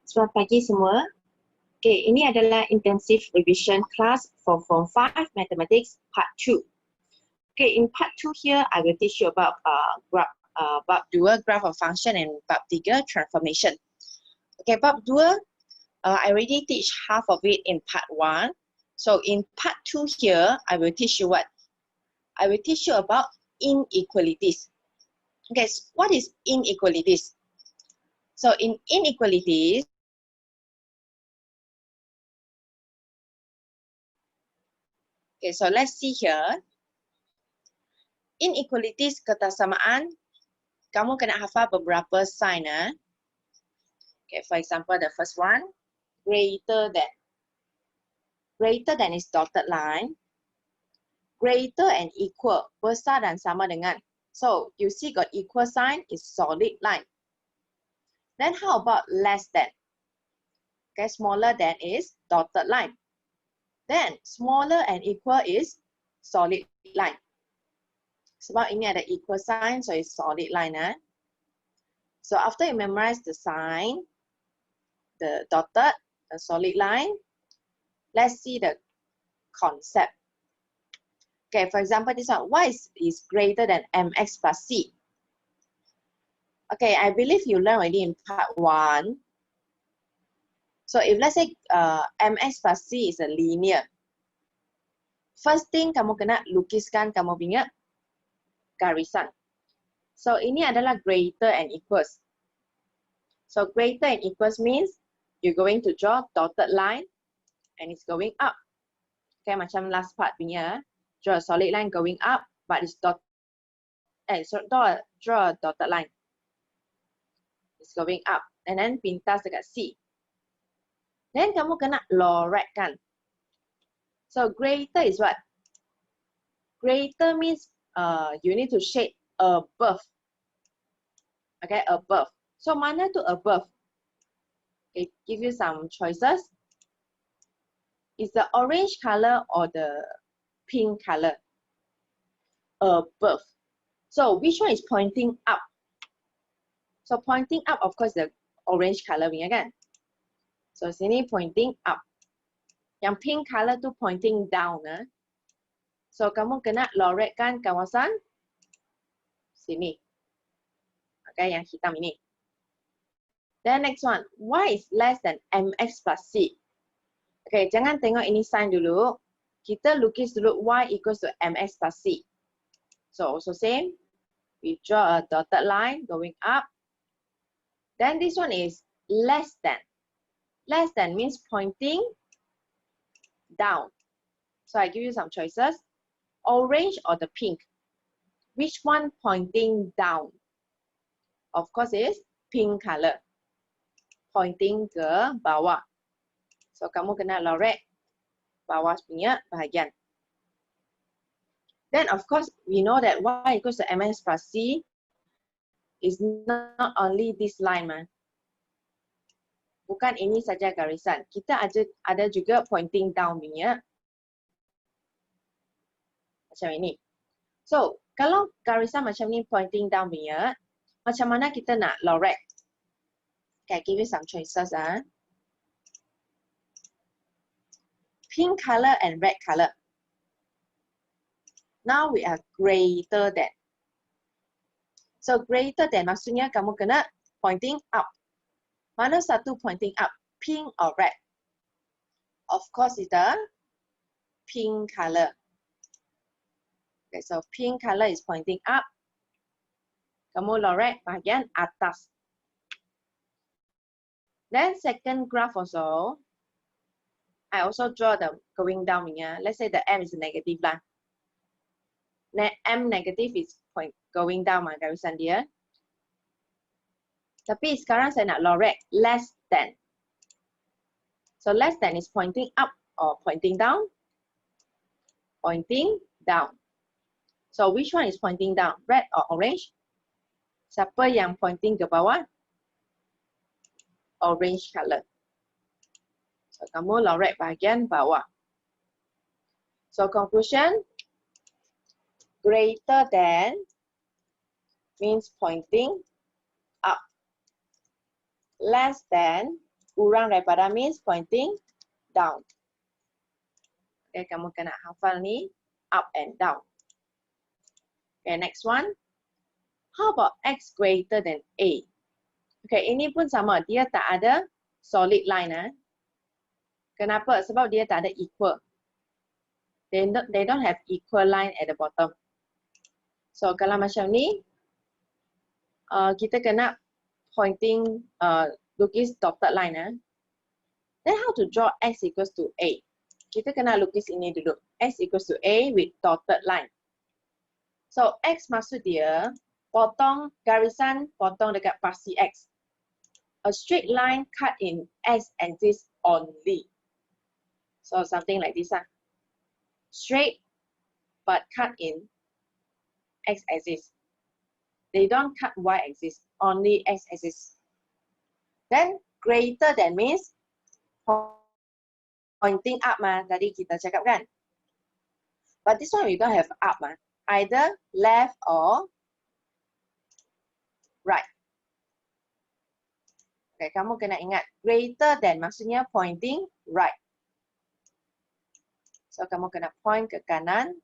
Selamat pagi semua. Okay, ini adalah intensive revision class for Form 5 Mathematics Part 2. Okay, in Part 2 here, I will teach you about bab 2, graph of function, and bab 3, transformation. Okay, bab 2, I already teach half of it in Part 1. So in Part 2 here, I will teach you what? I will teach you about inequalities. Okay, so what is inequalities? So in inequalities, okay, so let's see here. Inequalities, ketersamaan, kamu kena hafal beberapa sign. Okay, for example, the first one, greater than. Greater than is dotted line. Greater and equal, besar dan sama dengan. So, you see got equal sign is solid line. Then how about less than? Okay, smaller than is dotted line. Then, smaller and equal is solid line. Sebab ini ada equal sign, so it's solid line. So after you memorize the sign, the dotted, the solid line, let's see the concept. Okay, for example, this one, y is greater than mx plus c. Okay, I believe you learned already in part 1. So if let's say mx plus c is a linear, first thing kamu kena lukiskan kamu punya garisan. So ini adalah greater and equals. So greater and equals means you're going to draw dotted line and it's going up. Okay, macam last part punya, draw a solid line going up, but it's draw a dotted line. It's going up. And then pintas dekat C. Then kamu kena lorek-kan. So greater is what? Greater means you need to shade above. Okay, above. So mana tu above? Okay, give you some choices. Is the orange color or the pink color? Above. So which one is pointing up? So pointing up, of course, the orange color punya kan? So sini pointing up. Yang pink color tu pointing down. So kamu kena lorekkan kawasan sini. Okay, yang hitam ini. Then next one, y is less than mx plus c. Okay, jangan tengok ini sign dulu. Kita lukis dulu y equals to mx plus c. So also same, we draw a dotted line going up. Then this one is less than. Less than means pointing down. So I give you some choices. Orange or the pink. Which one pointing down? Of course is pink color. Pointing ke bawah. So kamu kena lorek bawah punya bahagian. Then of course we know that y equals to mx plus c is not only this line. Bukan ini saja garisan. Kita ada juga pointing down punya. Macam ini. So, kalau garisan macam ni pointing down punya, macam mana kita nak lorek? Okay, give you some choices. Pink color and red color. Now we are greater than. So, greater than maksudnya kamu kena pointing up. Mana satu pointing up? Pink or red? Of course, it's the pink color. Okay, so pink color is pointing up. Kamu lorek bahagian atas. Then second graph also, I also draw the going down here. Let's say the m is a negative line. M negative is going down garisan dia. Tapi sekarang saya nak lorek less than. So less than is pointing up or pointing down? Pointing down. So which one is pointing down? Red or orange? Siapa yang pointing ke bawah? Orange color. So kamu lorek bahagian bawah. So conclusion, greater than means pointing up. Less than Kurang daripada means pointing down. Okay, kamu kena hafal ni up and down. Okay, next one. How about X greater than A? Okay, ini pun sama. Dia tak ada solid line. Kenapa? Sebab dia tak ada equal. They don't have equal line at the bottom. So, kalau macam ni, kita kena pointing, lukis dotted line. Then how to draw X equals to A? Kita kena lukis ini dulu. X equals to A with dotted line. So, X maksud dia, potong garisan, potong dekat pasti X. A straight line cut in X axis only. So, something like this. Straight, but cut in X axis. They don't cut Y axis, only X axis. Then, greater than means pointing up tadi kita cakap kan. But this one we don't have up either left or right. Okay, kamu kena ingat greater than maksudnya pointing right. So kamu kena point ke kanan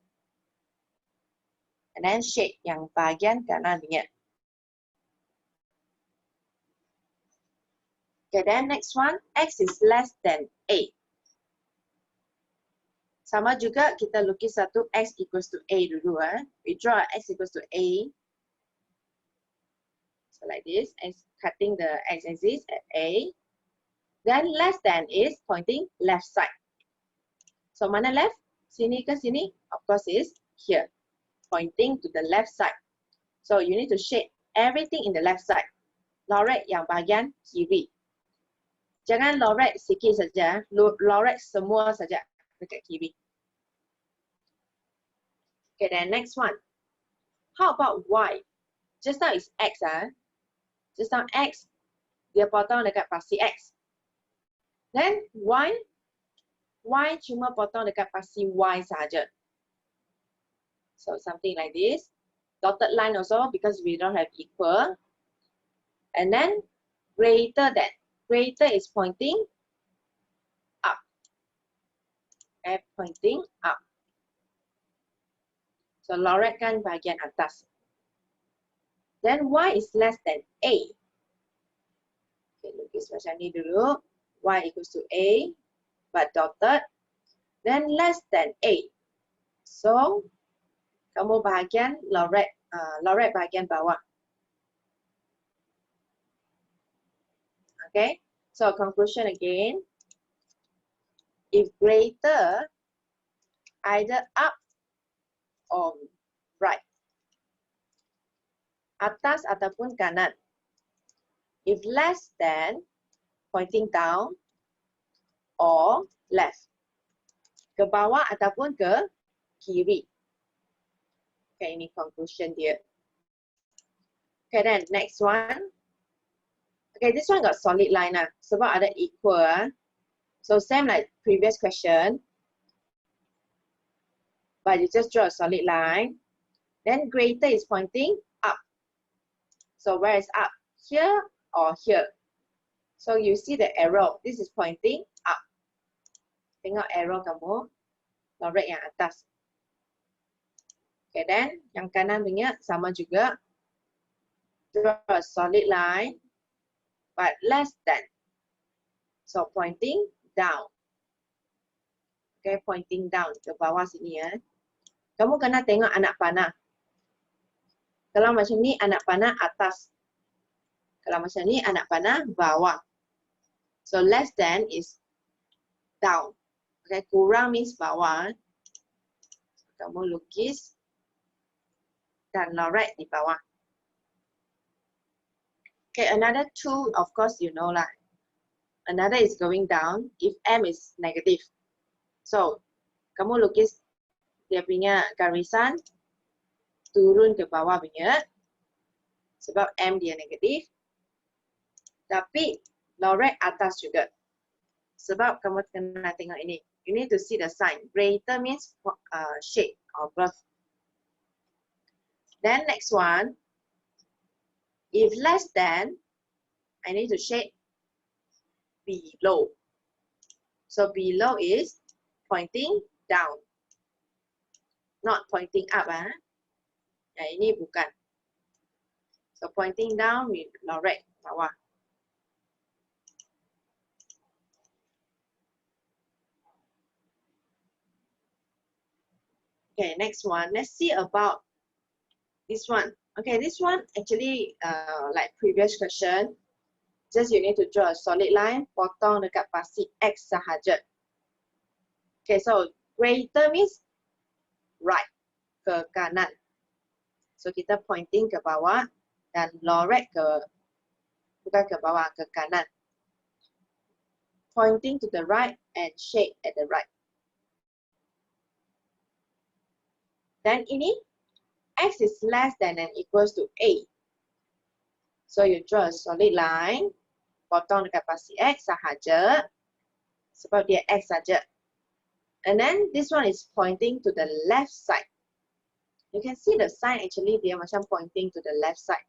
and then shade yang bahagian kanan bingit. Okay, then next one, X is less than A. Sama juga kita lukis satu X equals to A dulu. We draw X equals to A. So like this, X cutting the X axis at A. Then less than is pointing left side. So mana left? Sini ke sini? Of course is here. Pointing to the left side. So you need to shade everything in the left side. Lorek yang bahagian kiri. Jangan lorek sikit saja. Lorek semua saja dekat kiri. Okay, then next one. How about Y? Just now is X. Just now X, dia potong dekat pasti X. Then Y cuma potong dekat pasti Y saja. So something like this. Dotted line also because we don't have equal. And then greater than. Greater is pointing up. Okay, pointing up. So lorekkan bahagian atas. Then Y is less than A. Okay, lukis macam ni dulu. Y equals to A, but dotted. Then less than A. So, kamu bahagian lorek bahagian bawah. Okay, so conclusion again. If greater, either up or right. Atas ataupun kanan. If less than, pointing down or left. Ke bawah ataupun ke kiri. Okay, ini conclusion dia. Okay, then next one. Okay, this one got solid line sebab ada equal. So same like previous question. But you just draw a solid line. Then greater is pointing up. So where is up? Here or here? So you see the arrow. This is pointing up. Tengok arrow kamu. Lorek yang atas. Okay, then yang kanan punya sama juga. Draw a solid line. But less than. So pointing down. Okay, pointing down ke bawah sini ya. Kamu kena tengok anak panah. Kalau macam ni anak panah atas. Kalau macam ni anak panah bawah. So less than is down. Okay, kurang means bawah. Kamu lukis dan lorek di bawah. Okay, another two, of course you know lah. Another is going down if M is negative. So, kamu lukis dia punya garisan turun ke bawah punya sebab M dia negatif. Tapi lorek atas juga. Sebab kamu kena tengok ini. You need to see the sign. Greater means shade or above. Then next one. If less than, I need to shade below. So below is pointing down, not pointing up. Ini bukan. So pointing down, we lorek bawah. Okay, next one. Let's see about this one. Okay, this one actually like previous question. Just you need to draw a solid line, potong dekat pasi X sahaja. Okay, so greater means right, ke kanan. So kita pointing ke bawah dan lorek ke, bukan ke bawah, ke kanan. Pointing to the right and shade at the right. Then ini, X is less than and equals to A. So you draw a solid line, potong dekat pasi X sahaja, sebab dia X saja. And then this one is pointing to the left side. You can see the sign actually dia macam pointing to the left side.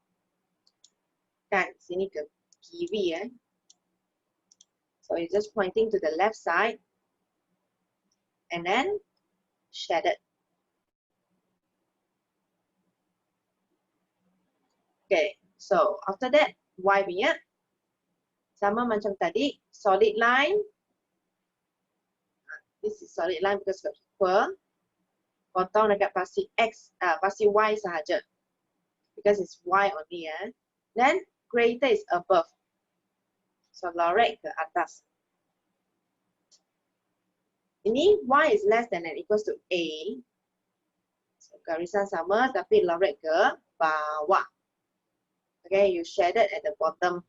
Kan, sini ke kiri So it's just pointing to the left side. And then shaded. Okay, so after that, Y punya sama macam tadi, solid line. This is solid line because of equal. Potong dekat pasi X, pasi Y sahaja. Because it's Y only. Then greater is above. So lorek ke atas. Ini Y is less than and equals to A. So garisan sama tapi lorek ke bawah. Okay, you shaded at the bottom.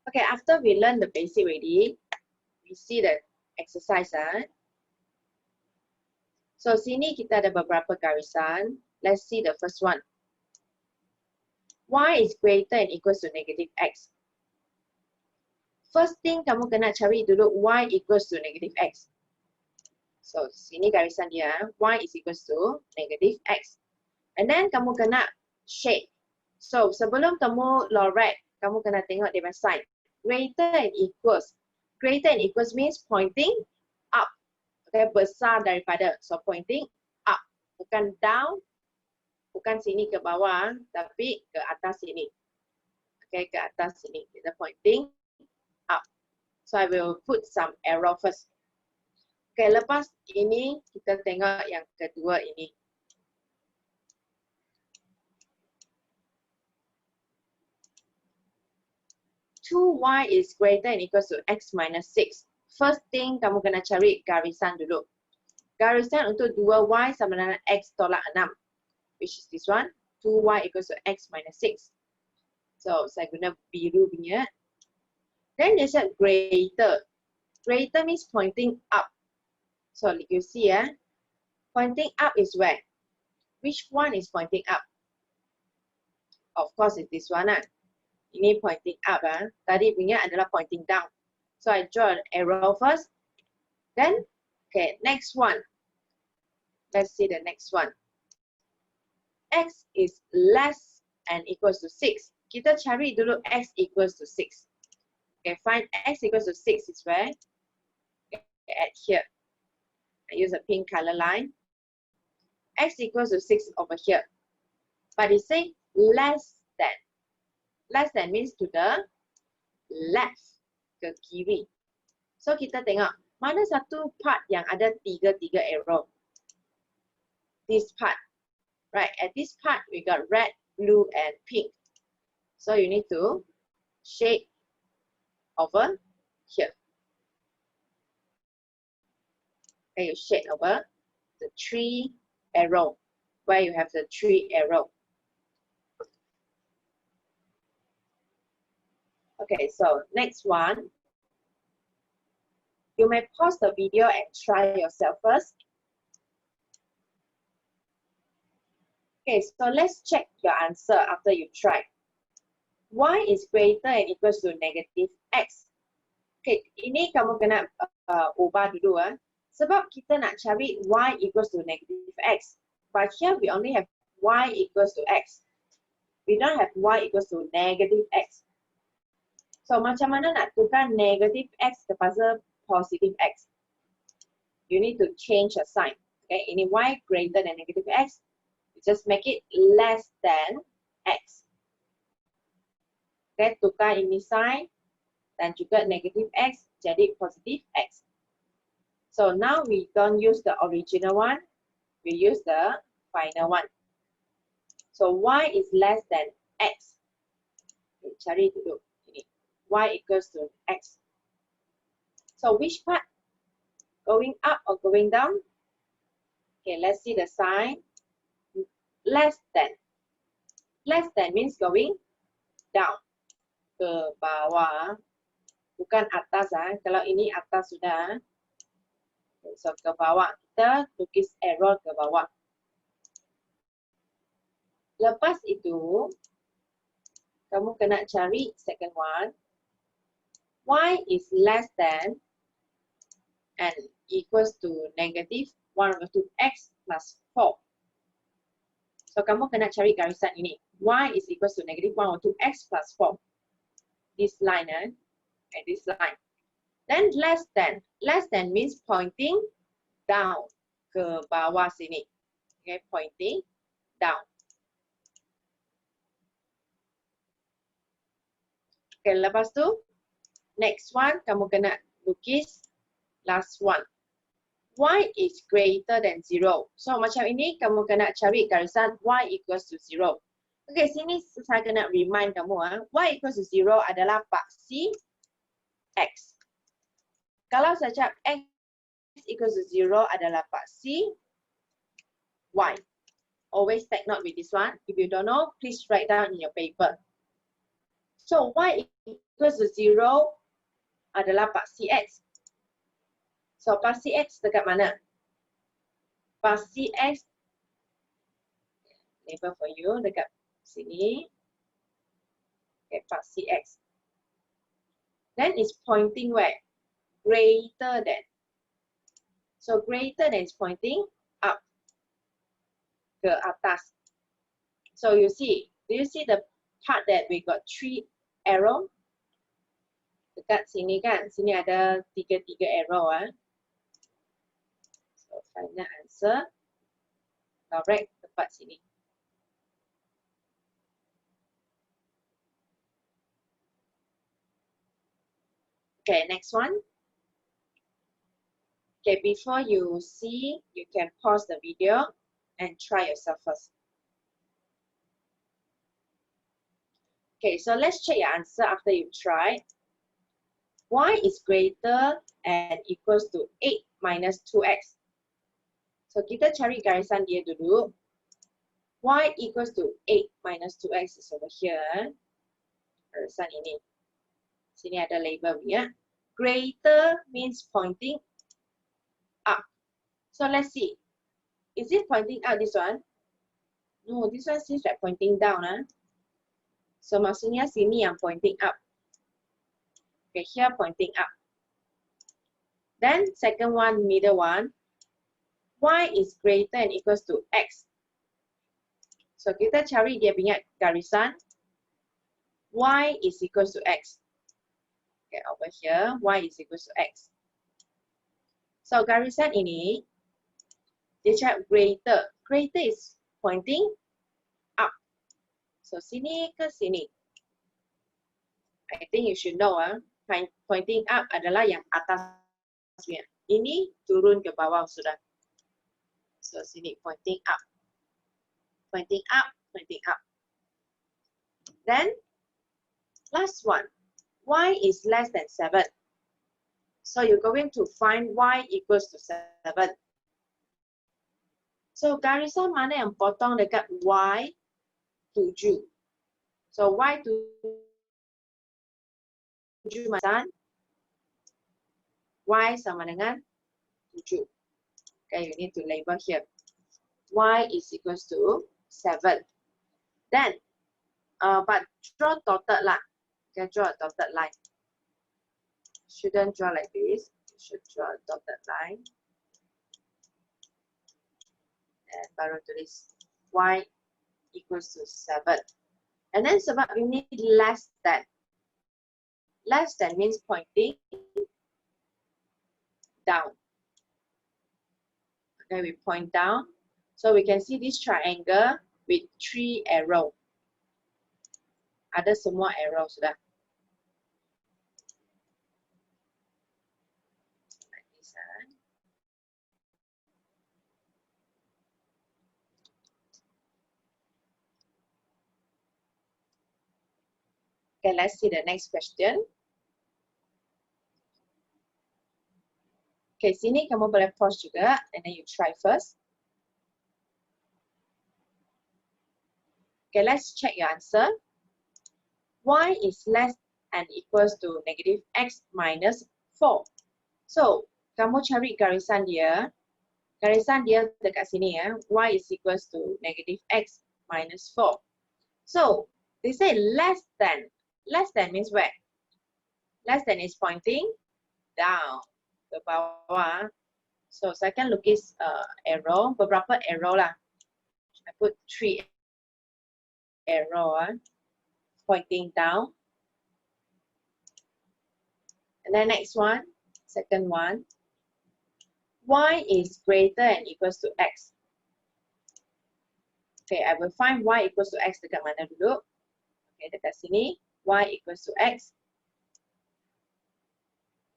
Okay, after we learn the basic already, we see the exercise. So sini kita ada beberapa garisan. Let's see the first one. Y is greater and equals to negative X. First thing kamu kena cari dulu Y equals to negative X. So sini garisan dia, Y is equals to negative X. And then kamu kena shade. So sebelum kamu lorek, kamu kena tengok dia punya sign. Greater and equals. Greater and equals means pointing up. Okay, besar daripada. So pointing up. Bukan down, bukan sini ke bawah, tapi ke atas sini. Okay, ke atas sini. Kita pointing up. So I will put some arrow first. Okay, lepas ini kita tengok yang kedua ini. Two Y is greater and equals to X minus 6. First thing kamu kena cari garisan dulu. Garisan untuk 2Y sama dengan X tolak 6. Which is this one. 2Y equals to X minus 6. So saya guna biru punya. Then they said greater. Greater means pointing up. So you see pointing up is where? Which one is pointing up? Of course it's this one. Ini pointing up. Tadi punya adalah pointing down. So I draw an arrow first. Then, okay, next one. Let's see the next one. X is less and equals to 6. Kita cari dulu X equals to 6. Okay, find X equals to 6 is where? Okay, at here. I use a pink color line. X equals to 6 over here. But it say less than. Less than means to the left, ke kiri. So kita tengok, mana satu part yang ada tiga arrow? This part. Right, at this part, we got red, blue, and pink. So you need to shade over here. Okay, you shade over the 3 arrow, where you have the 3 arrow. Okay, so next one. You may pause the video and try yourself first. Okay, so let's check your answer after you try. Y is greater and equals to negative X. Okay, ini kamu kena ubah dulu. Sebab kita nak cari Y equals to negative X. But here we only have y equals to x. We don't have y equals to negative x. So macam mana nak tukar negative x kepada positive x? You need to change a sign. Okay, ini y greater than negative x. You just make it less than x. Okay, tukar ini sign dan juga negative x jadi positive x. So now we don't use the original one. We use the final one. So y is less than x. Okay, cari dulu ini. Y equals to x. So which part? Going up or going down? Okay, let's see the sign. Less than. Less than means going down. Ke bawah. Bukan atas. Kalau ini atas sudah. Okay, so ke bawah. Kita tulis arrow ke bawah. Lepas itu, kamu kena cari second one. Y is less than and equals to negative 1/2x plus 4. So, kamu kena cari garisan ini. Y is equals to negative 1/2x plus 4. This line, and this line. Then less than. Less than means pointing down. Ke bawah sini. Okay, pointing down. Okay, lepas tu, next one, kamu kena lukis last one. Y is greater than 0. So, macam ini, kamu kena cari garisan y equals to 0. Okay, sini saya kena remind kamu. Y equals to 0 adalah paksi x. Kalau saja x equals to 0 adalah paksi y. Always take note with this one. If you don't know, please write down in your paper. So, y equals to 0 adalah paksi x. So, paksi x dekat mana? Paksi x, label for you, dekat sini. Okay, paksi x. Then it's pointing where? Greater than. So, greater than is pointing up. Ke atas. So, you see, do you see the part that we got 3 arrow? Dekat sini kan, sini ada 3 arrow. So, final answer. Correct tempat sini. Okay, next one. Okay, before you see, you can pause the video and try yourself first. Okay, so let's check your answer after you try. Y is greater and equals to 8 minus 2x. So, kita cari garisan dia dulu. Y equals to 8 minus 2x is over here. Garisan ini. Sini ada label punya. Greater means pointing up. So, let's see. Is it pointing up, this one? No, this one seems like pointing down. So, maksudnya sini yang pointing up. Okay, here pointing up. Then, second one, middle one. Y is greater and equals to x. So, kita cari dia punya garisan. Y is equals to x. Okay, over here, y is equals to x. So, garisan ini, dia cari greater. Greater is pointing up. So, sini ke sini. I think you should know, pointing up adalah yang atasnya. Ini turun ke bawah sudah. So, sini pointing up. Pointing up, pointing up. Then, last one. Y is less than 7. So, you're going to find y equals to 7. So, garisan mana yang potong dekat y 7? So, y 7 macam y sama dengan 7. Okay, you need to label here. Y is equals to 7. Then, but draw dotted line. Okay, draw a dotted line. Shouldn't draw like this. You should draw a dotted line. And baru tulis y equals to 7. And then sebab we need less than. Less than means pointing down. Okay, we point down. So we can see this triangle with 3 arrows. Ada semua arrow sudah. Like this, Okay, let's see the next question. Okay, sini kamu boleh pause juga, and then you try first. Okay, let's check your answer. Y is less and equals to negative x minus 4. So, kamu cari garisan dia. Garisan dia dekat sini ya. Y is equals to negative x minus 4. So, they say less than. Less than means where? Less than is pointing down. Ke bawah. So, saya akan lukis arrow. Beberapa arrow lah. I put 3 arrow pointing down. And then next one, second one. Y is greater and equals to x. Okay, I will find y equals to x dekat mana dulu. Okay, dekat sini. Y equals to x.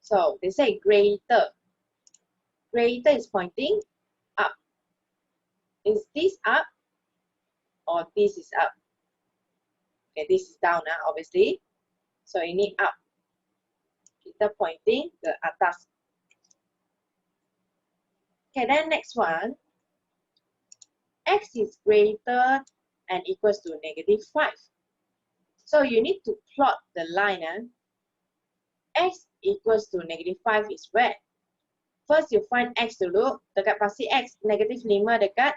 So, they say greater. Greater is pointing up. Is this up or this is up? Okay, this is down, obviously. So, ini up. Kita pointing ke atas. Okay, then next one. X is greater and equals to negative 5. So, you need to plot the line. X equals to negative 5 is where? First, you find x dulu. Dekat pasti x, negatif 5 dekat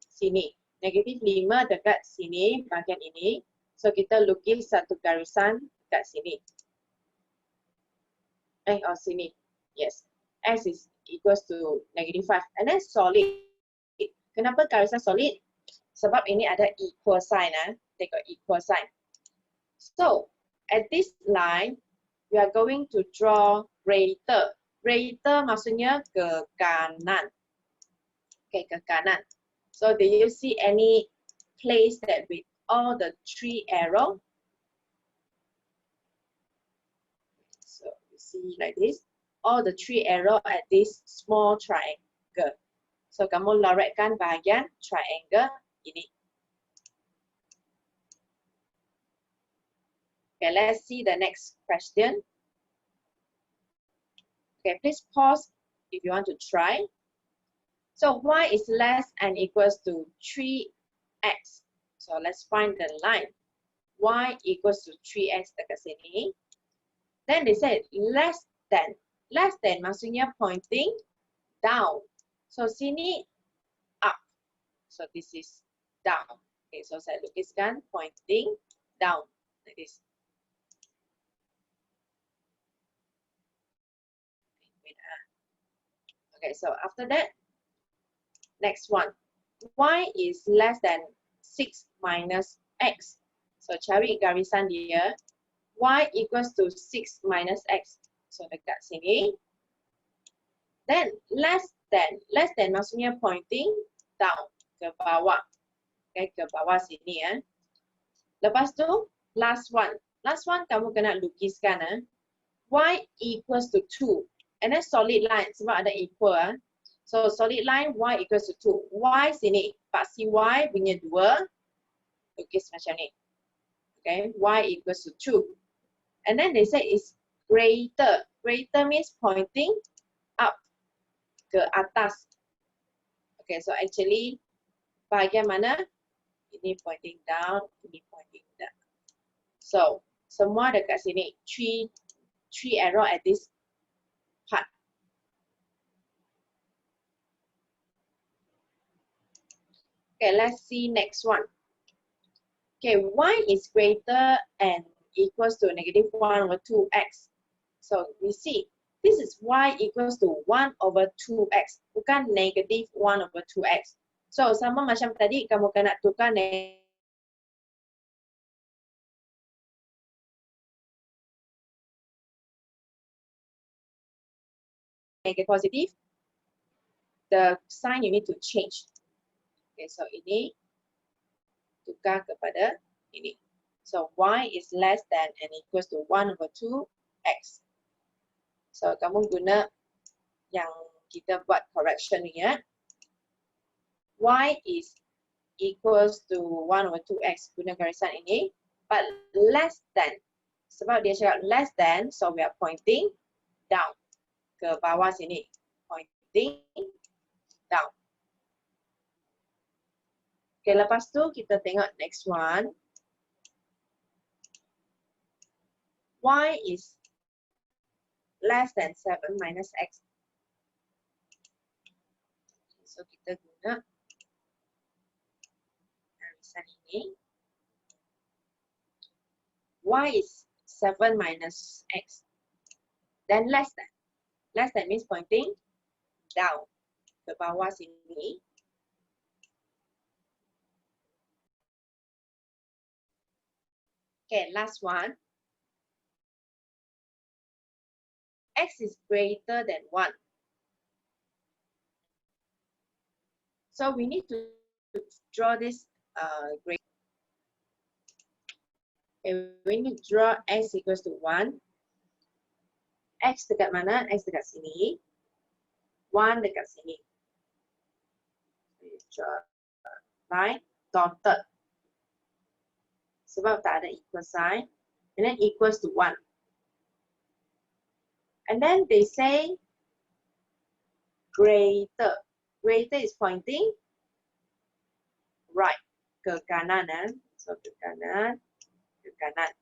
sini. Negatif 5 dekat sini, bahagian ini. So, kita lukis satu garisan dekat sini. Sini. Yes. X is equals to negative 5. And then solid. Kenapa garisan solid? Sebab ini ada equal sign. Tengok equal sign. So, at this line, we are going to draw greater. Greater maksudnya ke kanan. Okay, ke kanan. So, do you see any place that with all the 3 arrows? So, you see like this. All the 3 arrows at this small triangle. So, kamu loretkan bahagian triangle ini. Okay, let's see the next question. Okay, please pause if you want to try. So, y is less and equals to 3x. So, let's find the line. Y equals to 3x dekat sini. Then they said less than. Less than maksudnya pointing down. So, sini up. So, this is down. Okay, so saya lukiskan pointing down. Like this. Okay, so after that, next one. Y is less than 6 minus x. So, cari garisan dia. Y equals to 6 minus x. So, dekat sini. Then, less than maksudnya pointing down, ke bawah. Okay, ke bawah sini ya. Lepas tu, last one. Last one, kamu kena lukiskan. Y equals to 2. And then solid line, sebab ada equal. So, solid line, y equals to 2. Y sini, paksi y punya 2. Lukis macam ni. Okay, y equals to 2. And then they say it's greater. Greater means pointing up, ke atas. Okay, so actually, bahagian mana? Ini pointing down, ini pointing down. So, semua dekat sini. 3 arrow at this part. Okay, let's see next one. Okay, y is greater and equals to negative 1 over 2x. So we see This is y equals to 1 over 2x. Bukan negative 1 over 2x. So, sama macam tadi, kamu kena tukar negative positive. The sign you need to change. Okay, so ini tukar kepada ini. So, y is less than and equals to 1 over 2x. So, kamu guna yang kita buat correction ni ya. Y is equals to 1 over 2x. Guna garisan ini. But less than. Sebab dia cakap less than, so we are pointing down. Ke bawah sini. Pointing down. Okay, lepas tu kita tengok next one. Y is less than 7 minus x. So kita guna garisan ini. Y is 7 minus x. Then less than. Less than means pointing down. Ke bawah sini. Okay, last one. X is greater than 1. So we need to draw this grade. Okay, we need to draw x equals to 1. X dekat mana? X dekat sini. 1 dekat sini. Draw line dotted. Sebab tak ada equal sign. And then equals to 1. And then they say greater. Greater is pointing right. Ke kanan. So ke kanan. Ke kanan.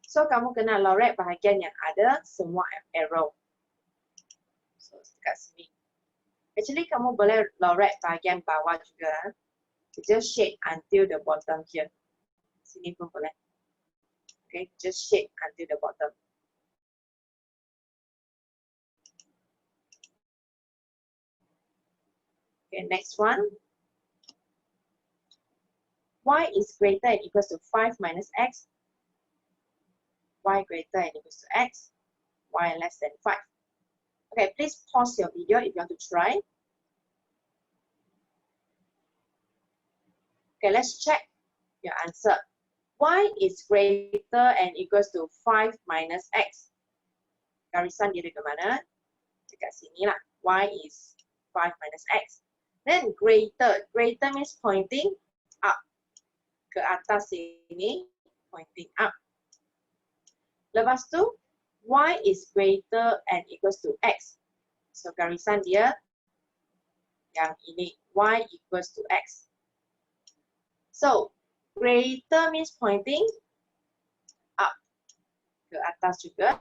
So kamu kena lorek bahagian yang ada semua arrow. So dekat sini. Actually kamu boleh lorek bahagian bawah juga. Just shade until the bottom here. Sini pun boleh. Okay, just shade until the bottom. Okay, next one. Y is greater and equals to 5 minus x. Y greater and equals to x. Y less than 5. Okay, please pause your video if you want to try. Okay, let's check your answer. Y is greater and equals to 5 minus x. Garisan dia dekat mana? Dekat sini lah. Y is 5 minus x. Then greater. Greater means pointing up. Ke atas sini, pointing up. Lepas tu, y is greater and equals to x. So garisan dia yang ini. Y equals to x. So, greater means pointing up. Ke atas juga.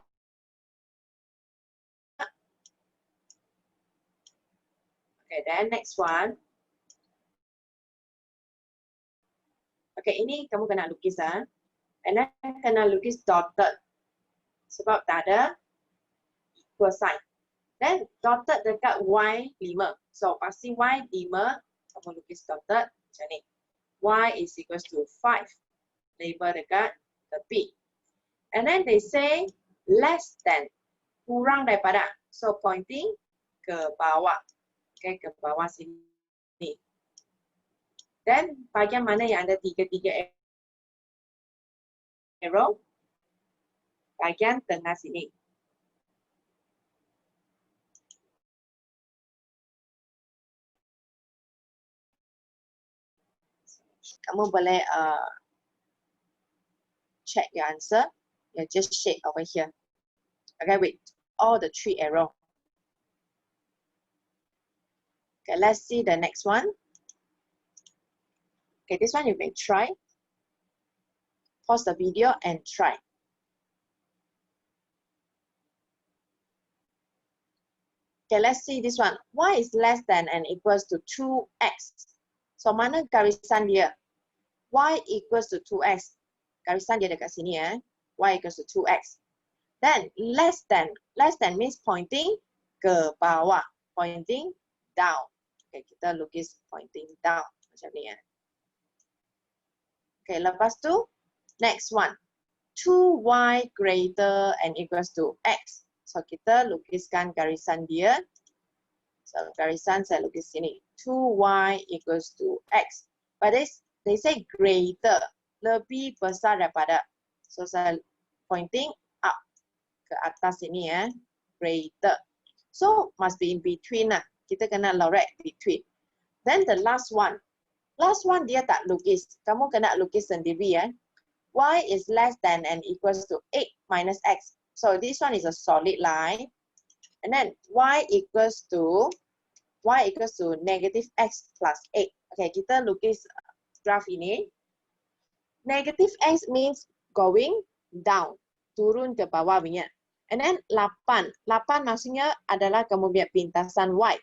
Okay, then next one. Okay, ini kamu kena lukis ah. And then kena lukis dotted. Sebab tak ada equal sign. Then dotted dekat Y5. So, pasti Y5, kamu lukis dotted macam ni. Y is equals to 5. Label dekat tepi. And then they say less than. Kurang daripada. So pointing ke bawah. Okay, ke bawah sini. Then bahagian mana yang ada tiga-tiga arrow? Bahagian tengah sini. Kamu boleh check your answer. You just shade over here. Okay, with all the 3 arrows. Okay, let's see the next one. Okay, this one you may try. Pause the video and try. Okay, let's see this one. Y is less than and equals to 2x. So, mana garisan dia? Y equals to 2x. Garisan dia dekat sini ya. Y equals to 2x. Then less than means pointing ke bawah, pointing down. Okay, kita lukis pointing down macam ni ya. Okay, lepas tu next one, 2y greater and equals to x. So kita lukiskan garisan dia. So garisan saya lukis sini, 2y equals to x. But they say greater, lebih besar daripada. So saya pointing up ke atas ini ya, greater. So must be in between lah. Kita kena lorek between. Then the last one dia tak lukis. Kamu kena lukis sendiri ya. Y is less than and equals to 8 minus x. So this one is a solid line. And then y equals to negative x plus 8. Okay, kita lukis graph ini. Negative x means going down, turun ke bawah punya. And then 8 maksudnya adalah kamu punya pintasan y.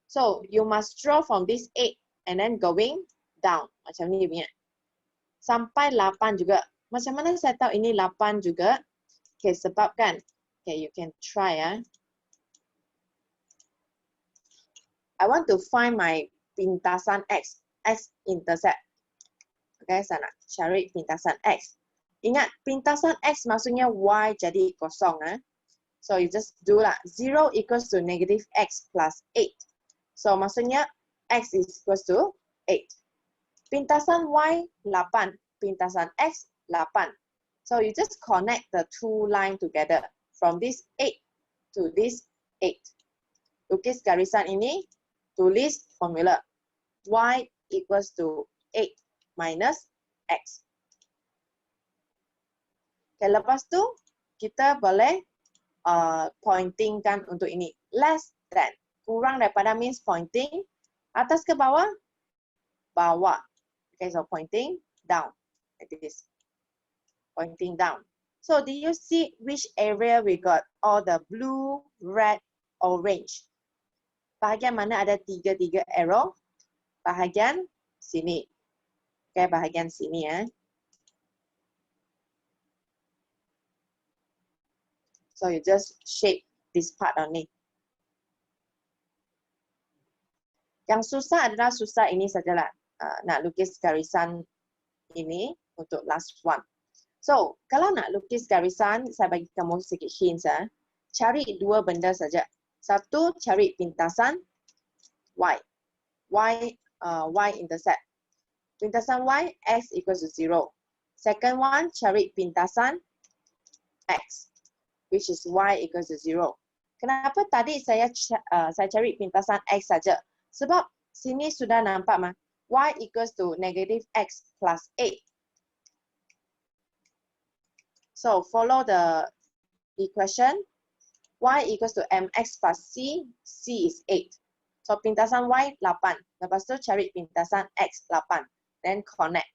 So you must draw from this 8 and then going down macam ni punya. Sampai 8 juga. Macam mana saya tahu ini 8 juga? Okay, sebabkan, okay, you can try ya. I want to find my pintasan x intercept. Okay, saya nak cari pintasan x. Ingat, pintasan x maksudnya y jadi kosong. So you just do lah. 0 equals to negative x plus 8. So maksudnya x is equals to 8. Pintasan y 8, pintasan x 8. So you just connect the two line together from this 8 to this 8. Lukis garisan ini, tulis formula. Y equals to 8 minus x. Okay, lepas tu kita boleh pointingkan untuk ini. Less than. Kurang daripada means pointing. Atas ke bawah? Bawah. Okay, so pointing down. Like this. Pointing down. So do you see which area we got all the blue, red, orange? Bahagian mana ada tiga arrow? Bahagian sini. Okay, bahagian sini ya. So you just shape this part only. Yang susah adalah susah ini sajalah. Nak lukis garisan ini untuk last one. So, kalau nak lukis garisan, saya bagi kamu sedikit hints ya. Cari dua benda saja. Satu, cari pintasan y. Y intercept. Pintasan y, x equals to 0. Second one, cari pintasan x, which is y equals to 0. Kenapa tadi saya cari pintasan x saja? Sebab sini sudah nampak mah, y equals to negative x plus 8. So follow the equation. Y equals to mx plus c. C is 8. So pintasan y 8. Lepas tu cari pintasan x 8. Then connect.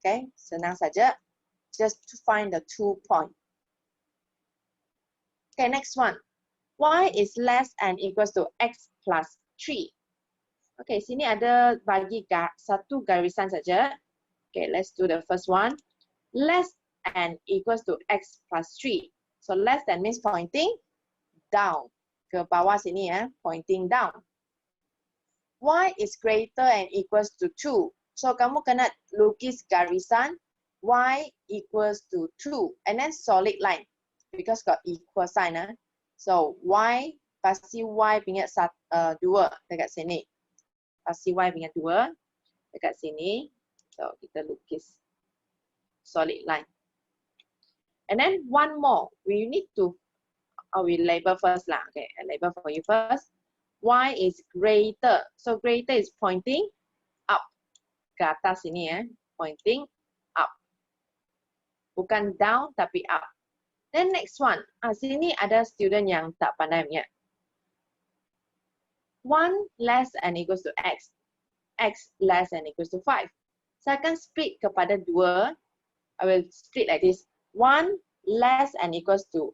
Okay, senang saja. Just to find the 2 point. Okay, next one. Y is less and equals to x plus 3. Okay, sini ada bagi satu garisan saja. Okay, let's do the first one. Less and equals to x plus 3. So less than means pointing down. Ke bawah sini ya, pointing down. Y is greater and equals to 2. So kamu kena lukis garisan y equals to 2 and then solid line because got equal sign. So y pasti y punya 2 dekat sini. Pasti y punya 2 dekat sini. So kita lukis solid line. And then one more, we need to, we label first lah. Okay, I label for you first. Y is greater. So greater is pointing up. Ke atas sini ya, pointing up. Bukan down tapi up. Then next one, sini ada student yang tak pandai punya. 1 less and equals to x. X less and equals to 5. Saya akan split kepada 2. I will split like this. 1 less and equals to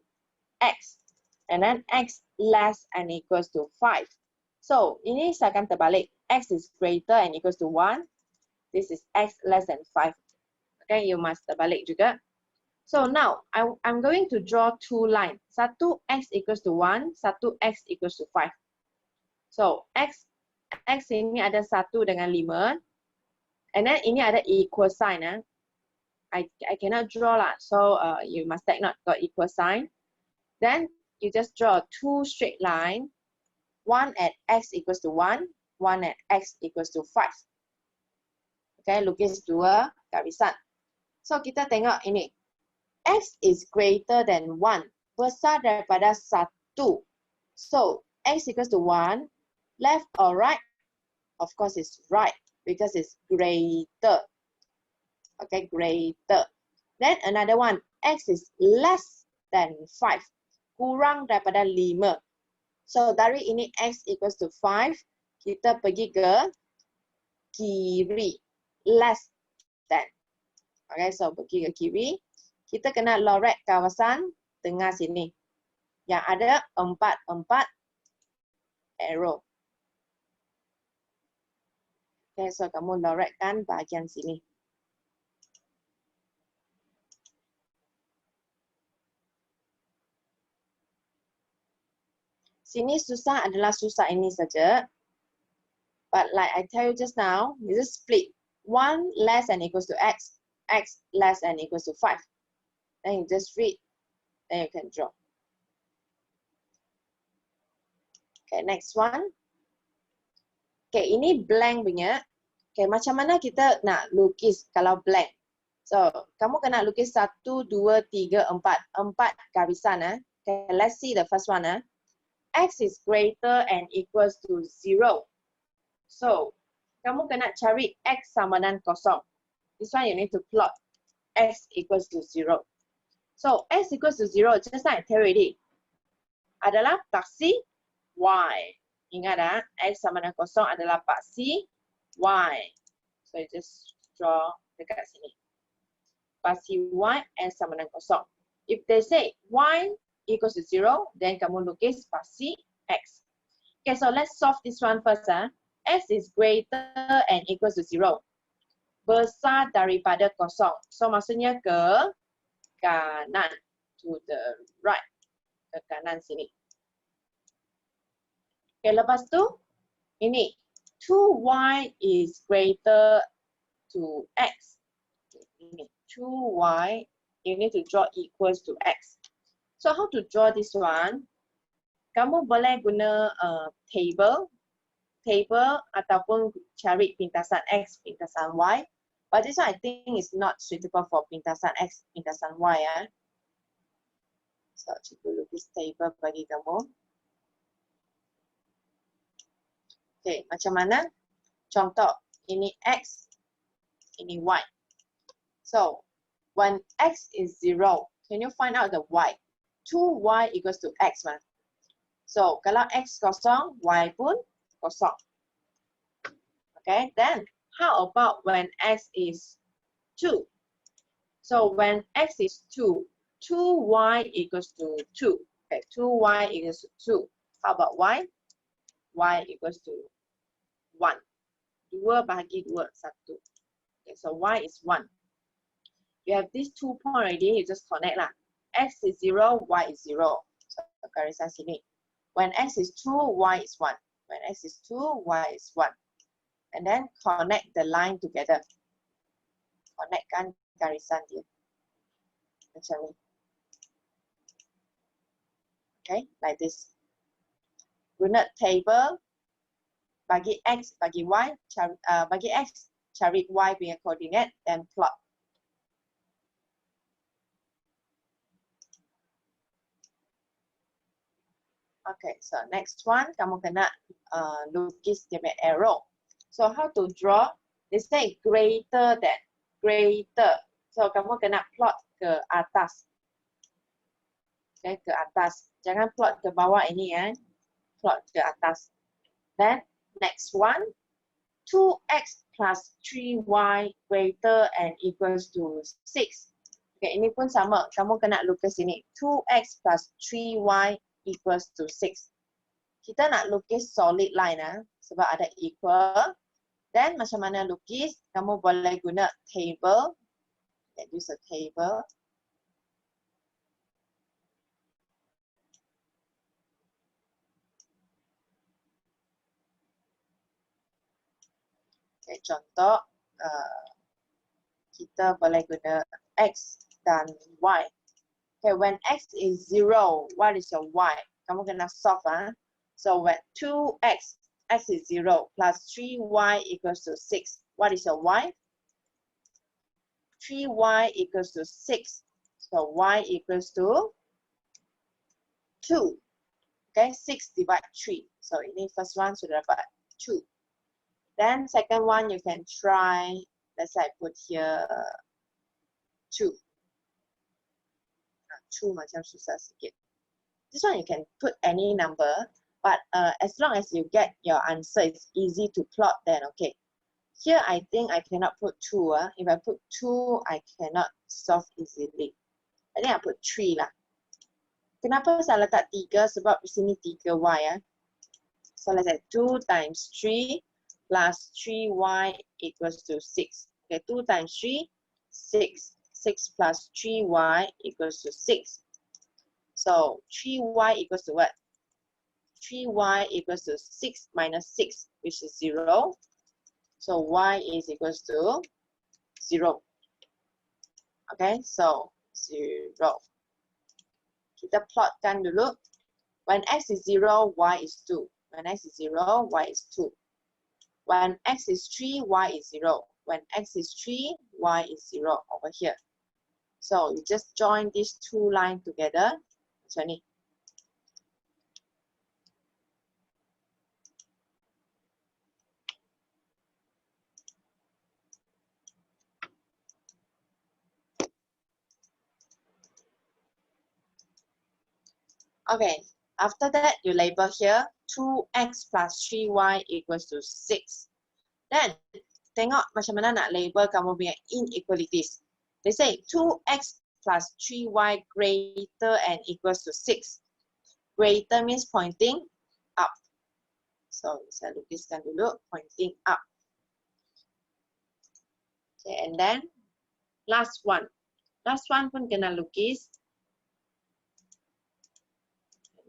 x. And then x less and equals to 5. So, ini saya akan terbalik. X is greater and equals to 1. This is x less than 5. Okay, you must terbalik juga. So now I'm going to draw two lines. Satu x equals to 1, satu x equals to 5. So x ini ada 1 dengan 5. And then ini ada equal sign. I cannot draw lah. So you must take note got equal sign. Then you just draw two straight line. One at x equals to 1, one at x equals to 5. Okay, lukis dua garisan. So kita tengok ini. X is greater than 1. Besar daripada 1. So, X equals to 1. Left or right? Of course, it's right. Because it's greater. Okay, greater. Then another one. X is less than 5. Kurang daripada 5. So, dari ini X equals to 5. Kita pergi ke kiri. Less than. Okay, so pergi ke kiri. Kita kena lorek kawasan tengah sini. Yang ada 4 arrow. Okay, so kamu lorekkan bahagian sini. Sini susah adalah susah ini saja. But like I tell you just now, you just split. 1 less than equals to x. X less than equals to 5. Then you just read, then you can draw. Okay, next one. Okay, ini blank punya. Okay, macam mana kita nak lukis kalau blank? So, kamu kena lukis 1, 2, 3, 4. 4 garisan. Okay, let's see the first one. X is greater and equals to 0. So, kamu kena cari X sama dengan kosong. This one you need to plot. X equals to 0. So, x equals to 0, just like I tell you already, adalah paksi y. Ingat x sama dengan kosong adalah paksi y. So, you just draw dekat sini. Paksi y, x sama dengan kosong. If they say y equals to 0, then kamu lukis paksi x. Okay, so let's solve this one first. X is greater and equals to 0. Besar daripada kosong. So, maksudnya ke kanan, to the right, ke kanan sini. Okay, lepas tu, ini, 2y is greater to x. Ini, 2y, you need to draw equals to x. So, how to draw this one? Kamu boleh guna table ataupun cari pintasan x, pintasan y. But this one I think is not suitable for pintasan X, pintasan Y. So, cikgu lukis table bagi kamu. Okay, macam mana? Contoh, ini X, ini Y. So, when X is 0, can you find out the Y? 2Y equals to X. So, kalau X kosong, Y pun kosong. Okay, then how about when x is 2? So when x is 2, 2y equals to 2. Okay, 2y equals to 2. How about y? Y equals to 1. 2 bahagi 2, 1. Okay, so y is 1. You have these 2 points already, you just connect lah. X is 0, y is 0. So garisan sini. When x is 2, y is 1. When x is 2, y is 1. And then connect the line together. Connectkan garisan dia. Macam ni. Okay, like this. Guna table, bagi x, bagi y, bagi x, cari y punya coordinate, then plot. Okay, so next one, kamu kena lukis dia punya arrow. So how to draw? They say greater than, greater. So kamu kena plot ke atas. Okay, ke atas. Jangan plot ke bawah ini Plot ke atas. Then next one, 2x plus 3y greater and equals to 6. Okay, ini pun sama. Kamu kena lukis ini. 2x plus 3y equals to 6. Kita nak lukis solid line sebab ada equal. Then macam mana lukis? Kamu boleh guna table. Use a table. Okay, contoh kita boleh guna X dan Y. Okay, when X is 0, what is your Y? Kamu kena solve. So when 2X, X is 0, plus 3Y equals to 6. What is your Y? 3Y equals to 6. So Y equals to 2. Okay, 6 divide 3. So ini first one sudah dapat 2. Then second one you can try, let's say I put here 2. 2 macam susah sikit. This one you can put any number, but as long as you get your answer, it's easy to plot then, okay. Here I think I cannot put 2. If I put 2, I cannot solve easily. I think I put 3 lah. Kenapa saya letak 3? Sebab di sini 3Y. So let's say 2 times 3 plus 3Y equals to 6. Okay, 2 times 3, 6. 6 plus 3Y equals to 6. So 3Y equals to what? 3Y equals to 6 minus 6, which is 0. So Y is equals to 0. Okay, so 0. Kita plotkan dulu. When X is 0, Y is 2. When X is 0, Y is 2. When X is 3, Y is 0. When X is 3, Y is 0 over here. So you just join these two lines together. Macam ni. Okay, after that you label here 2x plus 3y equals to 6. Then tengok macam mana nak label kamu punya inequalities. They say 2x plus 3y greater and equals to 6. Greater means pointing up. So saya lukiskan dulu pointing up. Okay, and then last one. Last one pun kena lukis.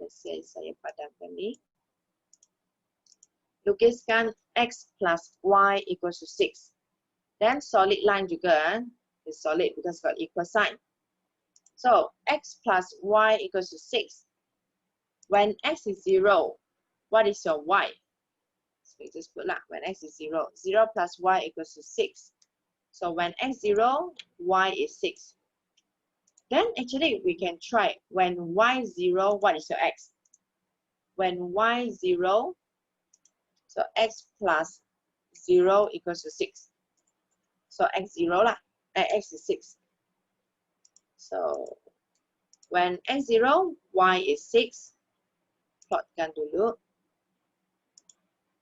Let's say saya padamkan ni. Lukiskan x plus y equals to 6. Then solid line juga. It's solid because got equal sign. So x plus y equals to 6. When x is 0, what is your y? So we just put lah, when x is 0. 0 plus y equals to 6. So when x 0, y is 6. Then actually we can try when y 0, what is your x? When y 0, so x plus 0 equals to 6. So x 0 lah, x is 6. So when x 0, y is 6. Plotkan dulu.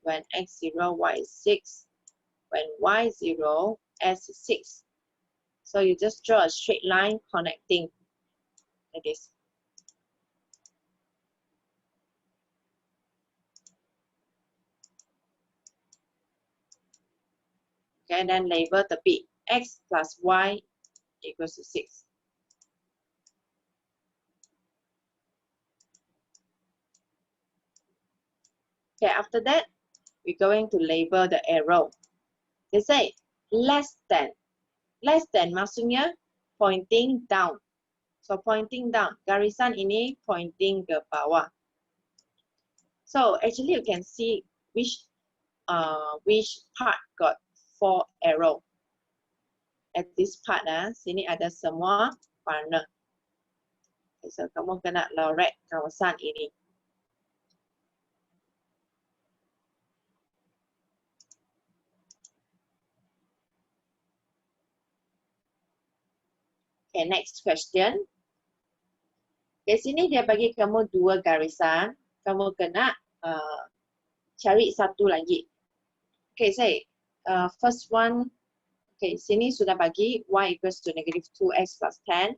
When x 0, y is 6. When y 0, s is 6. So you just draw a straight line connecting like this. Okay, and then label the bit x plus y equals to 6. Okay, after that, we're going to label the arrow. They say less than. Less than maksudnya pointing down. So pointing down. Garisan ini pointing ke bawah. So actually you can see which part got 4 arrow. At this part, sini ada semua warna. Okay, so kamu kena lorek kawasan ini. Okay, next question. Di sini dia bagi kamu 2 garisan. Kamu kena cari satu lagi. Okay, say first one. Okay, sini sudah bagi y equals to negative 2x plus 10.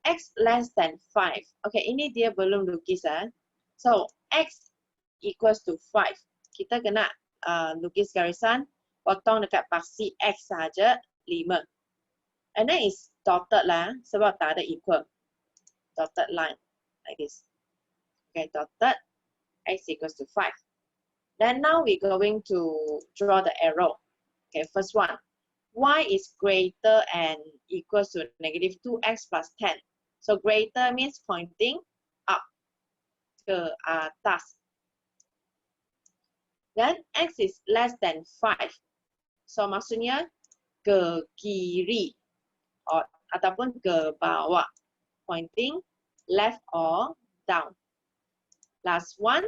X less than 5. Okay, ini dia belum lukis. So, x equals to 5. Kita kena lukis garisan, potong dekat paksi x saja 5. And then it's dotted lah, sebab tak ada equal. Dotted line, like this. Okay, dotted, x equals to 5. Then now we're going to draw the arrow. Okay, first one. Y is greater and equals to negative 2x plus 10. So greater means pointing up ke atas. Then x is less than 5. So maksudnya ke kiri ataupun ke bawah. Pointing left or down. Last one.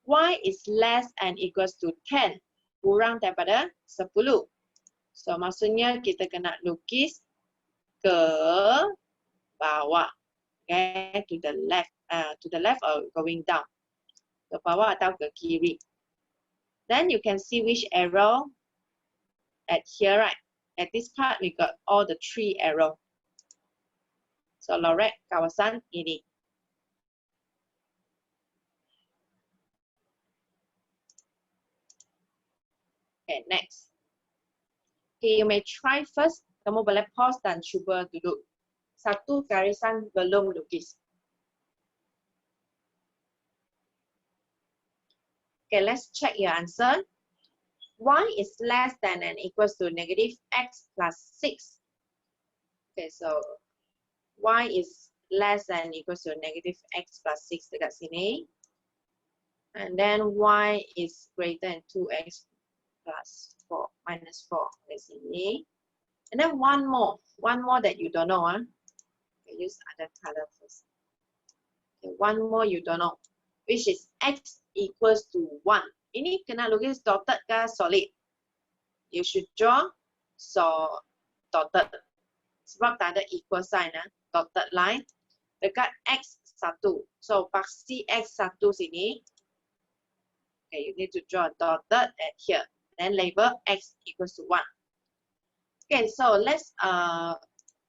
Y is less and equals to 10. Kurang daripada 10. So maksudnya kita kena lukis ke bawah, okay, to the left or going down, ke bawah atau ke kiri. Then you can see which arrow at here, right? At this part we got all the 3 arrow. So lorek kawasan ini. Okay, next. Okay, you may try first. Kamu boleh pause dan cuba duduk. Satu garisan belum lukis. Okay, let's check your answer. Y is less than and equals to negative x plus 6. Okay, so Y is less than equals to negative x plus 6 dekat sini. And then Y is greater than 2x plus 4 minus 4 dekat sini. And then one more that you don't know. Okay, use other color first. Okay, one more you don't know, which is x equals to 1. Ini kena lukis dotted ke solid? You should draw dotted. Sebab tak ada equal sign, dotted line dekat x1. So paksi x1 sini. Okay, you need to draw dotted at here. Then label x equals to 1. Okay, so let's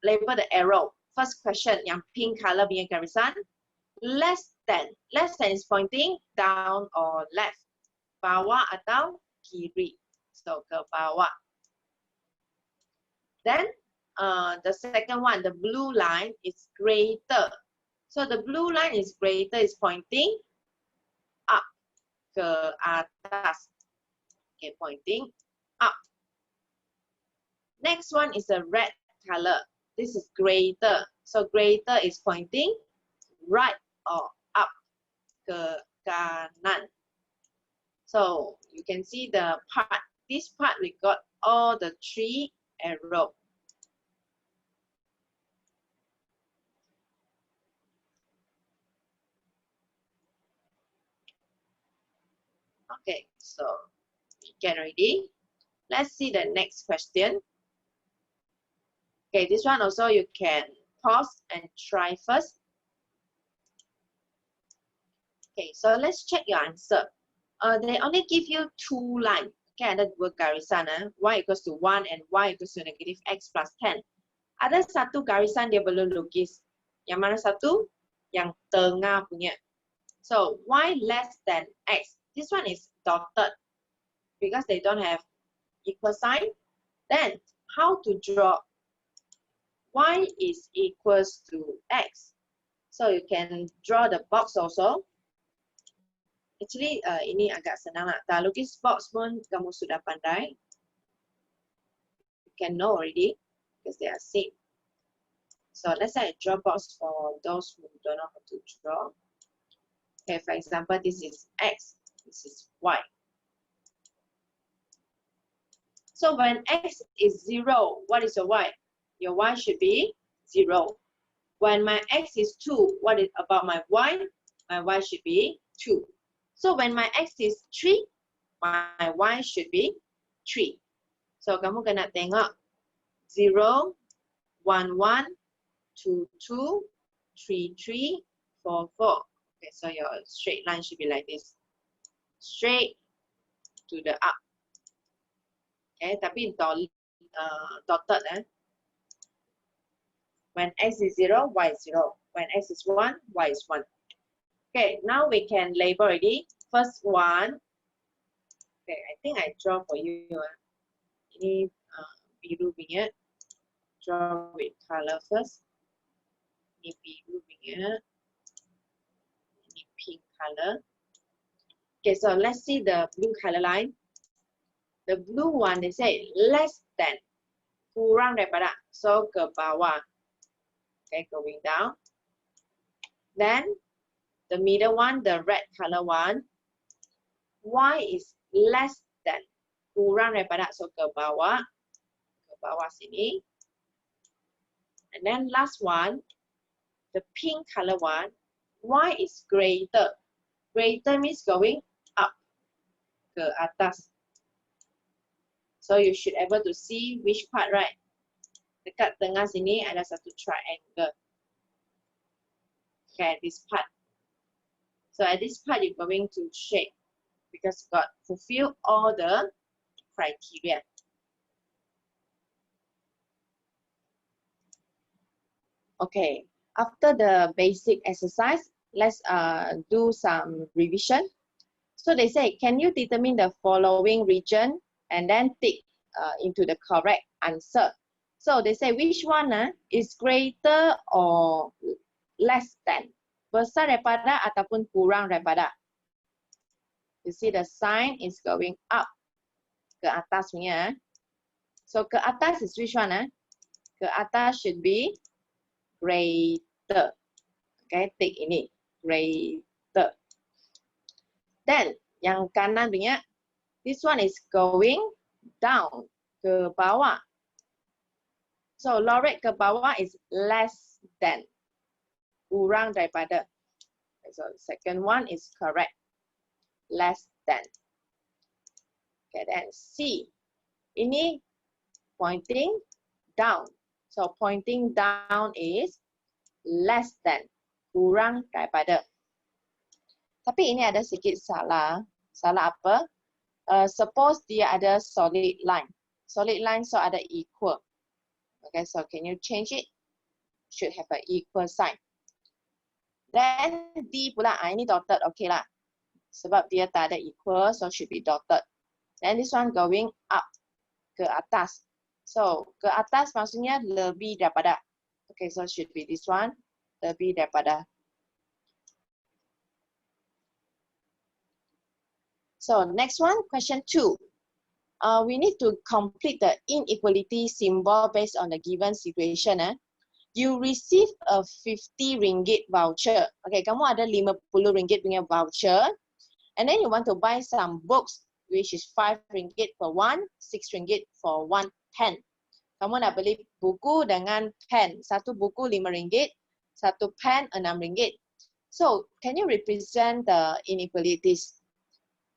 label the arrow. First question, yang pink color punya garisan. Less than is pointing down or left. Bawah atau kiri. So ke bawah. Then the second one, the blue line is greater. So the blue line is greater, is pointing up ke atas. Okay, pointing up. Next one is a red color. This is greater. So greater is pointing right or up ke kanan. So you can see the part. This part we got all the 3 arrow. Okay, so we get ready. Let's see the next question. Okay, this one also you can pause and try first. Okay, so let's check your answer. They only give you 2 lines. Okay, ada 2 garisan. Y equals to 1 and Y equals to negative x plus 10. Ada satu garisan dia belum lukis. Yang mana satu? Yang tengah punya. So, Y less than x. This one is dotted because they don't have equal sign. Then, how to draw? Y is equals to x. So, you can draw the box also. Actually, ini agak senang lah. Tak lukis box pun kamu sudah pandai. You can know already because they are same. So, let's say I draw box for those who don't know how to draw. Okay, for example, this is x, this is y. So when x is 0, what is your y? Your y should be 0. When my x is 2, what is about my y? My y should be 2. So when my x is 3, my y should be 3. So kamu kena tengok 0, 1, 1, 2, 2, 3, 3, 4, 4. Okay, so your straight line should be like this. Straight to the up. Okay, tapi dotted. When x is 0, y is 0. When x is 1, y is 1. Okay, now we can label already. First one. Okay, I think I draw for you. Ini biru punya. Draw with color first. Ini biru punya. Ini pink color. Okay, so let's see the blue color line. The blue one, they say less than. Kurang daripada. So, ke bawah. Okay, going down. Then, the middle one, the red color one. Y is less than. Kurang daripada. So, ke bawah. Ke bawah sini. And then last one, the pink color one. Y is greater. Greater means going up. Ke atas. So you should able to see which part, right? Dekat tengah sini ada satu triangle. Okay, this part. So at this part you're going to shade because got fulfill all the criteria. Okay, after the basic exercise, let's do some revision. So they say, can you determine the following region and then tick into the correct answer? So they say, which one is greater or less than? Besar daripada ataupun kurang daripada? You see the sign is going up. Ke atas punya. So ke atas is which one? Ke atas should be greater. Okay, tick ini. Greater. Then, yang kanan punya, this one is going down, ke bawah. So, lorek ke bawah is less than, kurang daripada. So, second one is correct, less than. Okay, then C. Ini pointing down. So, pointing down is less than, kurang daripada. Tapi ini ada sedikit salah. Salah apa? Suppose dia ada solid line. Solid line so ada equal. Okay, so can you change it? Should have an equal sign. Then D pula, ini dotted, okay lah. Sebab dia tak ada equal, so should be dotted. Then this one going up, ke atas. So, ke atas maksudnya lebih daripada. Okay, so should be this one, lebih daripada. So next one, question 2. We need to complete the inequality symbol based on the given situation. You receive a 50 ringgit voucher. Okay, kamu ada 50 ringgit punya voucher. And then you want to buy some books, which is 5 ringgit for one, 6 ringgit for one pen. Kamu nak beli buku dengan pen. Satu buku 5 ringgit, satu pen 6 ringgit. So, can you represent the inequalities?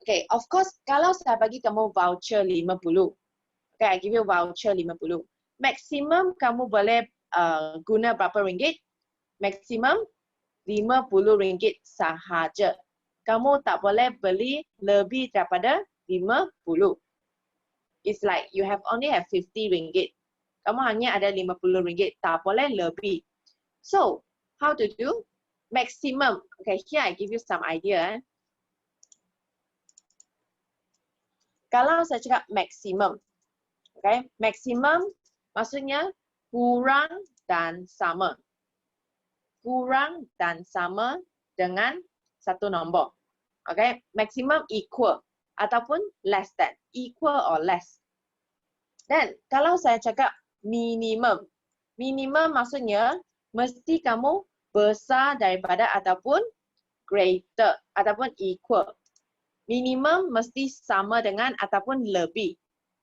Okay, of course, kalau saya bagi kamu voucher 50, okay, I give you voucher 50. Maximum kamu boleh guna berapa ringgit? Maximum 50 ringgit sahaja. Kamu tak boleh beli lebih daripada 50. It's like you only have 50 ringgit. Kamu hanya ada 50 ringgit, tak boleh lebih. So, how to do? Maximum. Okay, here I give you some idea. Kalau saya cakap maksimum, okay, maksimum maksudnya kurang dan sama. Kurang dan sama dengan satu nombor. Okay, maksimum equal ataupun less than, equal or less. Then, kalau saya cakap minimum, minimum maksudnya mesti kamu besar daripada ataupun greater ataupun equal. Minimum mesti sama dengan ataupun lebih.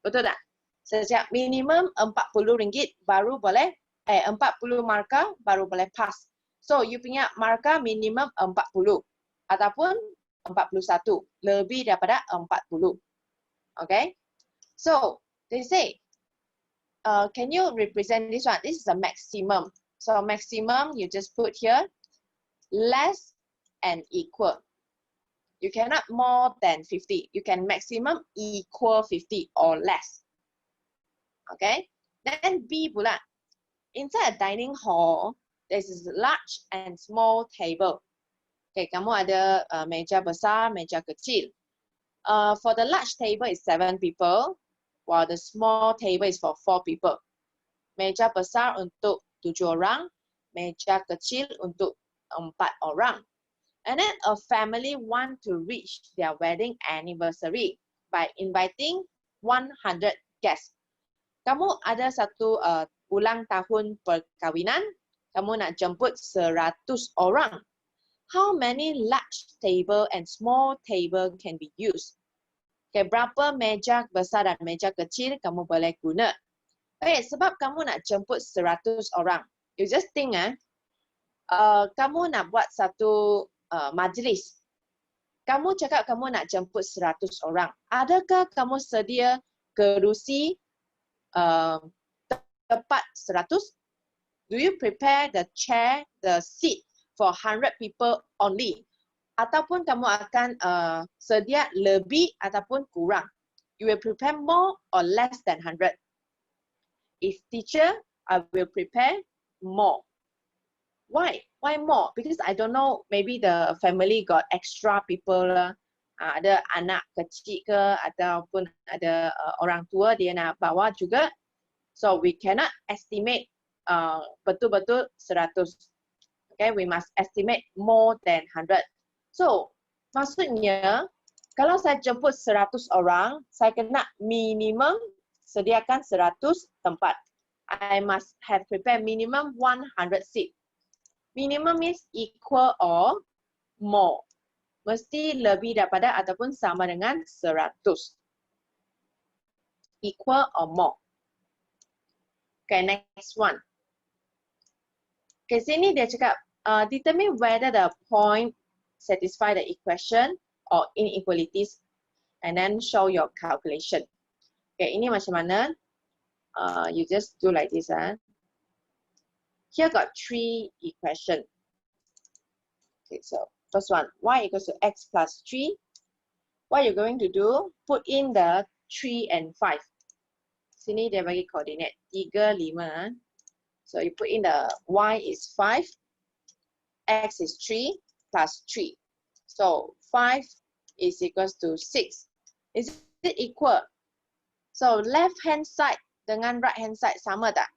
Betul tak? Sejak minimum 40 ringgit baru boleh, 40 markah baru boleh pass. So, you punya markah minimum 40 ataupun 41. Lebih daripada 40. Okay? So, they say, can you represent this one? This is a maximum. So, maximum, you just put here, less and equal. You cannot more than 50. You can maximum equal 50 or less. Okay? Then B pula. Inside a dining hall, there is a large and small table. Okay, kamu ada meja besar, meja kecil. For the large table is 7 people, while the small table is for 4 people. Meja besar untuk 7 orang, meja kecil untuk 4 orang. And then a family want to reach their wedding anniversary by inviting 100 guests. Kamu ada satu ulang tahun perkahwinan, kamu nak jemput 100 orang. How many large table and small table can be used? Okay, berapa meja besar dan meja kecil kamu boleh guna? Okay, sebab kamu nak jemput 100 orang. You just think, kamu nak buat satu majlis. Kamu cakap kamu nak jemput 100 orang. Adakah kamu sedia kerusi tepat 100? Do you prepare the chair, the seat for 100 people only? Ataupun kamu akan sedia lebih ataupun kurang? You will prepare more or less than 100? If teacher, I will prepare more. Why? Why more? Because I don't know, maybe the family got extra people lah. Ada anak kecil ke ataupun ada orang tua dia nak bawa juga. So we cannot estimate betul-betul 100. Okay, we must estimate more than 100. So, maksudnya kalau saya jemput 100 orang, saya kena minimum sediakan 100 tempat. I must have prepared minimum 100 seat. Minimum is equal or more. Mesti lebih daripada ataupun sama dengan 100. Equal or more. Okay, next one. Okay, sini dia cakap, determine whether the point satisfy the equation or inequalities and then show your calculation. Okay, ini macam mana? You just do like this. Here got 3 equations. Okay, so first one, y equals to x plus 3. What you're going to do, put in the 3 and 5. Sini dia bagi coordinate 3, 5. So you put in the y is 5, x is 3 plus 3. So 5 is equals to 6. Is it equal? So left hand side dengan right hand side sama tak?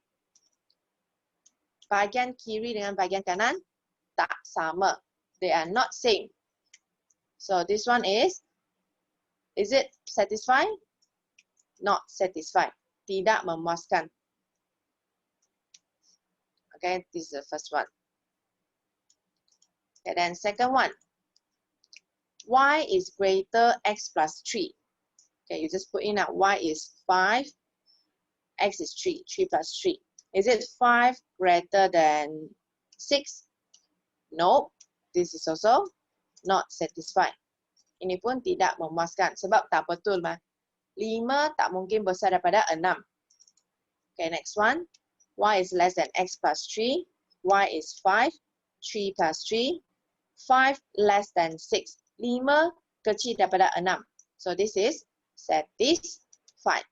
Bahagian kiri dengan bahagian kanan tak sama. They are not same. So this one is it satisfied? Not satisfied. Tidak memuaskan. Okay, this is the first one. Okay, then second one. Y is greater x plus 3. Okay, you just put in that y is 5, x is 3, 3 plus 3. Is it 5 greater than 6? No, this is also not satisfied. Ini pun tidak memuaskan sebab tak betul mah. 5 tak mungkin besar daripada 6. Okay, next one. Y is less than x plus 3. Y is 5, 3 plus 3. 5 less than 6. 5 kecil daripada 6. So this is satisfied.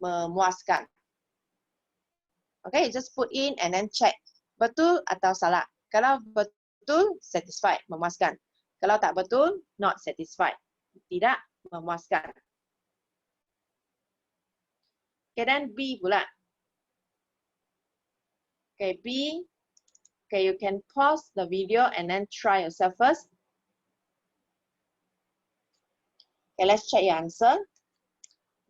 Memuaskan. Okay, just put in and then check. Betul atau salah. Kalau betul, satisfied, memuaskan. Kalau tak betul, not satisfied. Tidak memuaskan. Okay, then B pula. Okay, B. Okay, you can pause the video and then try yourself first. Okay, let's check your answer.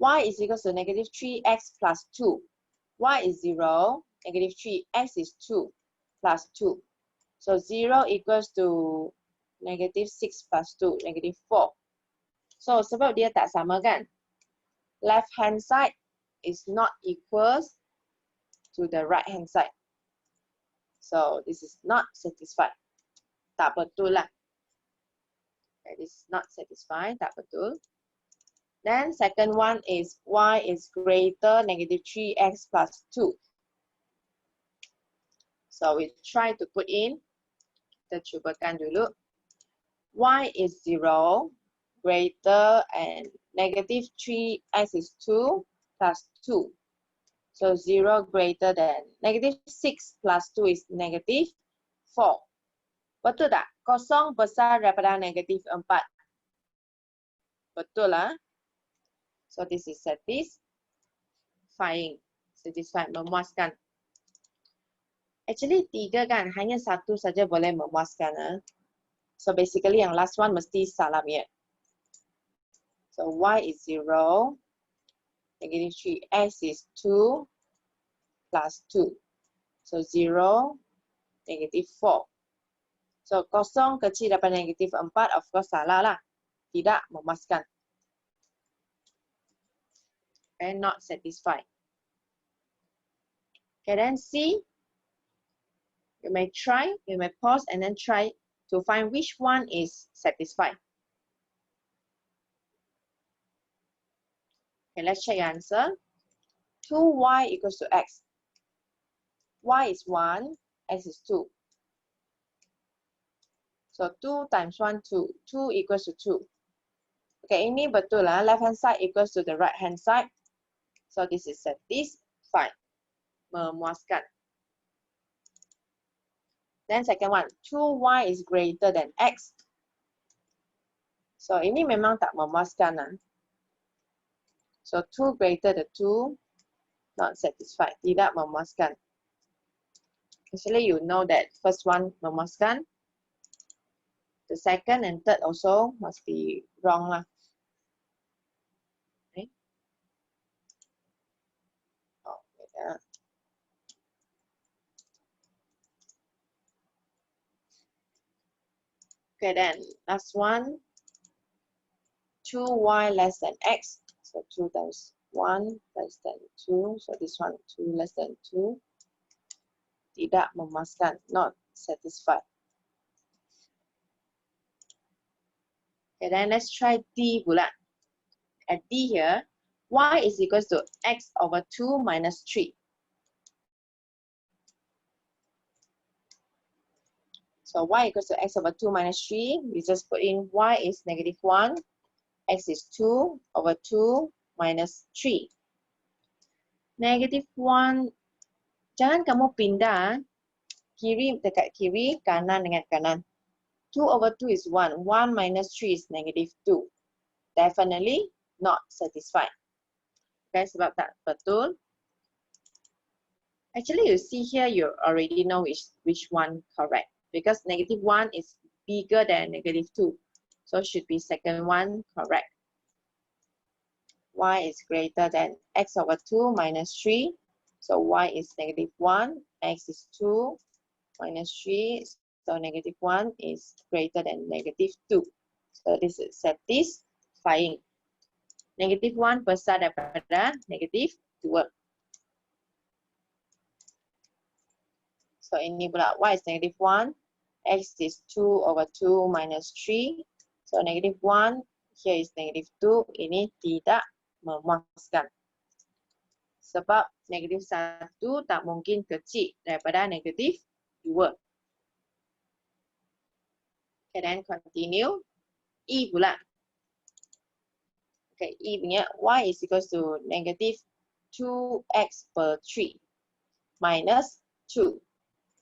Y is equals to negative 3x plus 2. Y is 0, negative 3, x is 2 plus 2. So 0 equals to negative 6 plus 2, negative 4. So sebab dia tak sama kan? Left hand side is not equals to the right hand side. So this is not satisfied. Tak betul lah. Okay, this is not satisfied, tak betul. Then second one is y is greater negative 3x plus 2. So we try to put in. Kita cubakan dulu. Y is 0 greater and negative 3x is 2 plus 2. So 0 greater than negative 6 plus 2 is negative 4. Betul tak? Kosong besar daripada negatif 4. Betul lah. So this is satisfying. Satisfied, memuaskan. Actually 3 kan, hanya satu saja boleh memuaskan. So basically yang last one mesti salah punya. So y is 0 negative 3. X is 2 plus 2. So 0, negative 4. So, kosong kecil daripada negatif 4, of course salah lah. Tidak memuaskan. Okay, not satisfied. Okay, then C. You may try, you may pause and then try to find which one is satisfied. Okay, let's check your answer. 2y equals to x. Y is 1, x is 2. So 2 times 1, 2. 2 equals to 2. Okay, ini betul lah. Left hand side equals to the right hand side. So this is satisfied. Memuaskan. Then second one, 2y is greater than x. So ini memang tak memuaskan lah. So 2 greater than 2, not satisfied. Tidak memuaskan. Actually, you know that first one memuaskan. The second and third also must be wrong lah. Okay. Oh, yeah. Okay, then last one. 2y less than x. So 2 times 1 less than 2. So this one 2 less than 2. Tidak memuaskan, not satisfied. Okay, then let's try D pula. At D here, y is equals to x over 2 minus 3. So y equals to x over 2 minus 3. We just put in y is negative 1. X is 2 over 2 minus 3. Negative 1. Jangan kamu pindah kiri dekat kiri, kanan dengan kanan. 2 over 2 is 1. 1 minus 3 is negative 2. Definitely not satisfied. Okay, sebab tak betul. Actually, you see here, you already know which one correct. Because negative 1 is bigger than negative 2. So should be second one correct. Y is greater than x over 2 minus 3. So y is negative 1, x is 2 minus 3. So negative 1 is greater than negative 2. So this is satisfying. Negative 1 besar daripada negative 2. So ini pula y is negative 1, x is 2 over 2 minus 3. So negative 1, here is negative 2. Ini tidak memuaskan. Sebab negatif 1 tak mungkin kecil daripada negatif 2. Okay, then continue. E pula. Okay, E punya y is equals to negative 2x per 3 minus 2.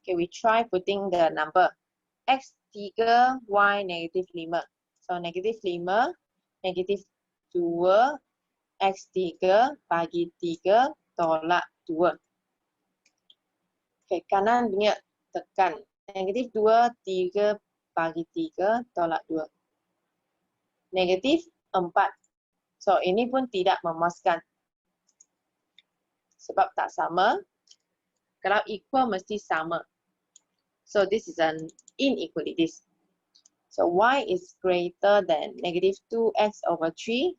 Okay, we try putting the number. X 3, y negatif 5. So negatif 5, negatif 2, x 3 bagi 3 tolak 2. Okay, kanan punya tekan. Negatif 2, 3 bagi 3 tolak 2. Negatif 4. So, ini pun tidak memuaskan. Sebab tak sama. Kalau equal mesti sama. So, this is an inequalities. So, y is greater than negative 2x over 3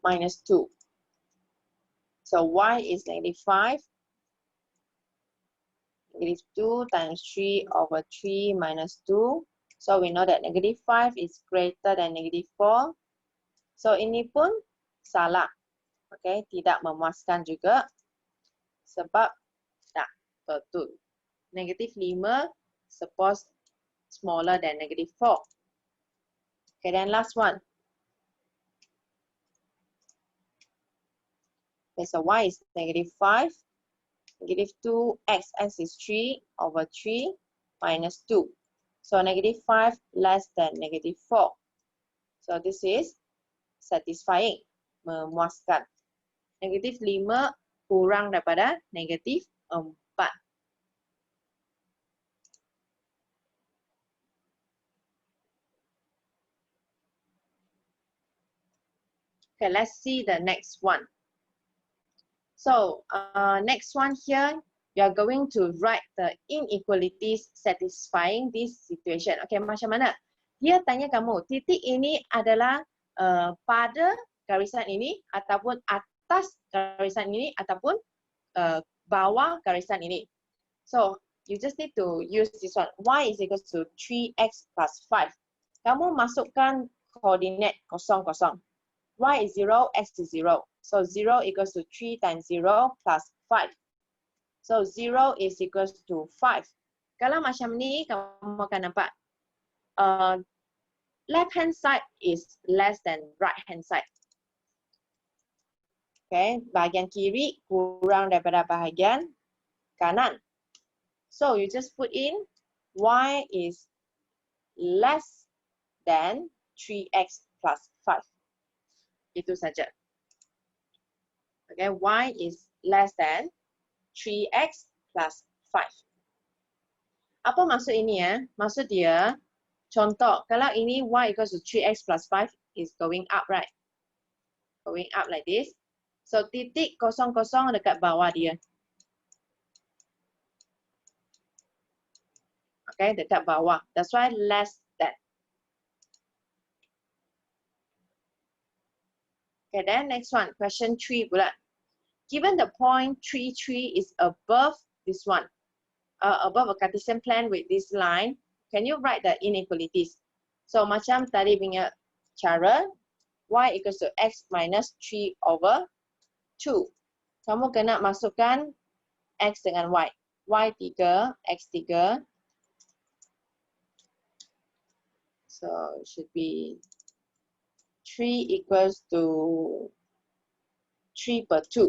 minus 2. So, y is negative 5. Negative 2 times 3 over 3 minus 2. So, we know that negative 5 is greater than negative 4. So, ini pun salah. Okay, tidak memuaskan juga. Sebab tak betul. Negative 5 suppose smaller than negative 4. Okay, then last one. Okay, so y is negative 5. Negative 2, x is 3 over 3 minus 2. So negative 5 less than negative 4. So this is satisfying, memuaskan. Negatif 5 kurang daripada negatif 4. Okay, let's see the next one. So next one here, you are going to write the inequalities satisfying this situation. Okay, macam mana? Dia tanya kamu, titik ini adalah pada garisan ini ataupun atas garisan ini ataupun bawah garisan ini. So you just need to use this one. Y is equals to 3x plus 5. Kamu masukkan koordinat 0, 0. Y is 0, x is 0. So 0 equals to 3 times 0 plus 5. So 0 is equals to 5. Kalau macam ni, kamu akan nampak left hand side is less than right hand side. Okay, bahagian kiri kurang daripada bahagian kanan. So you just put in y is less than 3x plus 5. Itu saja. Okay, y is less than 3x plus 5. Apa maksud ini ya? Maksud dia, contoh, kalau ini y equals to 3x plus 5 is going up, right? Going up like this. So titik 0, 0 dekat bawah dia. Okay, dekat bawah. That's why less than. Okay, then next one, question 3 pula. Given the point 3, 3 is above this one, above a Cartesian plane with this line, can you write the inequalities? So macam tadi punya cara, y equals to x minus 3 over 2. Kamu kena masukkan x dengan y. Y 3, x 3. So it should be 3 equals to 3 per 2.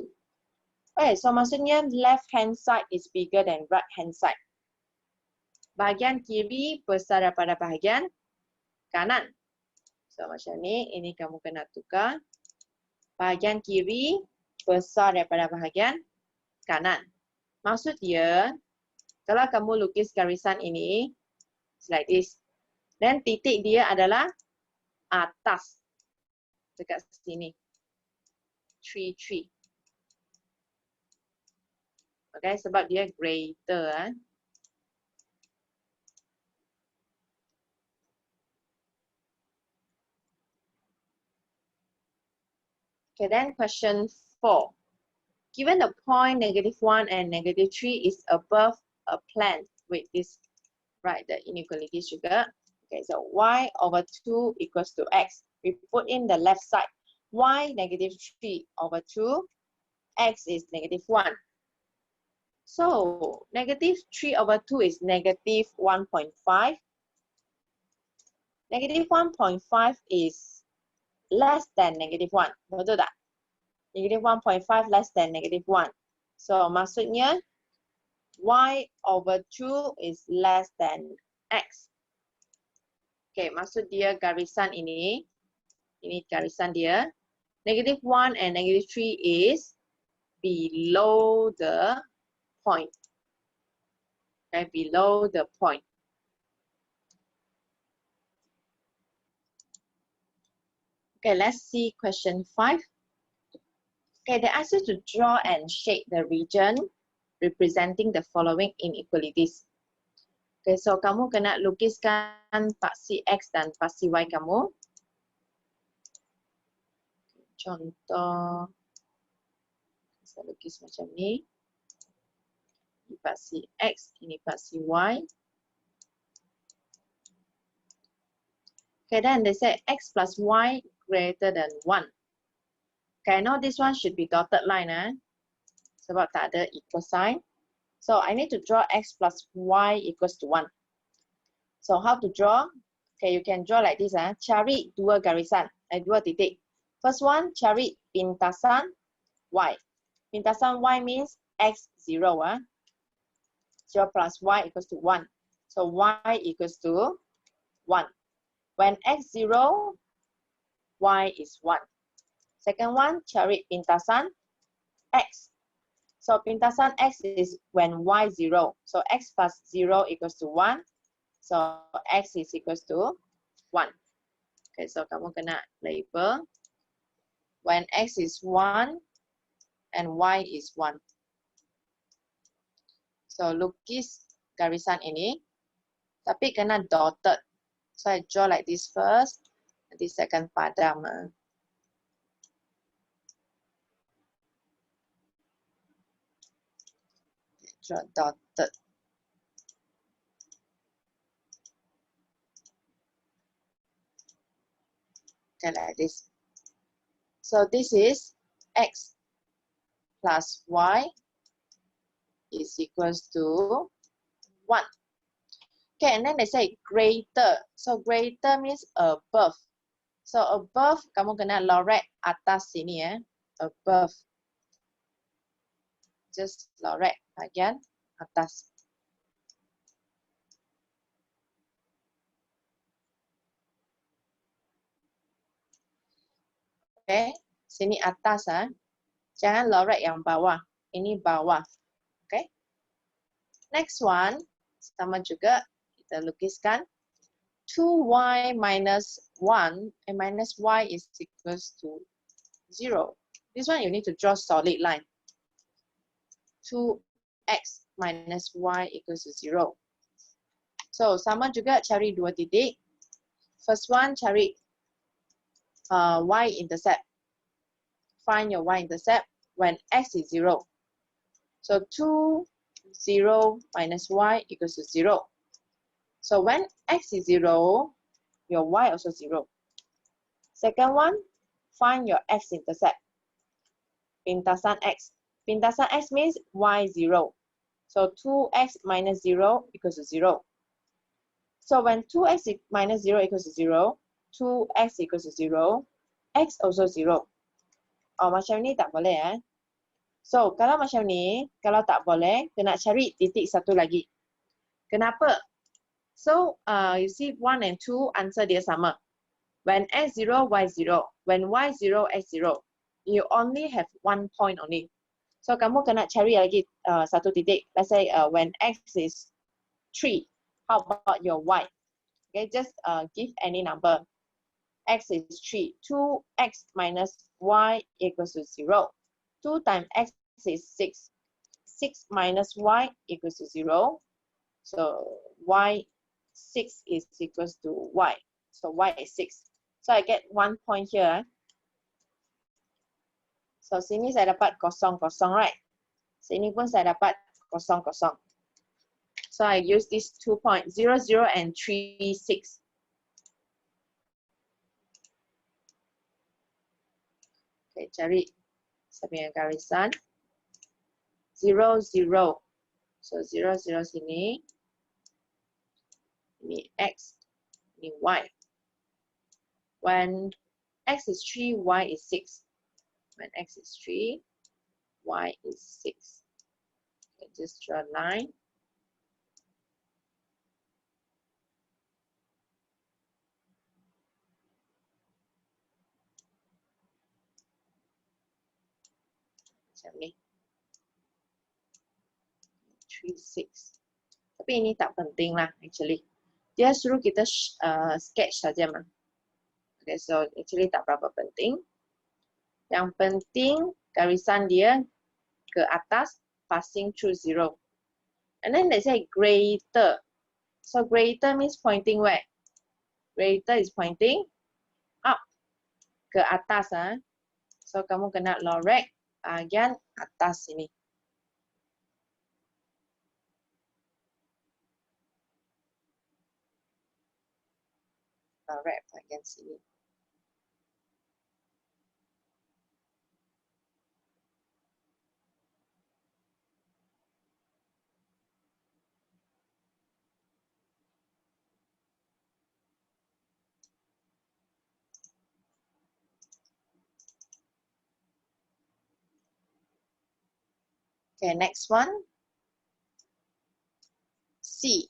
Okay, so maksudnya left hand side is bigger than right hand side. Bahagian kiri besar daripada bahagian kanan. So macam ni, ini kamu kena tukar. Bahagian kiri besar daripada bahagian kanan. Maksud dia, kalau kamu lukis garisan ini, it's like this. Dan titik dia adalah atas. Dekat sini. 3, 3. Okay, sebab dia greater. Okay, then question 4. Given the point -1 and -3 is above a plane with this, right, the inequalities juga. Okay, so y over 2 equals to x. We put in the left side. Y -3 over 2, x is -1. So -3 over 2 is -1.5. -1.5 is less than -1. Betul tak? -1.5 less than -1. So maksudnya y over 2 is less than x. Okay, maksud dia garisan ini garisan dia. -1 and -3 is below the point. Okay, below the point. Okay, let's see question 5. Okay, they ask you to draw and shade the region representing the following inequalities. Okay, so kamu kena lukiskan paksi X dan paksi Y kamu. Contoh, saya lukis macam ni. Ini paksi X, ini paksi Y. Okay, then they say X plus Y greater than 1. Okay, I know this one should be dotted line, sebab tak ada equal sign. So I need to draw X plus Y equals to 1. So how to draw? Okay, you can draw like this. Cari dua garisan, dua titik. First one, cari pintasan Y. Pintasan Y means X 0. 0 plus Y equals to 1. So Y equals to 1. When X 0, Y is 1. Second one, cari pintasan X. So pintasan X is when Y 0. So X plus 0 equals to 1. So X is equals to 1. Okay, so kamu kena label when X is 1 and Y is 1. So, lukis garisan ini. Tapi kena dotted. So, I draw like this first. Nanti saya akan padam. Draw dotted. Okay, like this. So, this is X plus Y is equals to 1. Okay, and then they say greater. So, greater means above. So, above, kamu kena lorek atas sini ya. Above. Just lorek bagian atas. Okay, sini atas ah. Jangan lorek yang bawah. Ini bawah. Okay. Next one, sama juga kita lukiskan 2y minus 1 and minus y is equals to 0. This one you need to draw solid line. 2x minus y equals to 0. So, sama juga cari dua titik. First one, cari y-intercept. Find your y-intercept when x is 0. So, 2, 0 minus y equals to 0. So, when x is 0, your y also 0. Second one, find your x-intercept. Pintasan x. Pintasan x means y 0. So, 2x minus 0 equals to 0. So, when 2x minus 0 equals to 0, 2x equals to 0, x also 0. Oh, macam ni tak boleh eh. So, kalau macam ni, kalau tak boleh, kena cari titik satu lagi. Kenapa? So, you see 1 and 2 answer dia sama. When x 0, y 0. When y 0, x 0. You only have one point only. So, kamu kena cari lagi satu titik. Let's say when x is 3. How about your y? Okay, just give any number. X is 3. 2x minus y equals to 0. 2 times x is 6. 6 minus y equals to 0. So, y 6 is equals to y. So, y is 6. So, I get 1 point here. So, sini saya dapat kosong, right? Sini pun saya dapat kosong. So, I use these 2 points, 0, 0 and 3, 6. Okay, cari saya punya garisan. 0, 0. So, 0, 0 sini. Ini x, ini y. When x is 3, y is 6. When x is 3, y is 6. Okay, just draw a line. Macam ni. 3, 6. Tapi ini tak penting lah actually. Dia suruh kita sketch saja mah. Okay, so actually tak berapa penting. Yang penting garisan dia ke atas passing through 0. And then they say greater. So greater means pointing where? Greater is pointing up ke atas. So kamu kena lorek bahagian atas sini. Lorek bahagian sini. Okay, next one. C.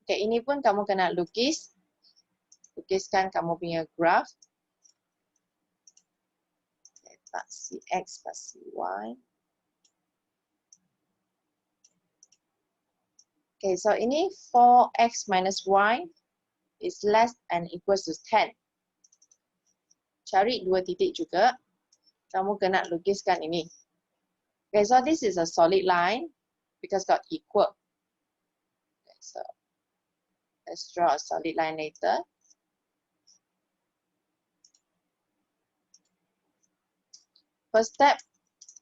Okay, ini pun kamu kena lukis. Lukiskan kamu punya graph. Okay, Pak CX, Pak CY. Okay, so ini 4x minus y is less and equals to 10. Cari dua titik juga. kamu kena lukiskan ini. Okay, so this is a solid line because got equal. Okay, so let's draw a solid line later. First step,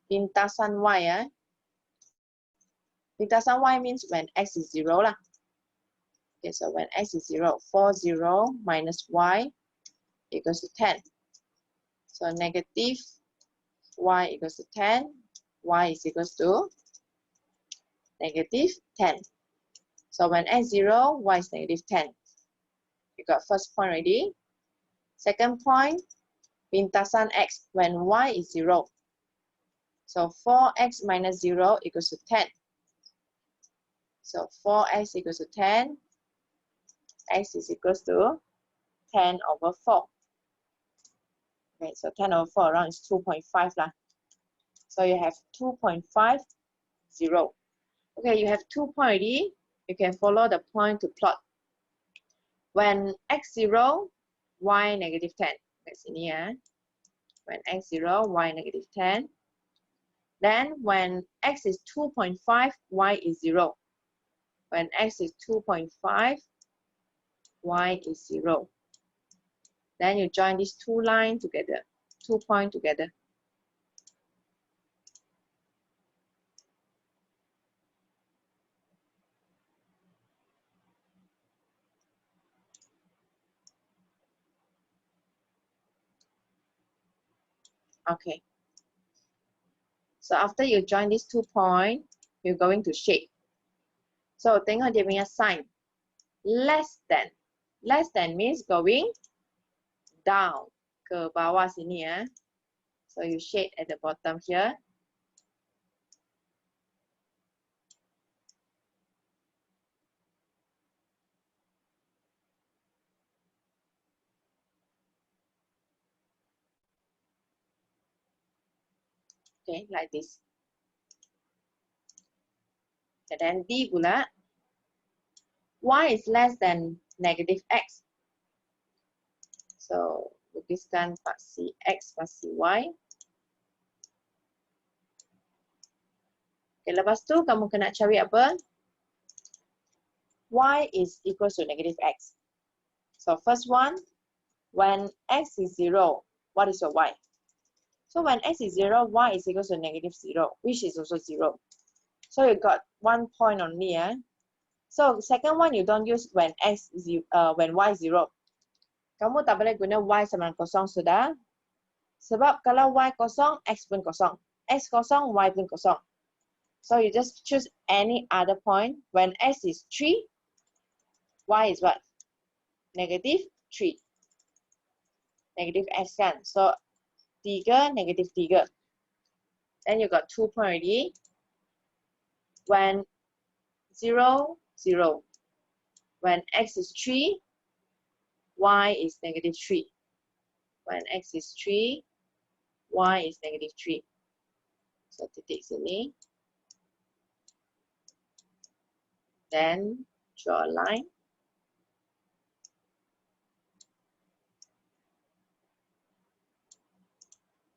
lintasan Y. Lintasan Y means when x is 0 lah. Okay, so when x is 0, 4, 0 minus y equals to 10. So negative y equals to 10, y is equals to negative 10. So when x 0, y is negative 10. You got first point already. Second point, lintasan x when y is 0. So 4x minus 0 equals to 10. So 4x equals to 10. X is equals to 10 over 4. Okay, so 10 over 4 around is 2.5 lah. So you have 2.50. Okay, you have 2 point already. You can follow the point to plot. When x 0, y negative 10. That's in here. When x 0, y negative 10. Then when x is 2.5, y is 0. When x is 2.5, y is 0. Then you join these two lines together, 2 points together. Okay. So after you join these 2 points, you're going to shade. So tengok dia punya sign. Less than. Less than means going down. Ke bawah sini ya. So you shade at the bottom here. Okay, like this. And then D pula. Y is less than negative X. So, lukiskan paksi X, paksi Y. Okay, lepas tu kamu kena cari apa? Y is equal to negative X. So, first one, when X is 0, what is your Y? So, when X is 0, Y is equal to negative 0, which is also 0. So, you got 1 point only. So, second one, you don't use when when Y is 0. Kamu tak boleh guna Y sama dengan kosong sudah. Sebab kalau Y kosong, X pun kosong. X kosong, Y pun kosong. So you just choose any other point. When X is 3, Y is what? Negative 3. Negative X kan. So 3, negative 3. Then you got 2 point already. When 0, 0. When X is 3, Y is negative 3. When X is 3, Y is negative 3. So titik sini. Then draw a line.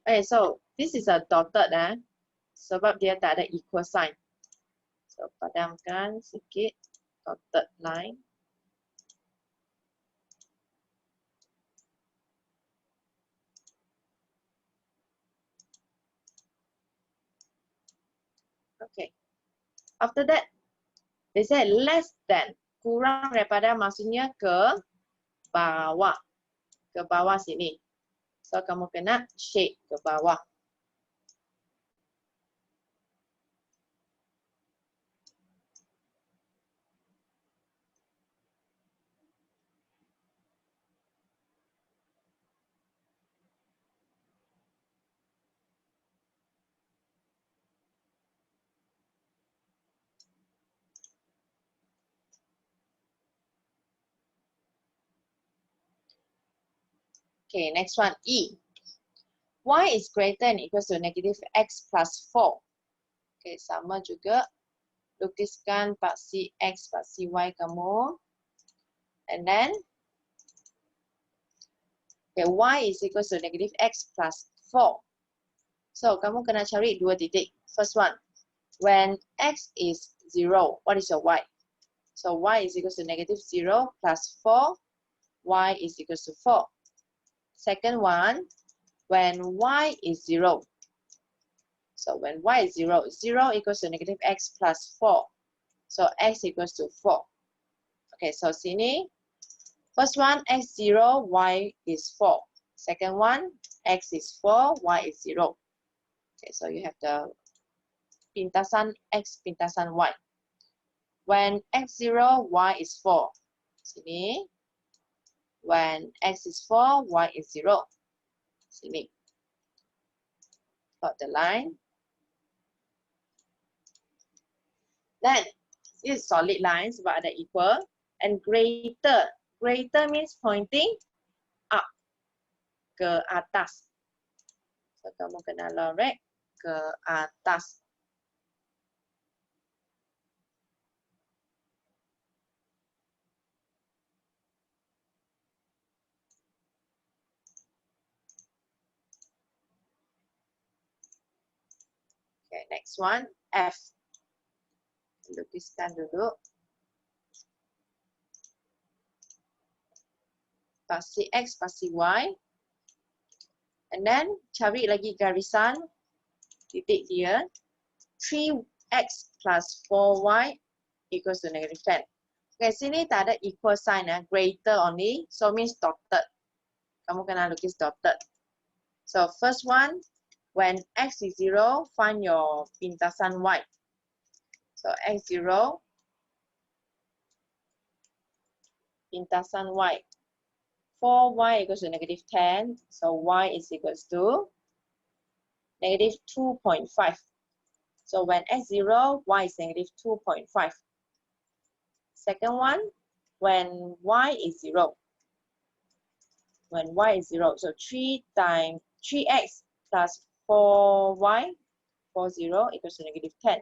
Okay, so this is a dotted sebab dia tak ada equal sign. So padamkan sikit dotted line. Okay. After that, they say less than. Kurang daripada maksudnya ke bawah. Ke bawah sini. So, kamu kena shade ke bawah. Okay, next one, E. Y is greater than equals to negative X plus 4. Okay, sama juga. Lukiskan paksi X, paksi Y kamu. And then, okay, Y is equals to negative X plus 4. So, kamu kena cari dua titik. First one, when x is 0, what is your y? So, y is equals to negative 0 plus 4, y is equals to 4. Second one, when y is 0. So, when y is 0, 0 equals to negative x plus 4. So, x equals to 4. Okay, so sini, first one, x0, y is 4. Second one, x is 4, y is 0. Okay, so you have the pintasan x, pintasan y. When x0, y is 4. Sini. When x is 4, y is 0. Sini. Plot the line. Then, this is solid lines, but ada equal. And greater. Greater means pointing up. Ke atas. So, kamu kena lorek ke atas. Okay, next one, F. Lukiskan dulu. Pasti X, pasti Y. And then, cari lagi garisan titik dia. 3X plus 4Y equals to negative 10. Okay, sini tak ada equal sign, greater only. So, means dotted. Kamu kena lukis dotted. So, first one, when X is 0, find your pintasan Y. So, X0, pintasan Y. 4y equals to negative 10. So y is equals to negative 2.5. So when x0, y is negative 2.5. Second one, when y is 0. When y is 0, so 3x plus 4y, 40 equals to negative 10.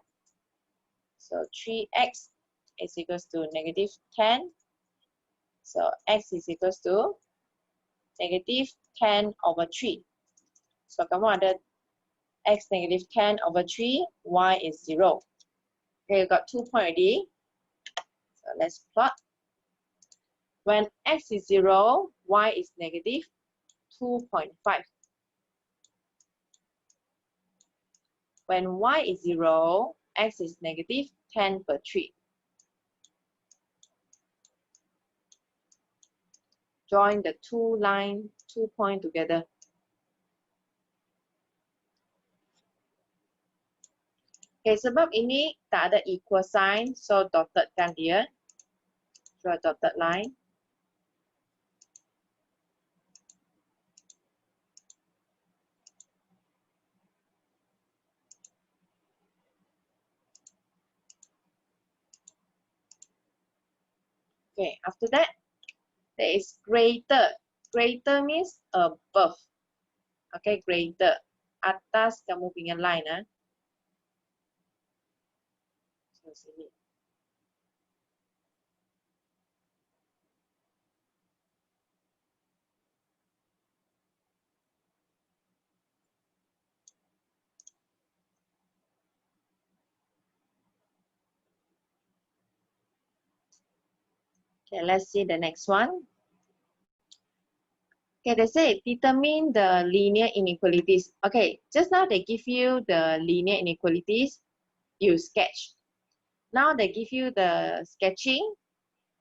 So 3x is equals to negative 10. So x is equals to negative 10 over 3. So kamu ada x negative 10 over 3, y is 0. Okay, you got 2 points already. So let's plot. When x is 0, y is negative 2.5. When y is 0, x is negative 10 per 3. Join the two line, 2 points together. Okay, sebab ini tak ada equal sign, so dotted kan dia. Draw a dotted line. Okay, after that, there is greater. Greater means above. Okay, greater. Atas kamu punya line. So, sini. Okay, let's see the next one. Okay, they say determine the linear inequalities. Okay, just now they give you the linear inequalities, you sketch. Now they give you the sketching,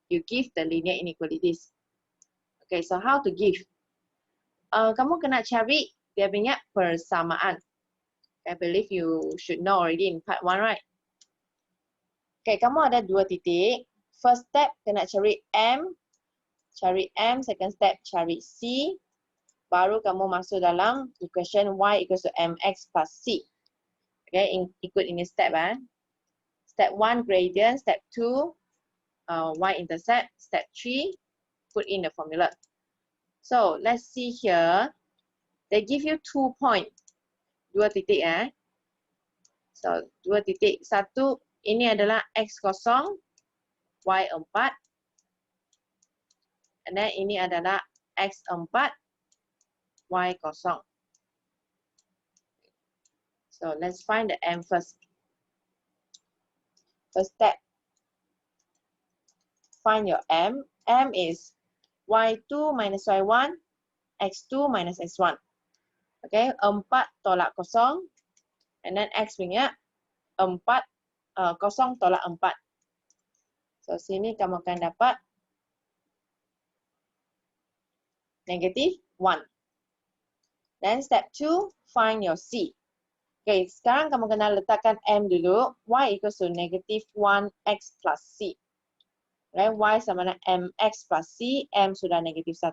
you give the linear inequalities. Okay, so how to give? Kamu kena cari dia punya persamaan. I believe you should know already in part 1, right? Okay, kamu ada dua titik. First step, kena cari M. Cari M, second step, cari C. Baru kamu masuk dalam equation y equals to mx plus c. Okay, ikut ini step. Step 1, gradient. Step 2, y-intercept. Step 3, put in the formula. So, let's see here. They give you 2 points. Dua titik. So, dua titik. Satu, ini adalah x kosong, y 4. And then ini adalah x 4, y kosong. So let's find the m first. First step, find your m. M is y2 minus y1, x2 minus x1. Okay, 4 tolak kosong. And then x punya 4, kosong tolak 4. So sini kamu akan dapat negative 1. Then step 2, find your c. Okay, sekarang kamu kena letakkan m dulu. Y equals to negative 1x plus c. Okay, y sama dengan mx plus c. M sudah negatif 1.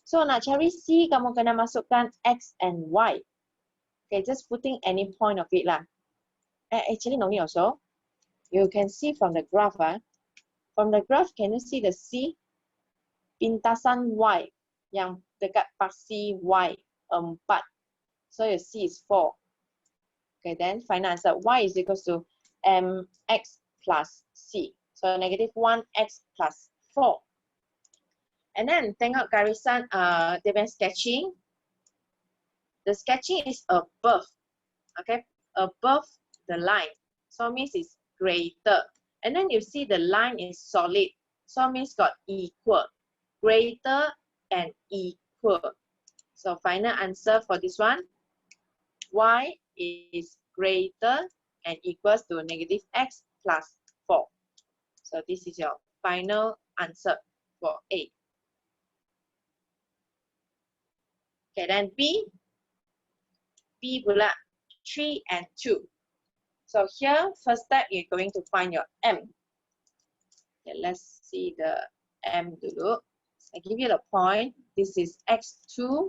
So nak cari c, kamu kena masukkan x and y. Okay, just putting any point of it lah. Actually, no need also. You can see from the graph. From the graph, can you see the c? Pintasan y yang dekat paksi y 4. So your c is 4. Okay, then final answer. Y is equals to mx plus c. So negative 1x plus 4. And then tengok garisan dia punya sketching. The sketching is above. Okay, above the line. So means it's greater. And then you see the line is solid. So means got equal. Greater and equal. So final answer for this one. Y is greater and equals to negative x plus 4. So this is your final answer for A. Okay, then B. B pula 3 and 2. So here, first step, you're going to find your M. Okay, let's see the M dulu. I give you the point. This is x2,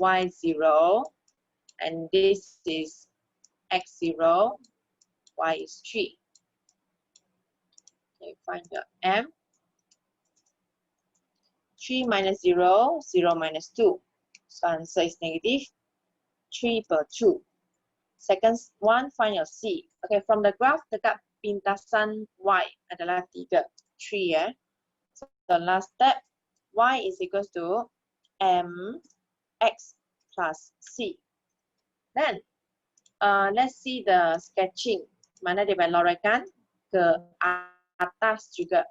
y0. And this is x0, y is 3. Okay, find your m. 3 minus 0, 0 minus 2. So answer is negative 3 per 2. Second one, find your c. Okay, from the graph, dekat pintasan y adalah 3. 3 ya. So the last step, y is equals to mx plus c. Then, let's see the sketching. Mana dia melorotkan ke atas juga.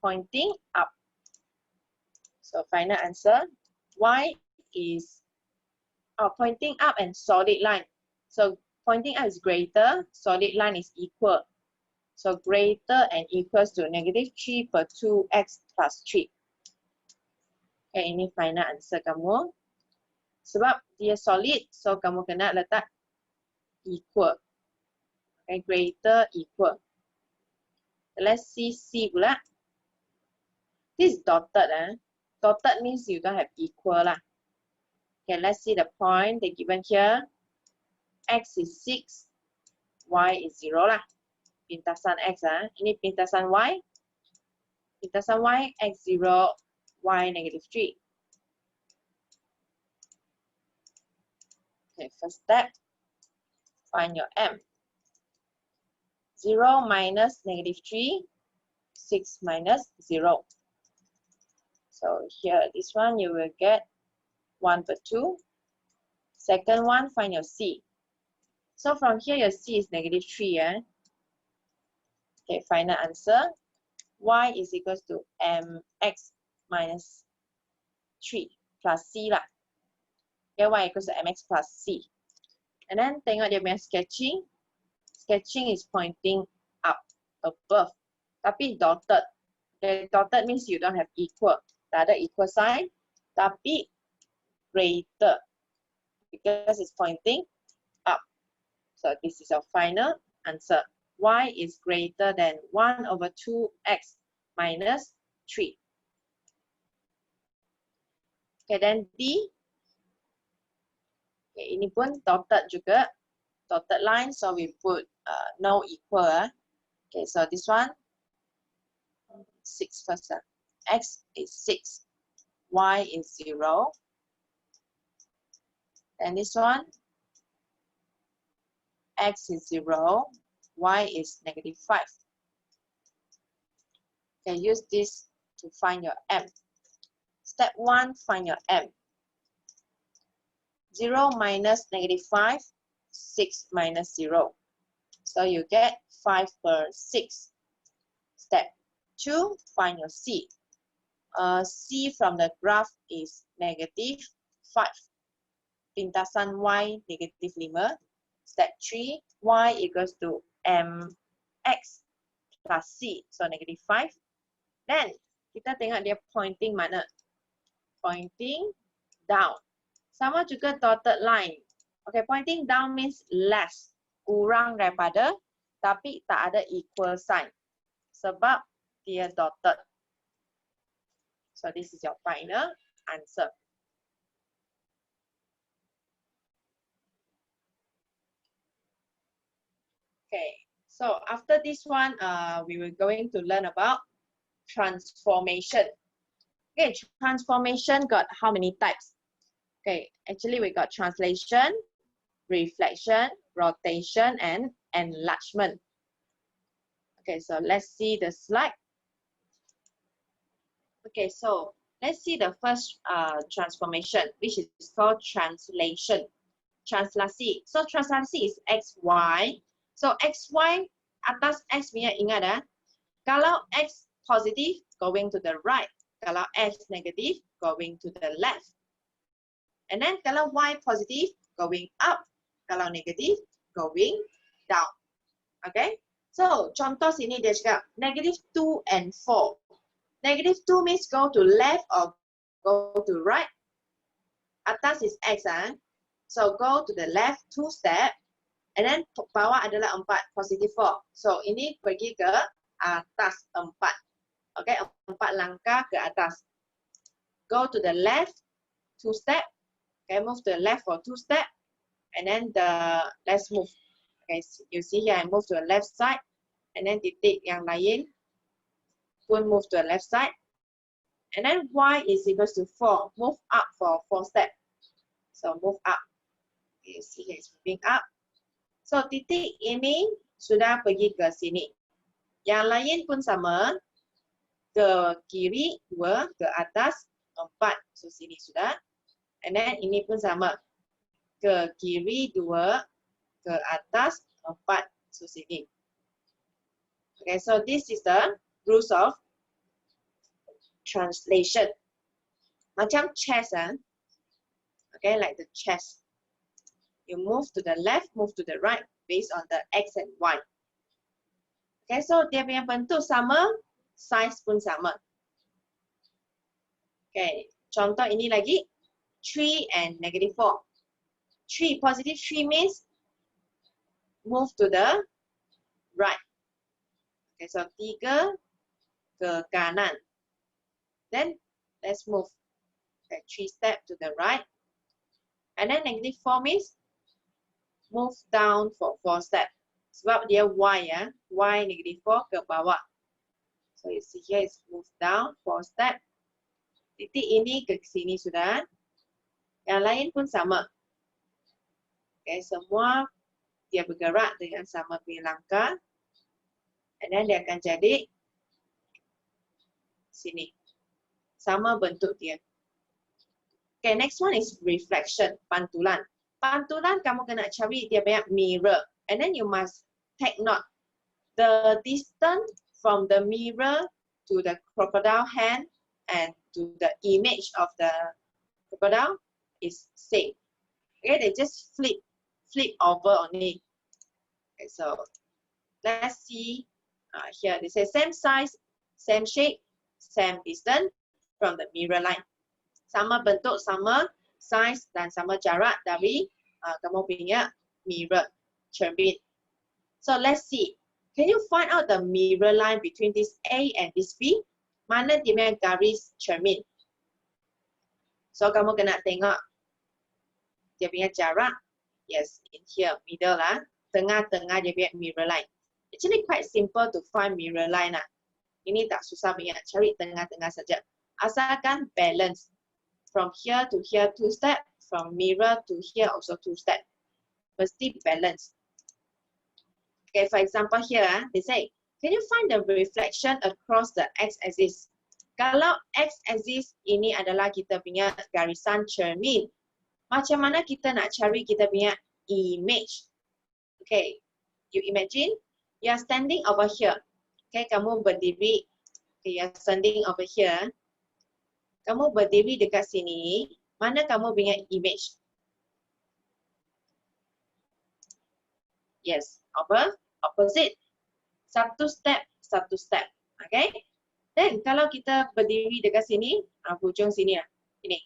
Pointing up. So, final answer. Y is pointing up and solid line. So, pointing up is greater. Solid line is equal. So, greater and equals to negative 3 per 2x plus 3. Okay, ini final answer kamu. Sebab dia solid, so kamu kena letak equal. Okay, greater, equal. Let's see C pula. This is dotted. Dotted means you don't have equal lah. Okay, let's see the point they given here. X is 6, Y is 0 lah. Pintasan X. Ini pintasan Y. Pintasan Y, X0, Y negative 3. Okay, first step. Find your M. 0 minus negative 3, 6 minus 0. So here, this one you will get 1 per 2. Second one, find your C. So from here, your C is negative 3. Okay, final answer. Y is equals to mx minus 3 plus C lah. Okay, Y equals to mx plus C. And then tengok dia punya sketching. Sketching is pointing up, above. Tapi dotted. Okay, dotted means you don't have equal. Tak ada equal sign. Tapi greater. Because it's pointing up. So this is your final answer. Y is greater than 1 over 2x minus 3. Okay, then D. Okay, ini pun dotted juga. Dotted line, so we put no equal. Okay, so this one, 6 first. X is 6, Y is 0. And this one, X is 0, Y is negative 5. Okay, use this to find your M. Step 1, find your M. 0 minus negative 5, 6 minus 0. So you get 5/6. Step 2, find your C. C from the graph is negative 5. Pintasan Y negative 5. Step 3, Y equals to MX plus C. So negative 5. Then, kita tengok dia pointing mana? Pointing down. Sama juga dotted line. Okay, pointing down means less. Kurang daripada, tapi tak ada equal sign. Sebab dia dotted. So this is your final answer. Okay, so after this one, we were going to learn about transformation. Okay, transformation got how many types? Okay, actually we got translation, reflection, rotation, and enlargement. Okay, so let's see the slide. Okay, so let's see the first transformation, which is called translation. Translasi. So translasi is XY. So XY, atas X punya ingat kalau X positive, going to the right. Kalau X negative, going to the left. And then kalau Y positive, going up. Kalau negative, going down. Okay? So, contoh sini dia cakap, negative 2 and 4. Negative 2 means go to left or go to right. Atas is X. So, go to the left 2 step. And then bawah adalah 4, positive 4. So, ini pergi ke atas 4. Okay, 4 langkah ke atas. Go to the left 2 step. Okay, move to the left for 2 step. And then let's move. Okay, you see here I move to the left side. And then titik yang lain pun move to the left side. And then Y is equals to 4. Move up for 4 step. So move up. Okay, you see here it's moving up. So titik ini sudah pergi ke sini. Yang lain pun sama. Ke kiri 2, ke atas 4. So sini sudah. And then ini pun sama. Ke kiri 2, ke atas 4. So sini. Okay, so this is the rules of translation. Macam chess, okay, like the chess. You move to the left, move to the right, based on the X and Y. Okay, so dia punya bentuk sama, size pun sama. Okay, contoh ini lagi, 3 and negative 4. 3, positive 3 means move to the right. Okay, so 3 ke kanan. Then, let's move. Okay, 3 step to the right. And then negative 4 means move down for 4 step. Sebab dia Y Y negative 4 ke bawah. So you see here is move down 4 step. Titik ini ke sini sudah. Yang lain pun sama. Okay, semua dia bergerak dengan sama punya langkah. And then dia akan jadi sini. Sama bentuk dia. Okay, next one is reflection, pantulan. Pantulan kamu kena cari dia punya mirror. And then you must take note. The distance from the mirror to the crocodile hand and to the image of the crocodile is same. Okay, they just flip over only. Okay, so let's see here. They say same size, same shape, same distance from the mirror line. Sama bentuk, sama size dan sama jarak dari kamu punya mirror cermin. So let's see. Can you find out the mirror line between this A and this B? Mana dia punya garis cermin? So kamu kena tengok dia punya jarak. Yes, in here, middle lah. Tengah-tengah dia punya mirror line. Actually quite simple to find mirror line lah. Ini tak susah punya, cari tengah-tengah saja. Asalkan balance. From here to here 2 step, from mirror to here also 2 step. Mesti balance. Okay, for example here, they say, can you find the reflection across the x-axis? Kalau x-axis ini adalah kita punya garisan cermin, macam mana kita nak cari kita punya image. Okay, you imagine you are standing over here. Okay, kamu berdiri. Okay, you are standing over here. Kamu berdiri dekat sini. Mana kamu punya image? Yes, opposite. Satu step, satu step. Okay. Then kalau kita berdiri dekat sini, hujung sini ini.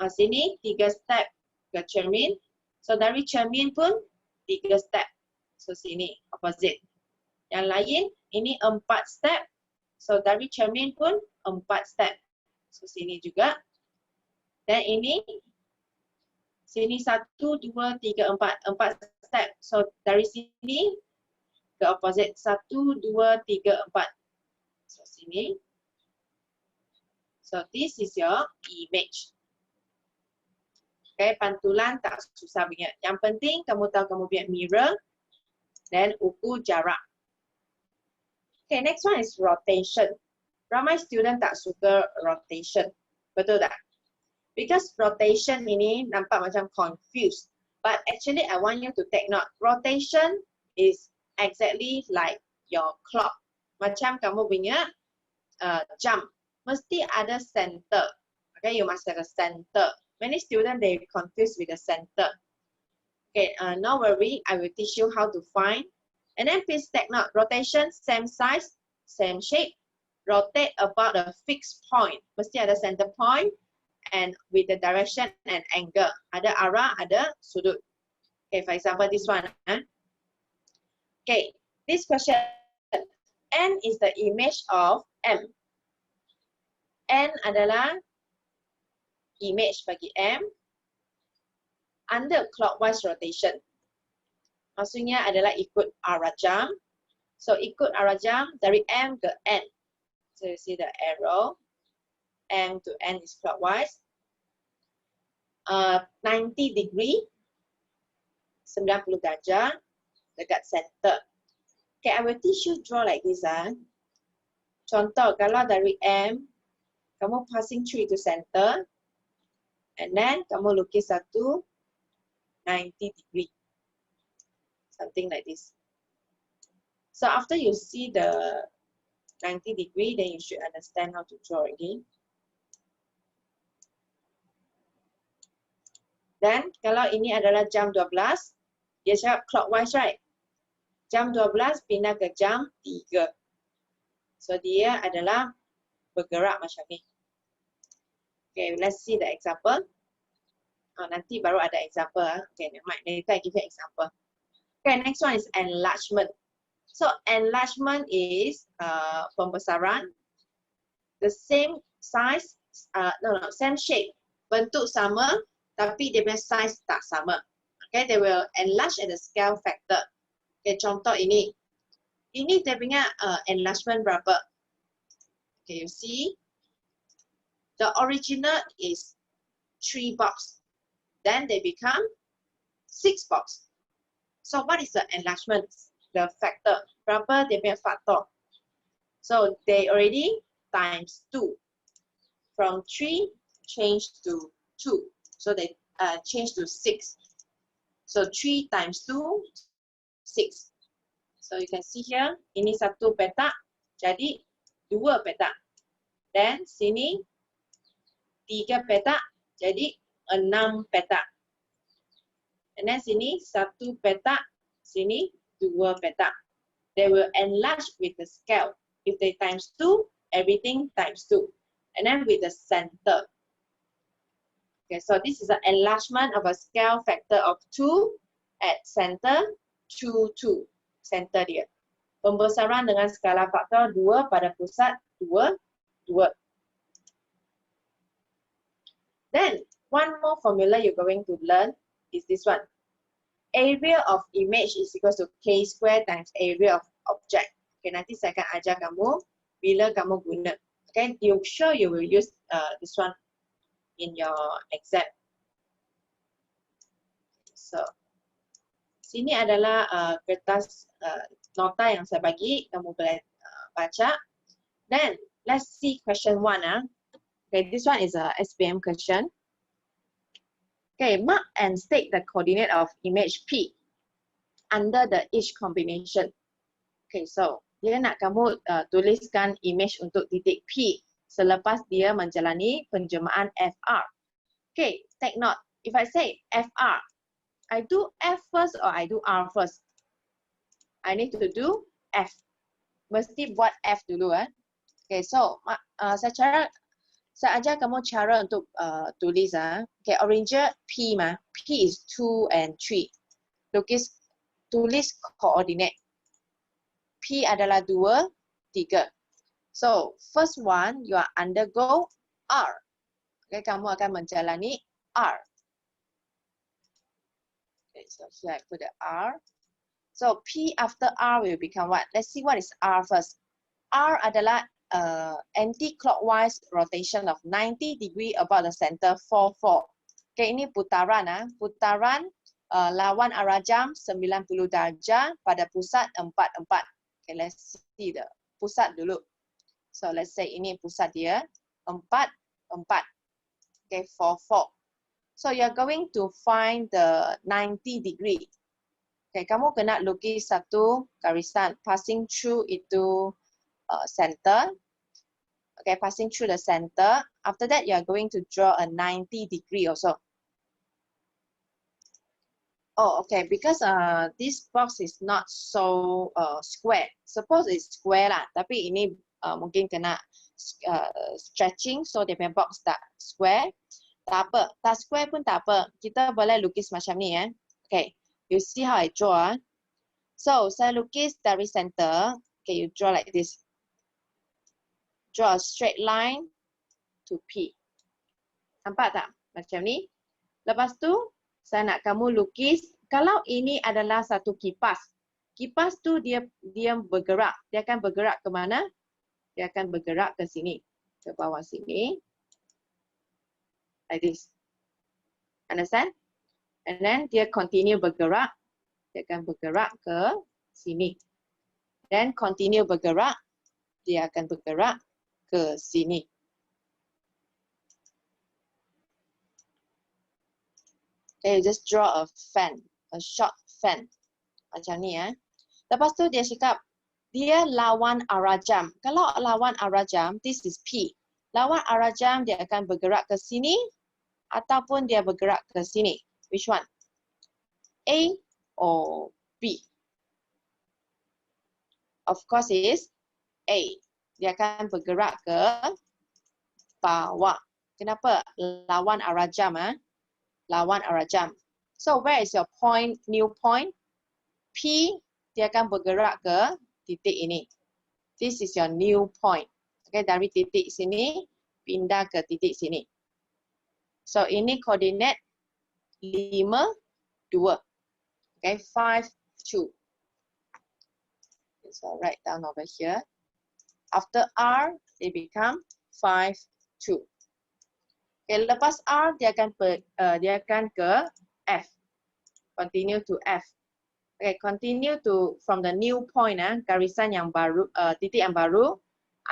Sini 3 step ke cermin. So dari cermin pun 3 step. So sini opposite. Yang lain ini 4 step. So dari cermin pun 4 step. So sini juga. Dan ini sini 1, 2, 3, 4. 4 step. So dari sini ke opposite 1, 2, 3, 4. So sini. So this is your image. Okay, pantulan tak susah banget. Yang penting kamu tahu kamu punya mirror dan ukur jarak. Okay, next one is rotation. Ramai student tak suka rotation. Betul tak? Because rotation ini nampak macam confused. But actually I want you to take note. Rotation is exactly like your clock. Macam kamu punya jam. Mesti ada center. Okay, you must have a center. Many students, they confused with the center. Okay, no worry. I will teach you how to find. And then please take note. Rotation, same size, same shape. Rotate about a fixed point. Mesti ada center point and with the direction and angle. Ada arah, ada sudut. Okay, for example, this one. Okay, this question. N is the image of M. N adalah image bagi M under clockwise rotation. Maksudnya adalah ikut arah jam. So ikut arah jam dari M ke N. So you see the arrow. M to N is clockwise. 90 degree. 90 darjah dekat center. Okay, I will teach you draw like this. Contoh, kalau dari M, kamu passing through to center. And then kamu lukis satu 90 degree. Something like this. So after you see the 90 degree, then you should understand how to draw again. Then kalau ini adalah jam 12, dia cakap clockwise, right? Jam 12 pindah ke jam 3. So dia adalah bergerak macam ni. Okay, let's see the example. Nanti baru ada example. Okay, never mind. Later I give you example. Okay, next one is enlargement. So enlargement is pembesaran. The same size, same shape. Bentuk sama, tapi dia punya size tak sama. Okay, they will enlarge at the scale factor. Okay, contoh ini. Ini dia punya enlargement berapa? Okay, you see. The original is 3 box. Then they become 6 box. So what is the enlargement? The factor. Berapa dia punya faktor? So they already times 2. From 3 change to 2. So they change to 6. So 3 times 2, 6. So you can see here, ini satu petak, jadi 2 petak. Then sini 3 petak, jadi 6 petak. And then sini 1 petak, sini 2 petak. They will enlarge with the scale. If they times 2, everything times 2. And then with the center. Okay, so this is an enlargement of a scale factor of 2 at center 2, 2. Center dia. Pembesaran dengan skala faktor 2 pada pusat 2, 2. Then, one more formula you're going to learn is this one. Area of image is equal to K square times area of object. Okay, nanti saya akan ajar kamu bila kamu guna. Okay, you sure you will use this one in your exam. So, sini adalah kertas nota yang saya bagi, kamu boleh baca. Then, let's see question 1. Okay, this one is a SPM question. Okay, mark and state the coordinate of image P under the each combination. Okay, so dia nak kamu tuliskan image untuk titik P selepas dia menjalani penjelmaan FR. Okay, take note. If I say FR, I do F first or I do R first? I need to do F. Mesti buat F dulu. Okay, so saya ajar kamu cara untuk tulis. Okay, arranger P mah. P is 2 and 3. Tulis coordinate. P adalah 2, 3. So, first one, you are undergo R. Okay, kamu akan menjalani R. Okay, so here I put the R. So, P after R will become what? Let's see what is R first. R adalah anti-clockwise rotation of 90 degree about the center 4, 4. Okay, ini putaran. Putaran lawan arah jam 90 darjah pada pusat 4, 4. Okay, let's see the pusat dulu. So, let's say ini pusat dia 4, 4. Okay, 4, 4. So, you're going to find the 90 degree. Okay, kamu kena lukis satu garisan passing through itu center. Okay, passing through the center. After that, you are going to draw a 90 degree also. Oh, okay, because this box is not so square. Suppose it's square lah, tapi ini mungkin kena stretching, so dia punya box tak square. Tak apa, tak square pun tak apa. Kita boleh lukis macam ni ya. Okay, you see how I draw. So, saya lukis dari center. Okay, you draw like this. Draw a straight line to P. Nampak tak? Macam ni. Lepas tu, saya nak kamu lukis. Kalau ini adalah satu kipas. Kipas tu dia bergerak. Dia akan bergerak ke mana? Dia akan bergerak ke sini. Ke bawah sini. Like this. Understand? And then dia continue bergerak. Dia akan bergerak ke sini. Then continue bergerak. Dia akan bergerak ke sini. Okay, just draw a fan, a short fan. Macam ni ya. Lepas tu dia cakap, dia lawan arah jam. Kalau lawan arah jam, this is P. Lawan arah jam, dia akan bergerak ke sini ataupun dia bergerak ke sini. Which one? A or B? Of course it is A. Dia akan bergerak ke bawah. Kenapa? Lawan arah jam. Lawan arah jam. So, where is your point, new point? P, dia akan bergerak ke titik ini. This is your new point. Okay, dari titik sini, pindah ke titik sini. So, ini koordinat 5, 2. Okay, 5, 2. So, write down over here. After R, they become 5, 2. Okay, lepas R, dia akan ke F. Continue to F. Okay, continue to from the new point, garisan yang baru, titik yang baru.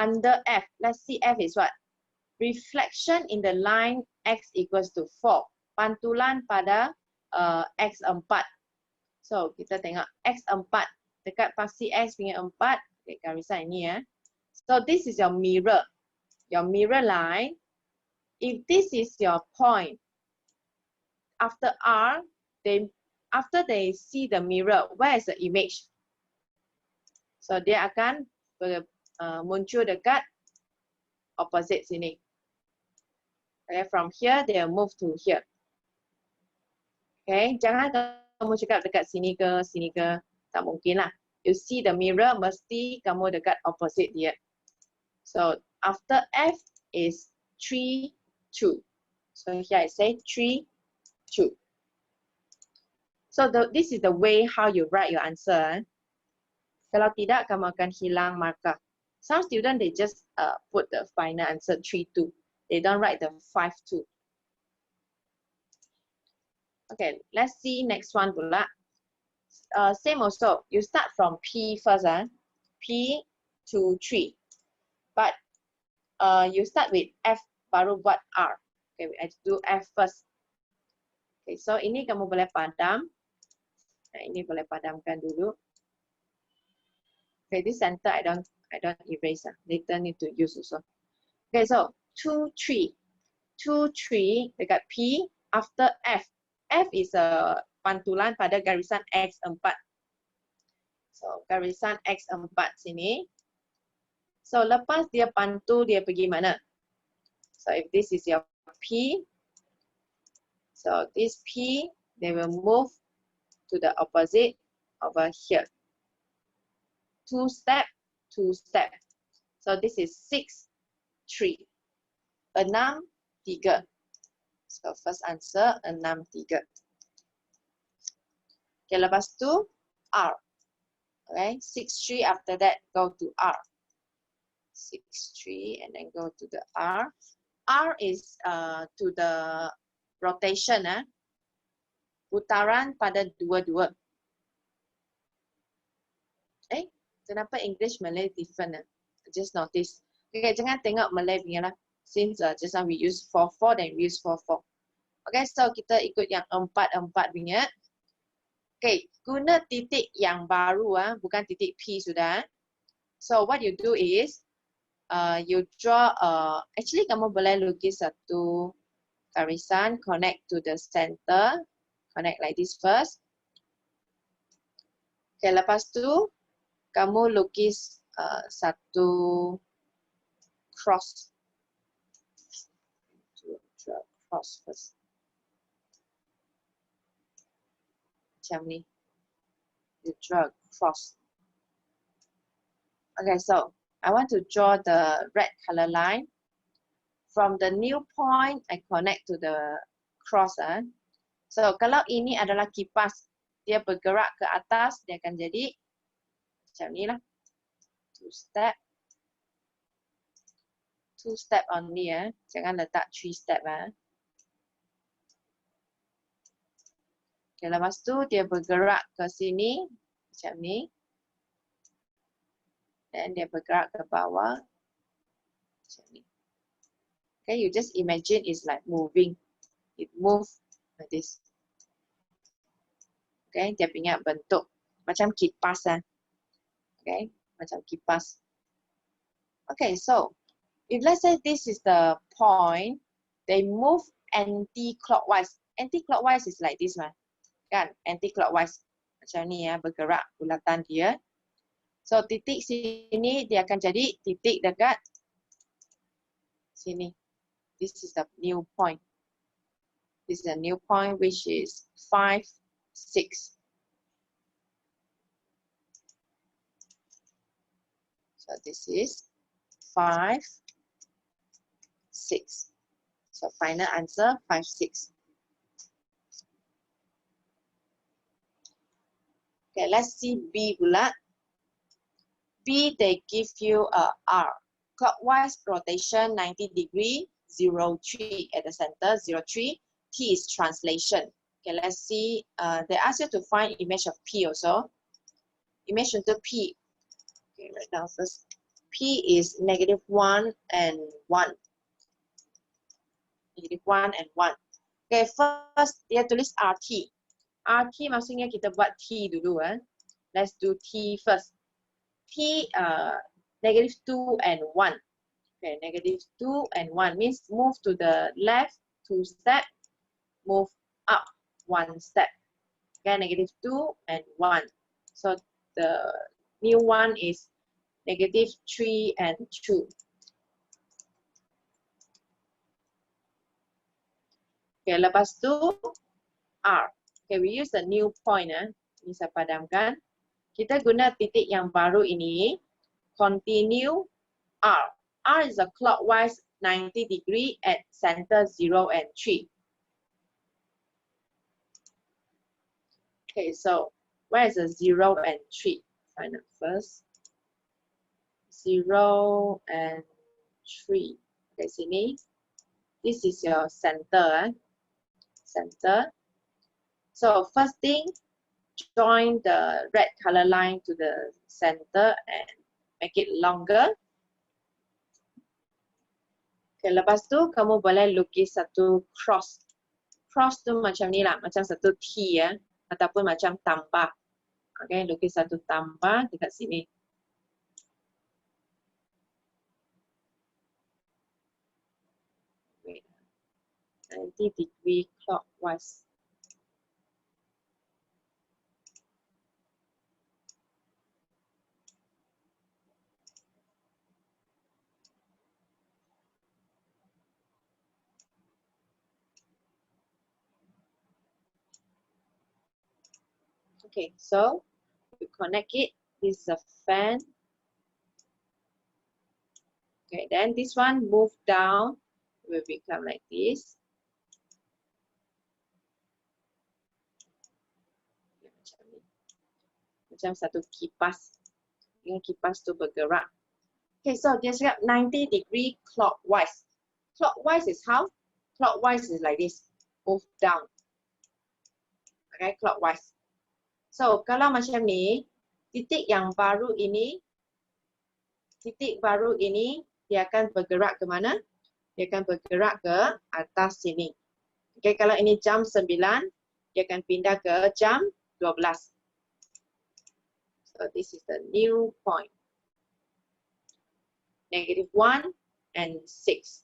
Under F, let's see F is what? Reflection in the line X equals to 4. Pantulan pada X4. So, kita tengok X4. Dekat pasti X punya 4. Okay, garisan ini ya. So, this is your mirror. Your mirror line. If this is your point, after R, after they see the mirror, where is the image? So, dia akan muncul dekat opposite sini. Okay, from here, they move to here. Okay, jangan kamu cakap dekat sini ke, tak mungkin lah. You see the mirror, mesti kamu dekat opposite dia. So, after F is 3, 2. So, here I say 3, 2. So, this is the way how you write your answer. Kalau tidak, kamu akan hilang markah. Some students, they just put the final answer 3, 2. They don't write the 5, 2. Okay, let's see next one pula. Same also, you start from P first. P to 3. But you start with F baru buat R. Okay, I do F first. Okay, so ini kamu boleh padam. Nah, ini boleh padamkan dulu. Okay, this center I don't erase. Later need to use also. Okay, so 2, 3. 2, 3 dekat P after F. F is a pantulan pada garisan X4. So, garisan X4 sini. So, lepas dia pantul, dia pergi mana? So, if this is your P, so this P, they will move to the opposite over here. 2 step, 2 step. So, this is 6, 3. 6, 3. So, first answer, 6, 3. Okay, lepas tu, R. Okay, 6, 3, after that, go to R. 6, 3, and then go to the R. R is to the rotation, putaran pada 2-2. Kenapa English Malay different? Just notice. Okay, jangan tengok Malay punya lah. Since just now we use 4-4, then we use 4-4. Okay, so kita ikut yang 4-4 punya. Okay, guna titik yang baru, bukan titik P sudah. So what you do is, you draw, actually kamu boleh lukis satu garisan, connect to the center, connect like this first. Okay, lepas tu, kamu lukis satu cross. Draw cross first. Macam ni. You draw a cross. Okay, so I want to draw the red color line. From the new point, I connect to the cross. So, kalau ini adalah kipas, dia bergerak ke atas, dia akan jadi macam ni lah. 2 step. 2 step only, jangan letak 3 step. Okay, lepas tu dia bergerak ke sini, macam ni. Dan dia bergerak ke bawah, macam ni. Okay, you just imagine it's like moving. It moves like this. Okay, dia punya bentuk macam kipas. Okay, macam kipas. Okay, so if let's say this is the point, they move anti-clockwise. Anti-clockwise is like this, kan? Anti-clockwise. Macam ni, bergerak bulatan dia. So, titik sini dia akan jadi titik dekat sini. This is the new point. This is a new point which is 5, 6. So, this is 5, 6. So, final answer 5, 6. Okay, let's see B pula. B, they give you a R. Clockwise rotation 90 degree, 0, 3 at the center, 0, 3. T is translation. Okay, let's see. They ask you to find image of P also. Image untuk P. Okay, write down first. P is -1 and 1. -1 and 1. Okay, first dia tulis RT. RT maksudnya kita buat T dulu. Let's do T first. T, -2 and 1. Okay, -2 and 1 means move to the left 2 step, move up 1 step. Okay, -2 and 1. So the new one is -3 and 2. Okay, lepas tu R. Okay, we use the new point. Ini saya padamkan. Kita guna titik yang baru ini, continue R. R is a clockwise 90 degree at center 0 and 3. Okay, so where is the 0 and 3? Find it first. 0 and 3. Okay, sini. This is your center. Center. So first thing, join the red color line to the center and make it longer. Okay, lepas tu kamu boleh lukis satu cross. cross tu macam ni lah, macam satu T ya, ataupun macam tambah. Okay, lukis satu tambah dekat sini. Wait. 90 degree clockwise. Okay, so we connect it. This is a fan. Okay, then this one move down will become like this. Macam satu kipas. Yang kipas tu bergerak. Okay, so dia cakap 90 degree clockwise. Clockwise is how? Clockwise is like this. Move down. Okay, clockwise. So, kalau macam ni, titik yang baru ini, dia akan bergerak ke mana? Dia akan bergerak ke atas sini. Okay, kalau ini jam 9, dia akan pindah ke jam 12. So, this is the new point. -1 and 6.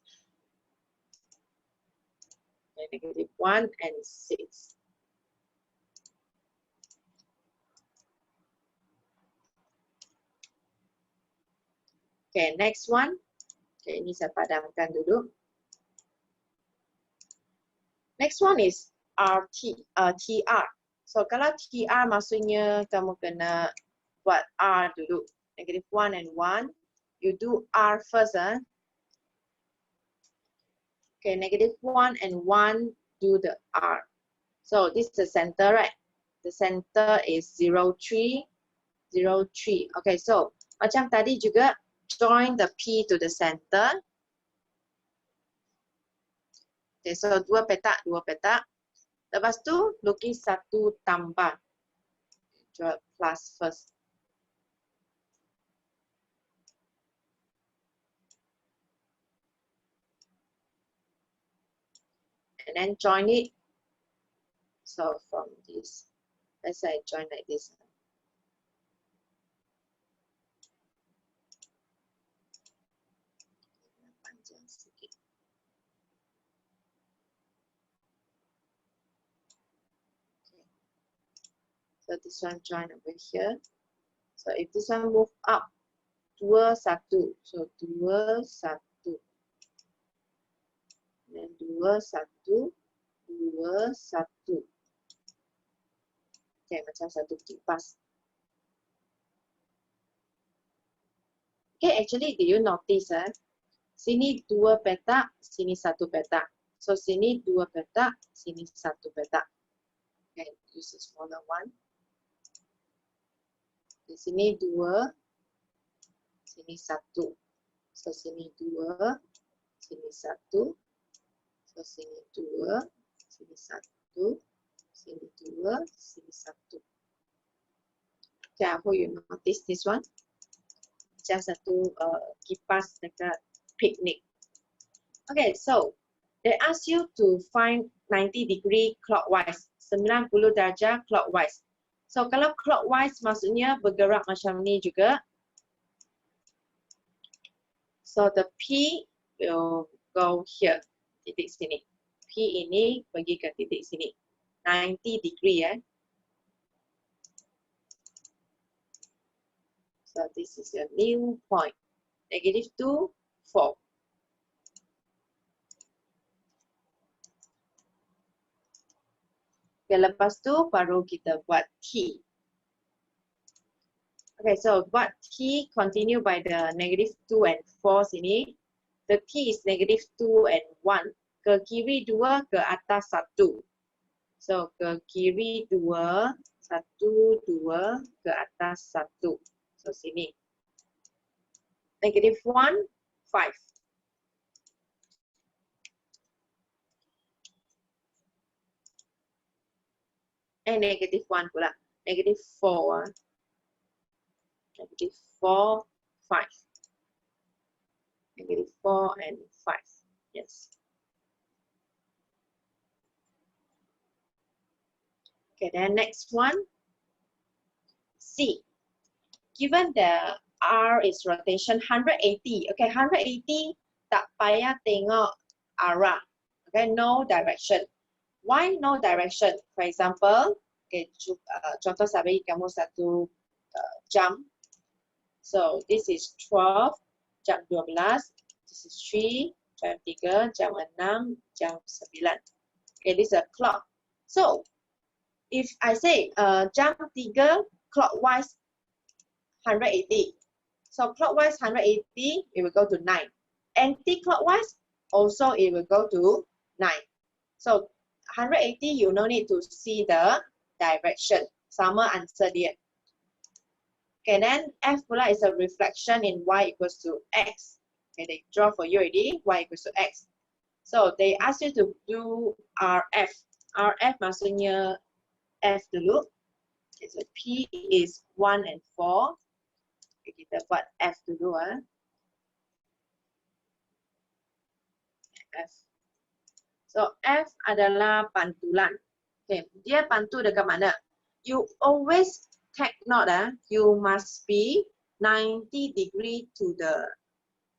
Okay, -1 and 6. Okay, next one. Okay, ini saya padamkan dulu. Next one is TR. So, kalau TR maksudnya kamu kena buat R dulu. -1 and 1. You do R first. Okay, -1 and 1 do the R. So, this is the center, right? The center is 0, 3, 0, 3. Okay, so macam tadi juga, join the P to the center. Okay, so dua petak. Lepas tu, lukis satu tambah. Draw plus first. And then join it. So from this, let's say I join like this. So this one join over here. So if this one move up, 2, 1. So 2, 1. Then 2, 1, 2, 1. Okay, macam satu kipas. Okay, actually, do you notice? Sini 2 petak, sini 1 petak. So sini 2 petak, sini 1 petak. Okay, use a smaller one. Di sini 2, sini 1. So sini 2, sini 1. So sini 2, sini 1. Sini 2, sini 1. Okay, I hope you notice this one. Macam satu kipas dekat picnic. Okay, so they ask you to find 90 degree clockwise. 90 darjah clockwise. So kalau clockwise maksudnya bergerak macam ni juga. So the P will go here. Titik sini. P ini pergi ke titik sini. 90 degree ya. So this is your new point. -2, 4. Okay, lepas tu baru kita buat T. Okay, so buat T continue by the -2 and 4 sini. The T is -2 and 1. Ke kiri 2, ke atas 1. So ke kiri 2, 1, 2, ke atas 1. So sini. -1, 5. -1 pula. -4. -4, 5. -4 and 5. Yes. Okay, then next one. C. Given the R is rotation 180. Okay, 180 tak payah tengok arah. Okay, no direction. Why no direction? For example, okay, contoh saya bagi kamu satu jam. So this is 12, jam 12. This is 3, jam 3, jam 6, jam 9. Okay, this is a clock. So if I say jam 3 clockwise 180. So clockwise 180, it will go to 9. Anti-clockwise, also it will go to 9. So 180, you no need to see the direction. Sama answer dia. Okay, then F pula is a reflection in Y equals to X. Okay, they draw for you already, Y equals to X. So they ask you to do RF. RF maksudnya F dulu. Okay, so P is 1 and 4. Kita buat F dulu. F. So F adalah pantulan. Okay, dia pantul dekat mana? You always take note, you must be 90 degree to the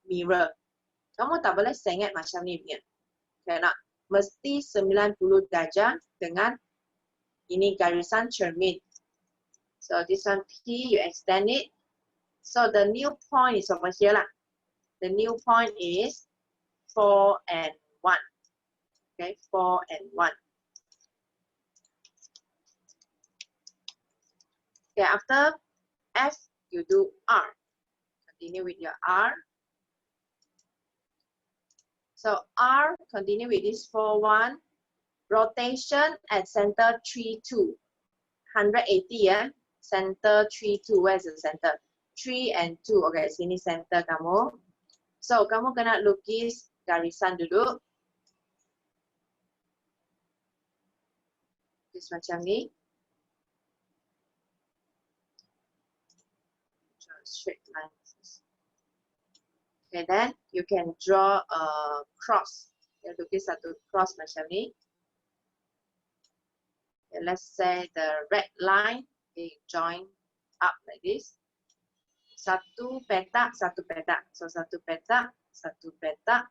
mirror. Kamu tak boleh sengit macam ni punya. Kena mesti 90 darjah dengan ini garisan cermin. So this one P, you extend it. So the new point is over here lah. The new point is 4 and 1. Okay, 4 and 1. Okay, after F, you do R. Continue with your R. So R, continue with this 4, 1. Rotation at center 3, 2. 180, center 3, 2. Where's the center? 3 and 2. Okay, sini center kamu. So, kamu kena lukis garisan dulu. Lukis macam ni. Straight lines. Okay, then you can draw a cross. You lukis satu cross macam ni. Okay, let's say the red line, they join up like this. Satu petak, satu petak. So, satu petak, satu petak.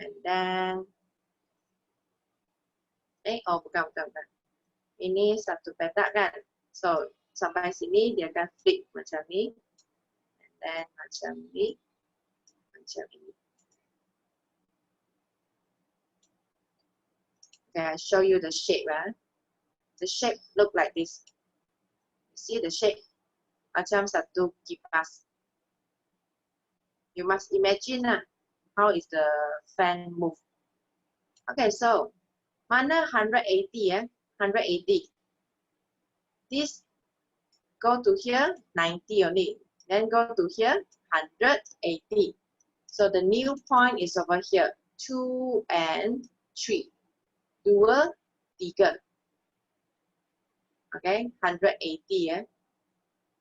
And then, bukan. Ini satu petak kan. So, sampai sini dia akan flip macam ni. And then, macam ni. Macam ini. Okay, I'll show you the shape. The shape look like this. You see the shape? Macam satu kipas. You must imagine how is the fan move. Okay, so mana 180 180. This go to here 90 only. Then go to here 180. So the new point is over here 2 and 3. 2, 3. Okay, 180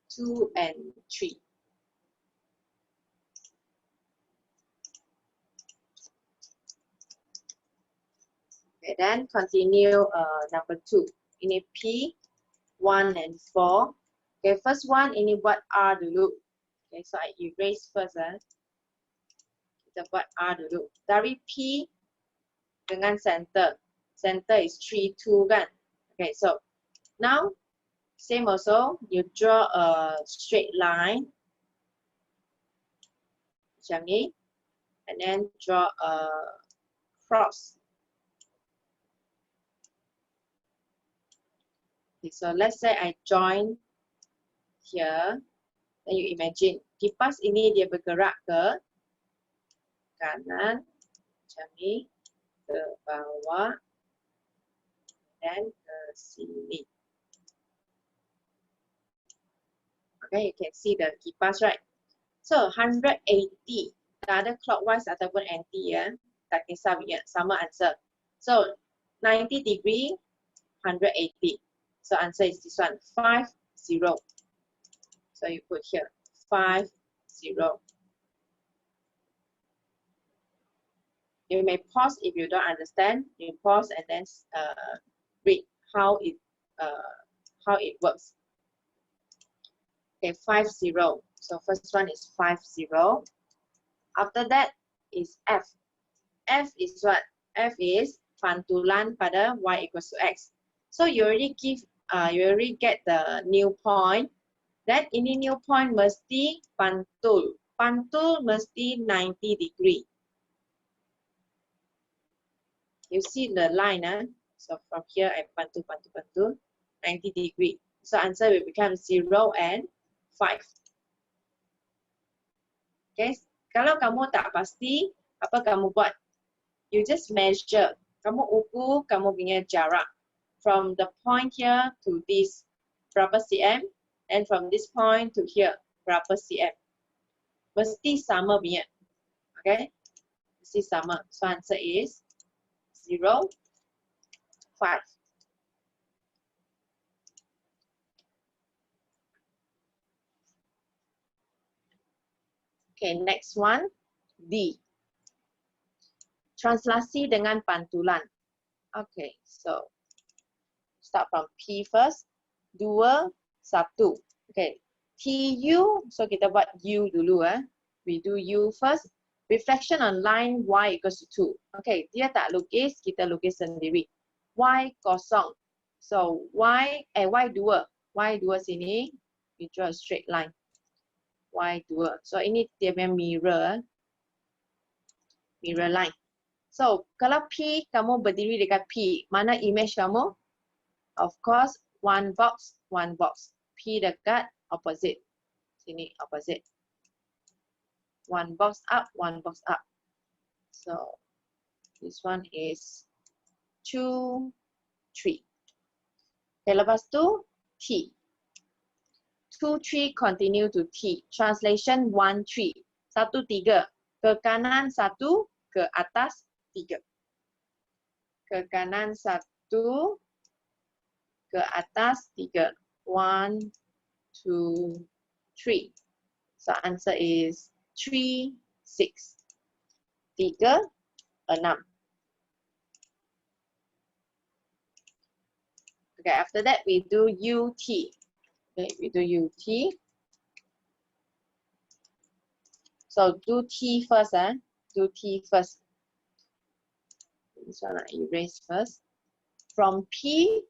2 and 3. Okay, then continue number 2. Ini P, 1 and 4. Okay, first one ini buat R dulu. Okay, so I erase first. Kita buat R dulu. Dari P dengan center. Center is 3, 2 kan. Okay, so now same also, you draw a straight line. Macam ni. And then draw a cross. Okay, so let's say I join here. Then you imagine, kipas ini dia bergerak ke kanan. Macam ni. Ke bawah. Dan ke sini. Okay, you can see the kipas, right? So 180, tak ada clockwise ataupun anti tak kisah punya, sama answer. So 90 degree, 180. So answer is this one, 5, 0. So you put here 5, 0. You may pause if you don't understand. You pause and then read how it how it works. Okay, 5 0. So first one is 5 0. After that is F. F is what? F is pantulan pada y equals to x. So you already get the new point. That ini new point mesti pantul. Pantul mesti 90 degree. You see the line, so from here I pantul 90 degree. So answer will become 0 and 5. Okay, kalau kamu tak pasti, apa kamu buat? You just measure. Kamu ukur kamu punya jarak. From the point here to this, berapa cm? And from this point to here, berapa cm? Mesti sama punya. Okay? Mesti sama. So answer is 0, 5. Okay, next one, D. Translasi dengan pantulan. Okay, so start from P first. 2, 1. Okay, TU, so kita buat U dulu. We do U first. Reflection on line Y equals to 2. Okay, dia tak lukis, kita lukis sendiri. Y kosong. So Y2. Y2 sini, we draw a straight line. Y2. So ini dia punya mirror. Mirror line. So kalau P, kamu berdiri dekat P, mana image kamu? Of course, one box. P dekat opposite. Sini opposite. One box up. So this one is 2, 3. Okay, lepas tu T. 2, 3 continue to T. Translation 1, 3. 1, 3. Ke kanan 1, ke atas 3. Ke kanan 1, ke atas 3. 1, 2, 3. So answer is 3, 6. 3, 6. Okay, after that we do UT. Okay, we do UT. So do T first, do T first. This one I erase first. From P,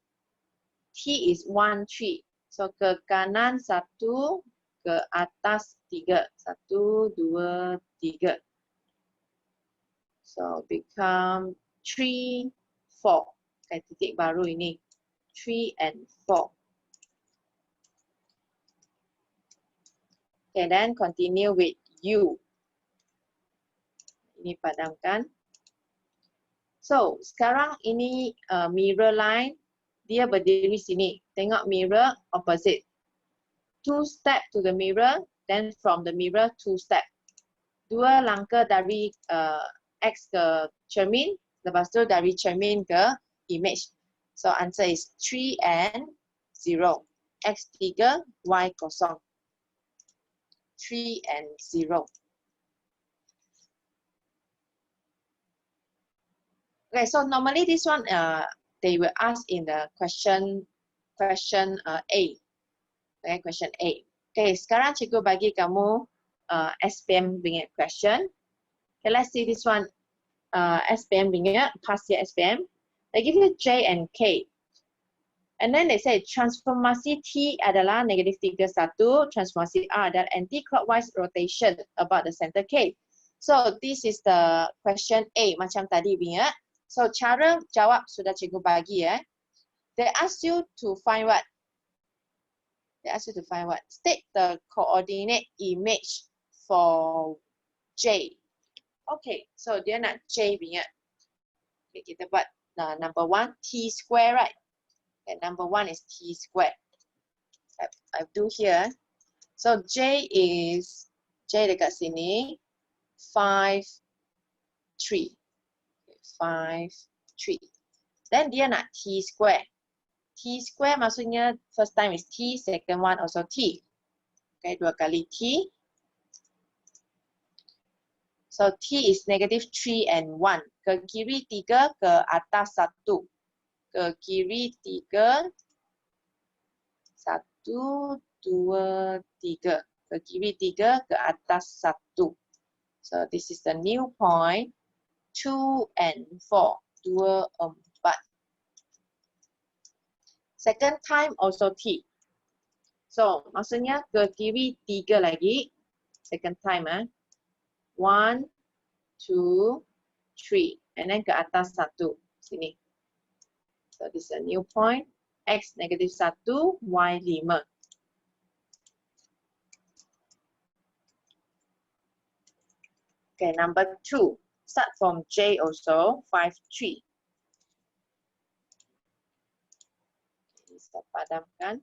T is 1, 3. So ke kanan 1, ke atas 3. 1, 2, 3. So become 3, 4. Okay, titik baru ini. 3 and 4. Okay, then continue with U. Ini padamkan. So, sekarang ini mirror line. Dia berdiri sini. Tengok mirror opposite. 2 step to the mirror. Then from the mirror, 2 step. 2 langkah dari X ke cermin. Lepas tu dari cermin ke image. So, answer is 3 and 0. X 3, Y kosong. 3 and 0. Okay, so normally this one they will ask in the question A. Okay, question A. Okay, sekarang cikgu bagi kamu SPM punya question. Okay, let's see this one SPM punya past year SPM. They give you J and K. And then they say transformasi T adalah -31, transformasi R adalah anti-clockwise rotation about the center K. So this is the question A macam tadi punya. So cara jawab sudah cikgu bagi They ask you to find what? They ask you to find what? State the coordinate image for J. Okay, so dia nak J punya. Okay, kita buat number 1 T square, right? Okay, number 1 is T squared. I do here. So J dekat sini 5, 3. 5, 3. Then dia nak T square. T square maksudnya first time is T, second one also T. Okay, 2 kali T. So T is -3 and 1. Ke kiri 3, ke atas 1. Ke kiri 3, 1, 2, 3. Ke kiri 3, ke atas 1. So this is the new point. 2 and 4. 2, 4. Second time also T. So maksudnya ke kiri 3 lagi. Second time 1, 2, 3. And then ke atas 1. Sini. So this is a new point. X negative 1, Y 5. Okay, number 2. Start from J also, 5, 3. Okay, saya padamkan.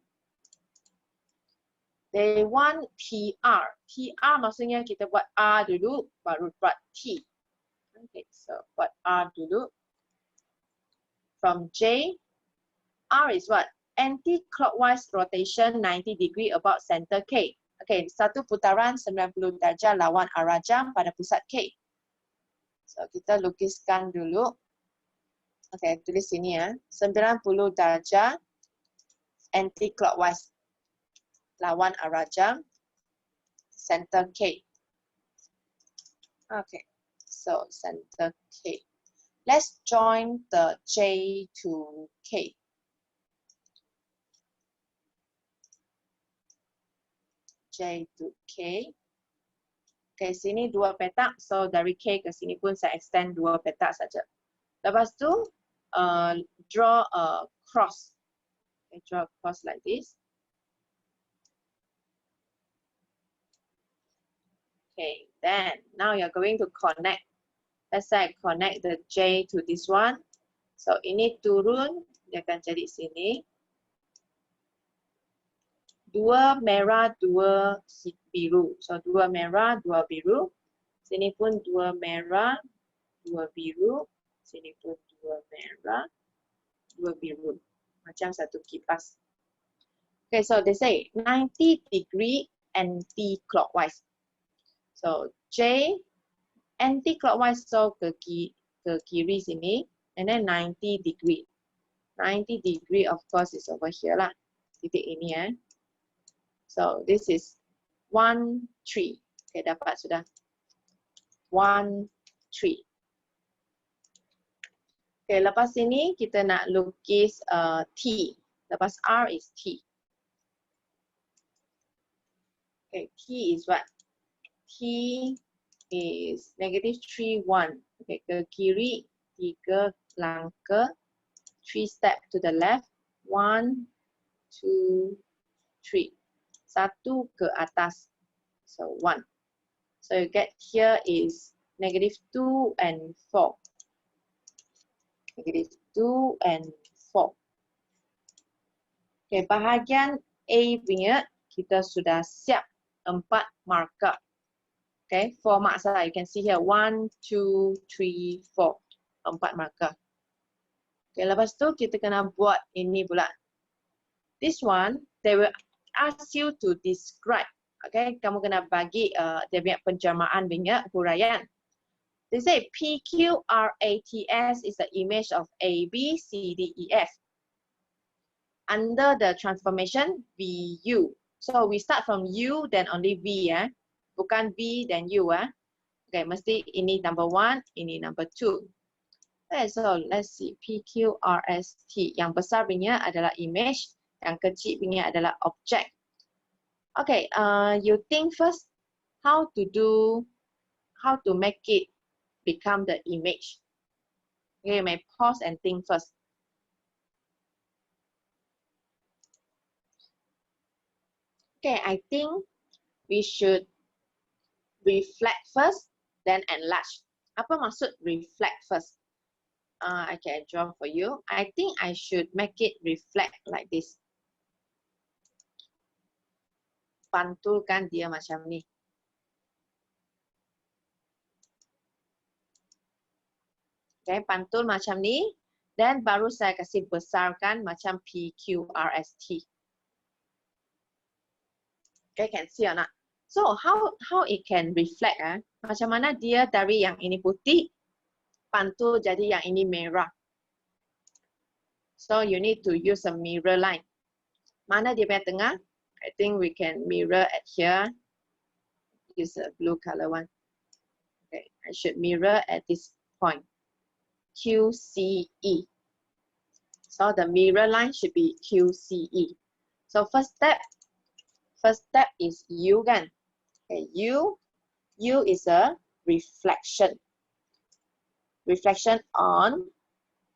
They want PR. PR maksudnya kita buat R dulu, baru buat T. Okay, so buat R dulu. From J, R is what? Anti-clockwise rotation 90 degree about center K. Okay, satu putaran 90 darjah lawan arah jam pada pusat K. So, kita lukiskan dulu. Okay, tulis sini 90 darjah anti-clockwise lawan arah jam center K. Okay, so center K. Let's join the J to K. J to K. Okay, sini 2 petak. So dari K ke sini pun saya extend 2 petak saja. Lepas tu, draw a cross. Okay, draw a cross like this. Okay, then now you're going to connect. Let's say I connect the J to this one. So ini turun, dia akan jadi sini. 2 merah, 2 biru. So 2 merah, 2 biru. Sini pun 2 merah, 2 biru. Sini pun 2 merah, 2 biru. Macam satu kipas. Okay, so they say 90 degree anti-clockwise. So J anti-clockwise, so ke kiri sini. And then 90 degree. 90 degree of course is over here lah. Titik ini So this is 1, 3. Okay, dapat sudah. 1, 3. Okay, lepas ini kita nak lukis T. Lepas R is T. Okay, T is what? T is negative 3, 1. Okay, ke kiri 3 langkah. 3 step to the left. 1, 2, 3. 1 ke atas. So 1. So you get here is negative 2 and 4. Negative 2 and 4. Okay, bahagian A punya kita sudah siap 4 marker. Okay, 4 marks lah. You can see here 1, 2, 3, 4. 4 marker. Okay, lepas tu kita kena buat ini pula. This one, they will ask you to describe. Okay, kamu kena bagi dia punya penjemahan punya huraian. They say PQRATS is the image of A, B, C, D, E, F. Under the transformation VU. So we start from U, then only V bukan V, then U Okay, mesti ini number 1, ini number 2. Okay, so let's see PQRST. Yang besar punya adalah image, yang kecil punya adalah object. Okay, you think first how to make it become the image. Okay, you may pause and think first. Okay, I think we should reflect first, then enlarge. Apa maksud reflect first? I can draw for you. I think I should make it reflect like this. Pantulkan dia macam ni. Okay, pantul macam ni. Dan baru saya kasih besarkan macam PQRST. Okay, can see or not? So how it can reflect? Macam mana dia dari yang ini putih, pantul jadi yang ini merah. So you need to use a mirror line. Mana dia punya tengah? I think we can mirror at here. Use a blue color one. Okay, I should mirror at this point. QCE. So the mirror line should be QCE. So first step is U kan? Okay, U is a reflection. Reflection on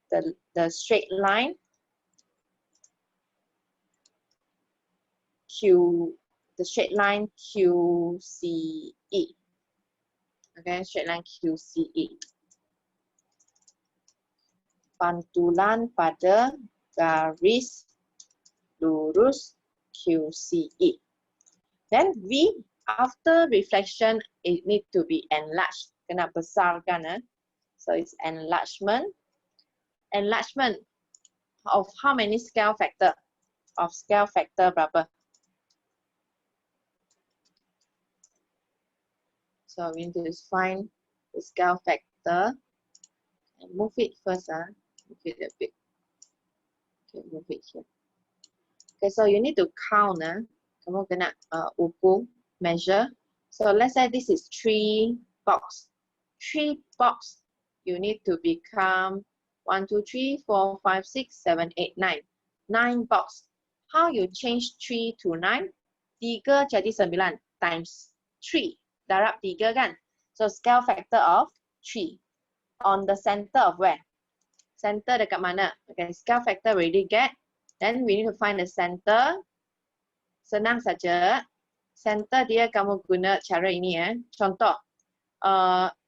the straight line the straight line QCE. Okay, straight line QCE. Pantulan pada garis lurus QCE. Then V, after reflection, it need to be enlarged. Kena besarkan. So it's enlargement. Enlargement of how many scale factor? Of scale factor berapa? So we need to find the scale factor and move it first. Move it a bit. Okay, move it here. Okay, so you need to count. Kamu kena ukur, measure. So let's say this is 3 box. 3 box. You need to become 1, 2, 3, 4, 5, 6, 7, 8, 9. 9 box. How you change 3 to 9? 3 jadi 9 times 3. Darab 3 kan? So scale factor of 3. On the center of where? Center dekat mana? Okay, scale factor already get. Then we need to find the center. Senang saja. Center dia kamu guna cara ini Contoh.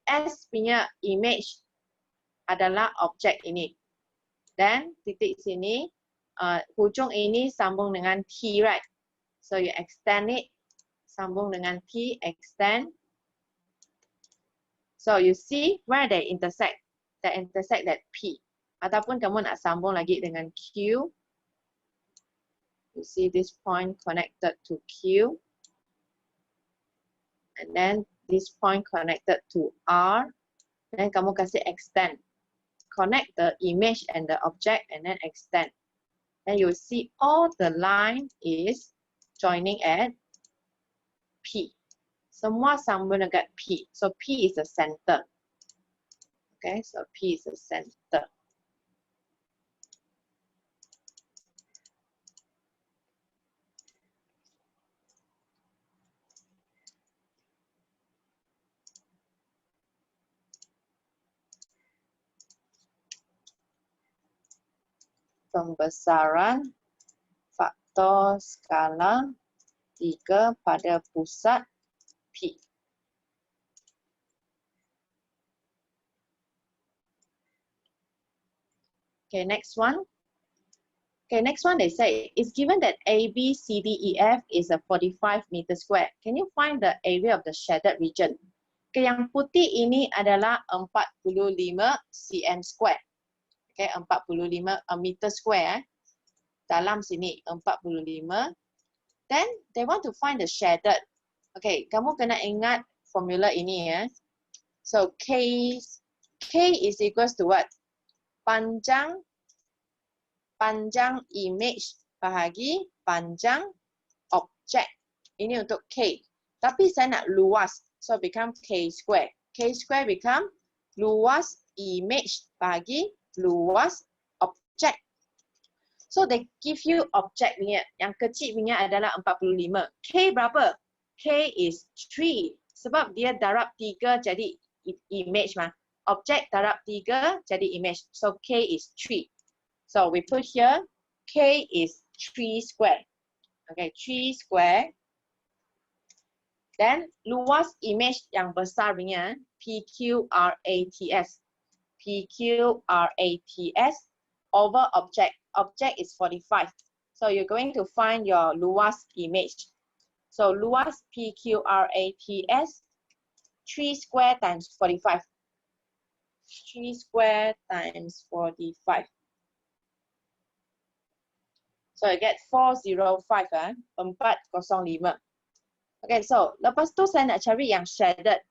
S punya image adalah objek ini. Then titik sini. Hujung ini sambung dengan T, right? So you extend it. Sambung dengan T, extend. So you see where they intersect. They intersect that P. Ataupun kamu nak sambung lagi dengan Q. You see this point connected to Q. And then this point connected to R. Then kamu kasih extend. Connect the image and the object and then extend. Then you see all the line is joining at P. Semua sambung dekat P. So P is the center. Okay, so P is the center. Pembesaran faktor skala 3 pada pusat P. Okay, next one. Okay, next one they say, it's given that ABCDEF is a 45 meter square. Can you find the area of the shaded region? Okay, yang putih ini adalah 45 cm square. Okay, 45 meter square. Dalam sini 45. Then they want to find the shaded. Okay, kamu kena ingat formula ini So K is equals to what? Panjang image bahagi panjang objek. Ini untuk K. Tapi saya nak luas. So become K square. K square become luas image bahagi luas objek. So they give you objek punya. Yang kecil punya adalah 45. K berapa? K is 3. Sebab dia darab 3 jadi image mah. Objek darab 3 jadi image. So K is 3. So we put here K is 3 square. Okay, 3 square. Then luas image yang besar punya PQRATS. PQRATS over object. Object is 45. So you're going to find your luas image. So luas PQRATS 3 square times 45. 3 square times 45. So you get 405 405. Okay, so lepas tu saya nak cari yang shaded.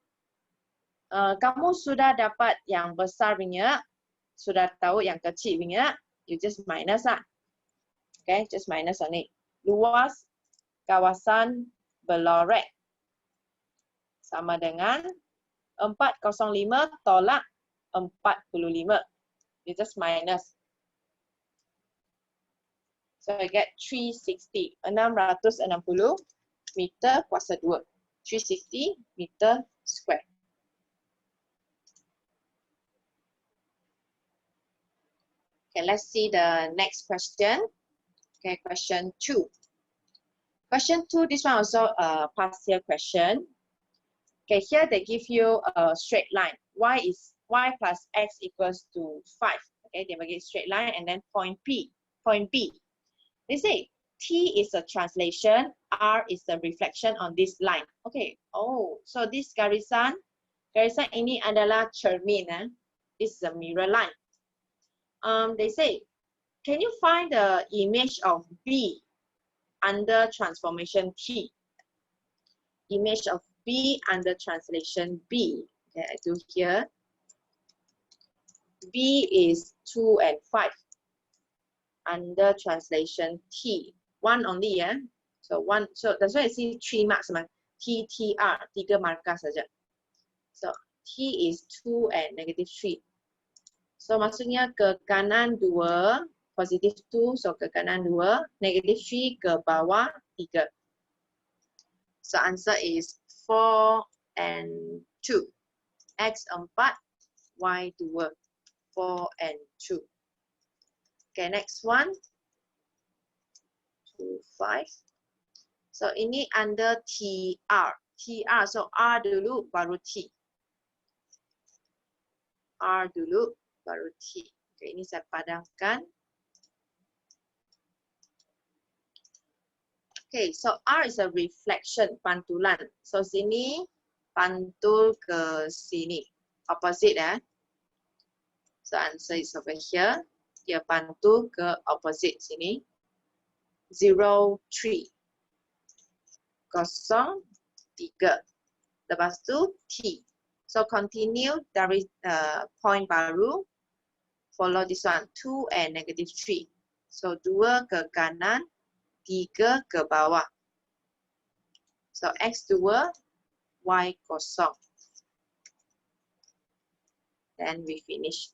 Kamu sudah dapat yang besar punya, sudah tahu yang kecil punya, you just minus lah. Okay, just minus on it. luas kawasan Belorek sama dengan 405 tolak 45. You just minus. So I get 360. 660 meter kuasa 2. 360 meter square. Okay, let's see the next question. Okay, question 2. Question 2, this one also a past year question. Okay, here they give you a straight line. Y plus x equals to 5. Okay, they will get straight line and then point P, point B. They say T is a translation, R is the reflection on this line. Okay, oh, so this garisan ini adalah cermin. This is a mirror line. They say, can you find the image of B under transformation T? Image of B under translation B. Okay, I do here. B is 2 and 5 under translation T. 1 only, yeah. So 1. So that's why I see 3 marks, man. T, T, R. 3 markah saja. So T is 2 and negative 3. So maksudnya ke kanan 2, positive 2, so ke kanan 2, negative 3 ke bawah 3. So answer is 4 and 2. X 4, Y 2. 4 and 2. Okay, next one. 2, 5. So ini under TR. TR, so R dulu baru T. R dulu baru T. Okay, ini saya padamkan. Okay, so R is a reflection, pantulan. So sini pantul ke sini. Opposite, eh? So answer is over here. Dia pantul ke opposite sini. 0, 3. 0, 3. Lepas tu T. So continue dari point baru. Follow this one. 2 and negative 3. So 2 ke kanan. 3 ke bawah. So X 2, Y 0. Then we finish.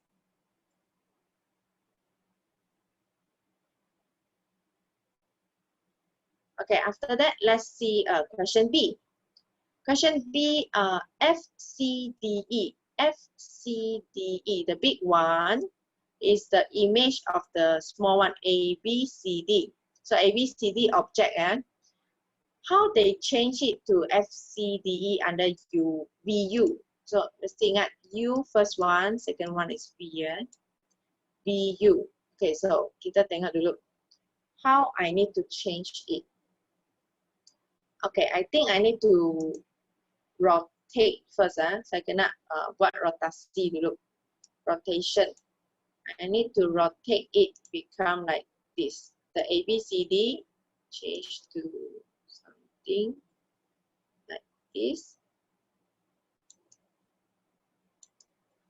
Okay, after that, let's see question B. Question B, FCDE. FCDE, the big one, is the image of the small one, ABCD. So ABCD object, how they change it to FCDE under VU. So let's ingat U first one, second one is V, VU. Okay, so kita tengok dulu. How I need to change it. Okay, I think I need to rotate first. Saya kena buat rotasi dulu. Rotation. I need to rotate it become like this. The ABCD change to something like this.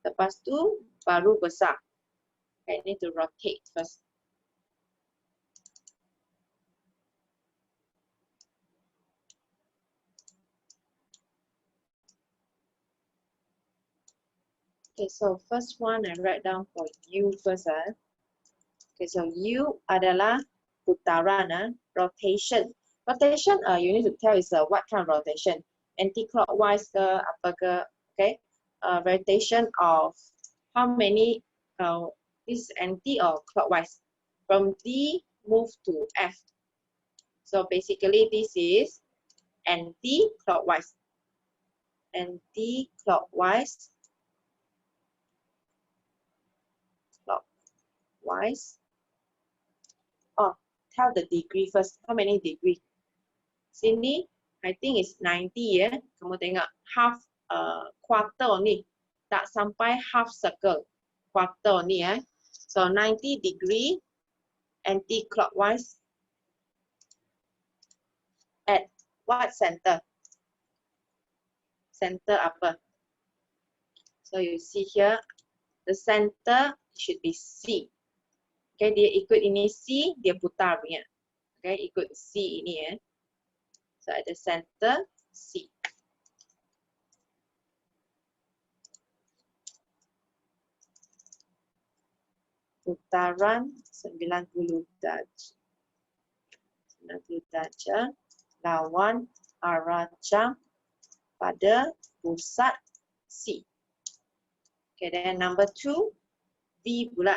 Lepas tu baru besar. I need to rotate first. Okay, so first one I write down for U first. Okay, so U adalah putaran, rotation. Rotation, you need to tell is what kind of rotation. Anti-clockwise ke apa ke, okay? Rotation of how many, this is anti or clockwise. From D, move to F. So basically this is anti-clockwise. Anti-clockwise. Clockwise. Oh, tell the degree first. How many degree? Sini, I think it's 90 ya. Kamu tengok half quarter ni. Tak sampai half circle. Quarter ni ya. So 90 degree anti-clockwise at what center? Center apa? So you see here, the center should be C. Okay, dia ikut ini C, dia putar punya. Okay, ikut C ini ya. So at the center C. Putaran 90 darjah. 90 darjah lawan arah jam pada pusat C. Okay, then number 2, D pula.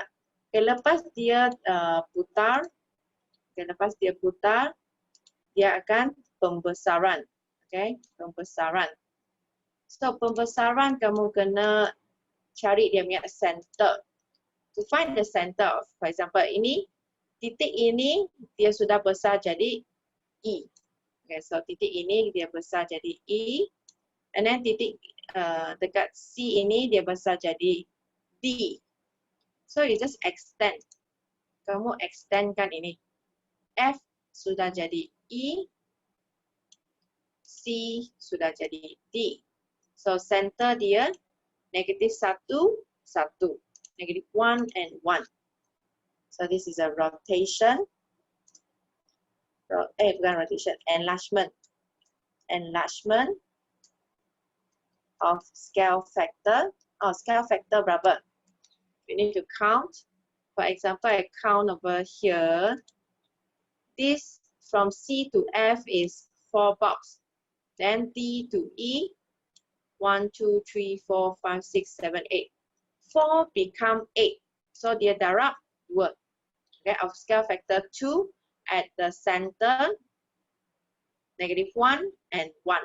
Okay, lepas dia putar, okay, lepas dia putar, dia akan pembesaran. Okay, pembesaran. So, pembesaran kamu kena cari dia punya center. To find the center of, for example, ini, titik ini dia sudah besar jadi E. Okay, so titik ini dia besar jadi E. And then titik dekat C ini dia besar jadi D. So you just extend. Kamu extendkan ini. F sudah jadi E. C sudah jadi D. So center dia negative 1, 1. Negative 1 and 1. So this is a rotation. Bukan rotation. Enlargement. Enlargement of scale factor. Oh, scale factor berapa? You need to count. For example, I count over here. This from C to F is 4 box. Then D to E, 1, 2, 3, 4, 5, 6, 7, 8. 4 become 8. So dia darab 2. Okay, of scale factor 2 at the center, negative 1 and 1.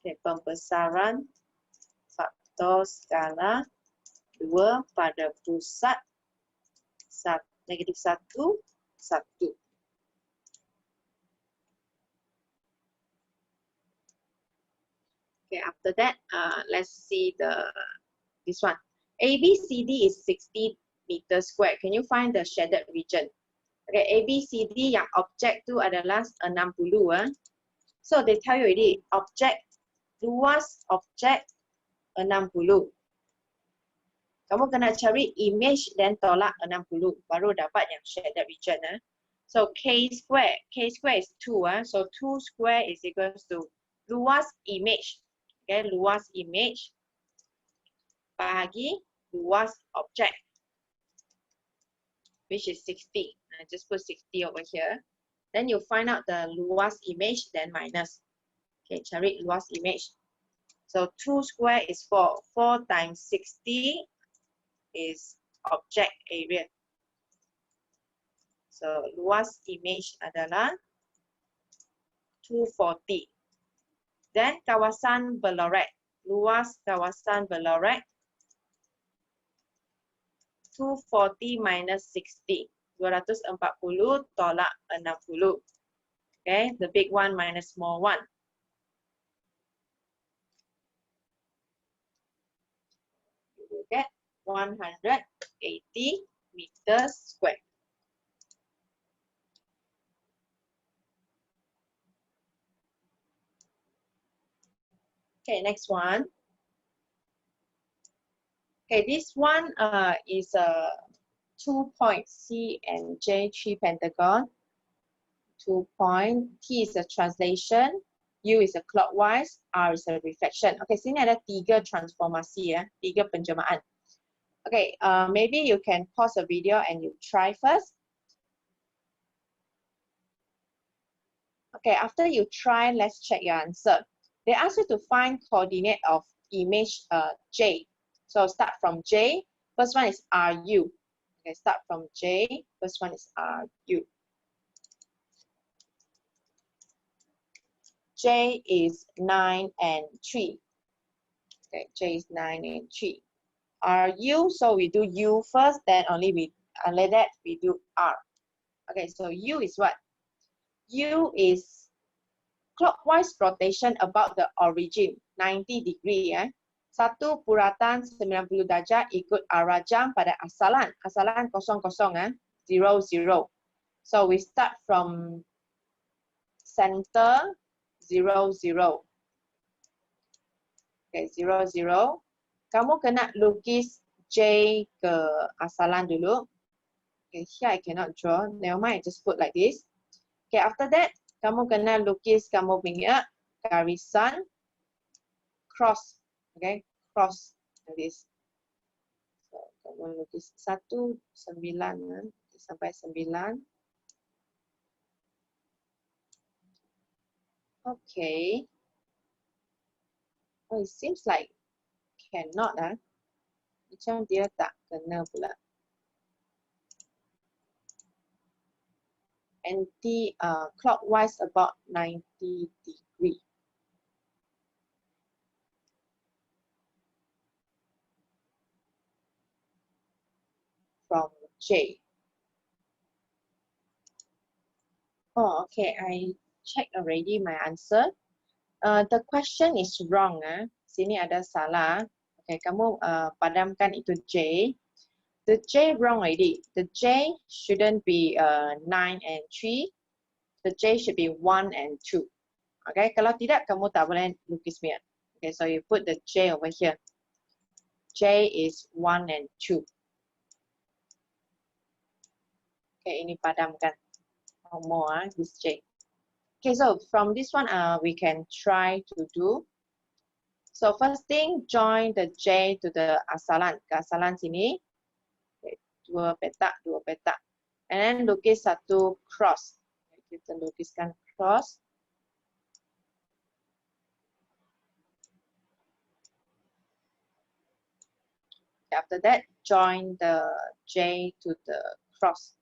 Okay, pembesaran faktor skala 2 pada pusat negatif 1, 1. Okay, after that, let's see this one. ABCD is 60 meters square. Can you find the shaded region? Okay, ABCD yang objek tu adalah 60. So they tell you already, objek, luas objek 60. Kamu kena cari image dan tolak 60 baru dapat yang shaded region. So K square is 2. So 2 square is equals to luas image. Okay, luas image bagi luas objek, which is 60. I just put 60 over here. Then you find out the luas image, then minus. Okay, cari luas image. So 2 square is 4. 4 times 60 is object area. So luas image adalah 240. Then kawasan berlorek. Luas kawasan berlorek 240 minus 60. 240 tolak 60. Okay, the big one minus small one. You will get 180 meters square. Okay, next one. Okay, this one is a 2 point C and J 3 pentagon. 2 point, T is a translation, U is a clockwise, R is a reflection. Okay, sini ada 3 transformasi ya, 3 penjemahan. Okay, maybe you can pause the video and you try first. Okay, after you try, let's check your answer. They ask you to find coordinate of image J. So start from J. First one is RU. Okay, start from J. First one is RU. J is 9 and 3. Okay, J is 9 and 3. RU, so we do U first, then only that we do R. Okay, so U is what? U is clockwise rotation about the origin, 90 degree. Satu puratan 90 darjah ikut arah jam pada asalan. Asalan 00, 00. So we start from center, 00. Okay, 0, 0. Kamu kena lukis J ke asalan dulu. Okay, here I cannot draw. Never mind, just put like this. Okay, after that, kamu kena lukis kamu punya garisan cross. Okay, cross like this. So, kamu lukis 1, 9 sampai 9. Okay. Oh, it seems like cannot ah. Macam dia tak kena pula. Clockwise about 90 degree. From J. Oh, okay. I checked already my answer. The question is wrong. Sini ada salah. Okay, kamu padamkan itu J. The J wrong already. The J shouldn't be 9 and 3. The J should be 1 and 2. Okay, kalau tidak kamu tak boleh lukis mir. Okay, so you put the J over here. J is 1 and 2. Okay, ini padamkan. Or more, this J. Okay, so from this one, we can try to do. So first thing, join the J to the asalan. Ke asalan sini. Okay, 2 petak, 2 petak. And then lukis satu cross. Okay, kita lukiskan cross. Okay, after that, join the J to the cross.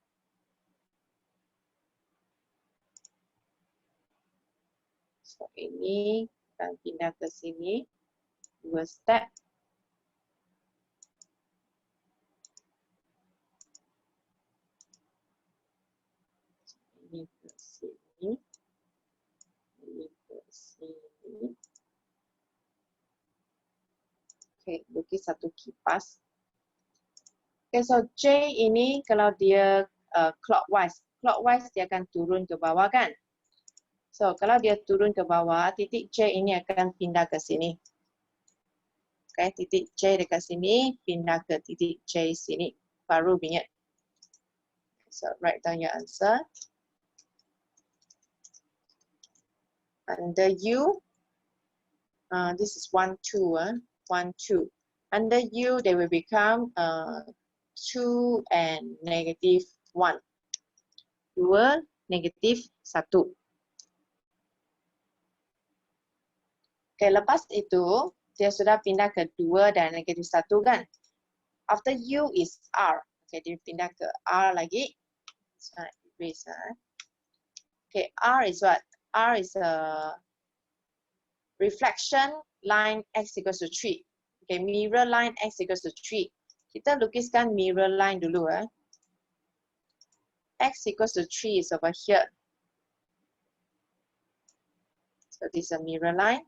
So ini kita pindah ke sini. 2 step. Ini ke sini. Ini ke sini. Okay, lukis satu kipas. Okay, so J ini kalau dia clockwise dia akan turun ke bawah kan? So kalau dia turun ke bawah, titik J ini akan pindah ke sini. Okay, titik J dekat sini, pindah ke titik J sini. Baru bingat. So write down your answer. Under U, this is 1, 2, 1, 2. Under U, they will become 2 and negative 1. 2, negative 1. Okay, lepas itu, dia sudah pindah ke 2 dan negatif 1 kan? After U is R. Okay, dia pindah ke R lagi. So, erase, okay, R is what? R is a reflection line X equals to 3. Okay, mirror line X equals to 3. Kita lukiskan mirror line dulu. X equals to 3 is over here. So this is a mirror line.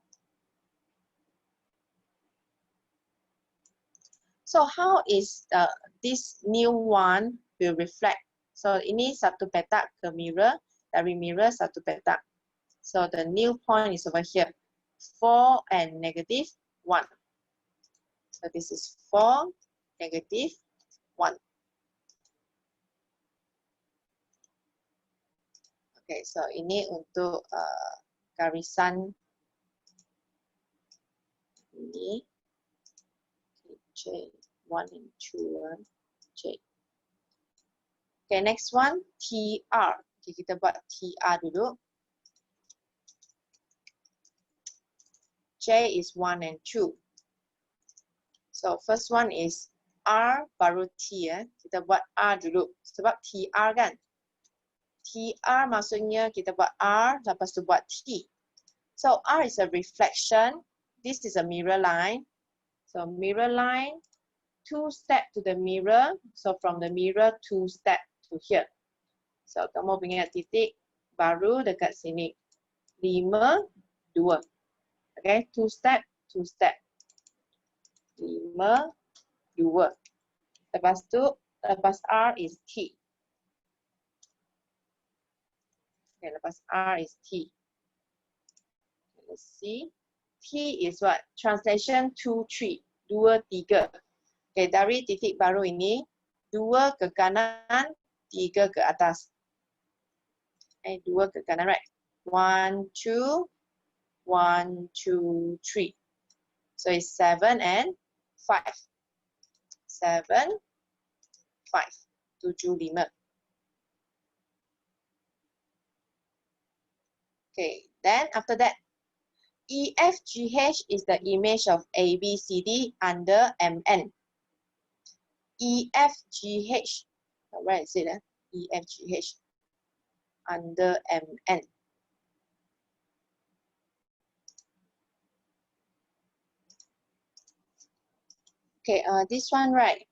So how is this new one will reflect? So ini satu petak ke mirror, dari mirror satu petak. So the new point is over here, 4 and negative 1. So this is 4, negative 1. Okay, so ini untuk garisan ini. J, 1 and 2, J. Okay, next one, TR. Okay, kita buat TR dulu. J is 1 and 2. So first one is R baru T. Kita buat R dulu. Sebab TR kan. TR maksudnya kita buat R, lepas tu buat T. So R is a reflection. This is a mirror line. So mirror line, 2 step to the mirror. So from the mirror, 2 step to here. So kamu punya titik baru dekat sini. 5, 2. Okay, 2 step, 2 step. 5, 2. Lepas tu, lepas R is T. Okay, lepas R is T. Let's see. T is what? Translation 2, 3. 2, 3. Okay, dari titik baru ini, 2 ke kanan, 3 ke atas. 2 ke kanan, right? 1, 2, 1, 2, 3. So it's 7 and 5. 7, 5. 7, 5. Okay, then after that, EFGH is the image of ABCD under MN. EFGH, where is it? EFGH under MN. Okay, this one, right?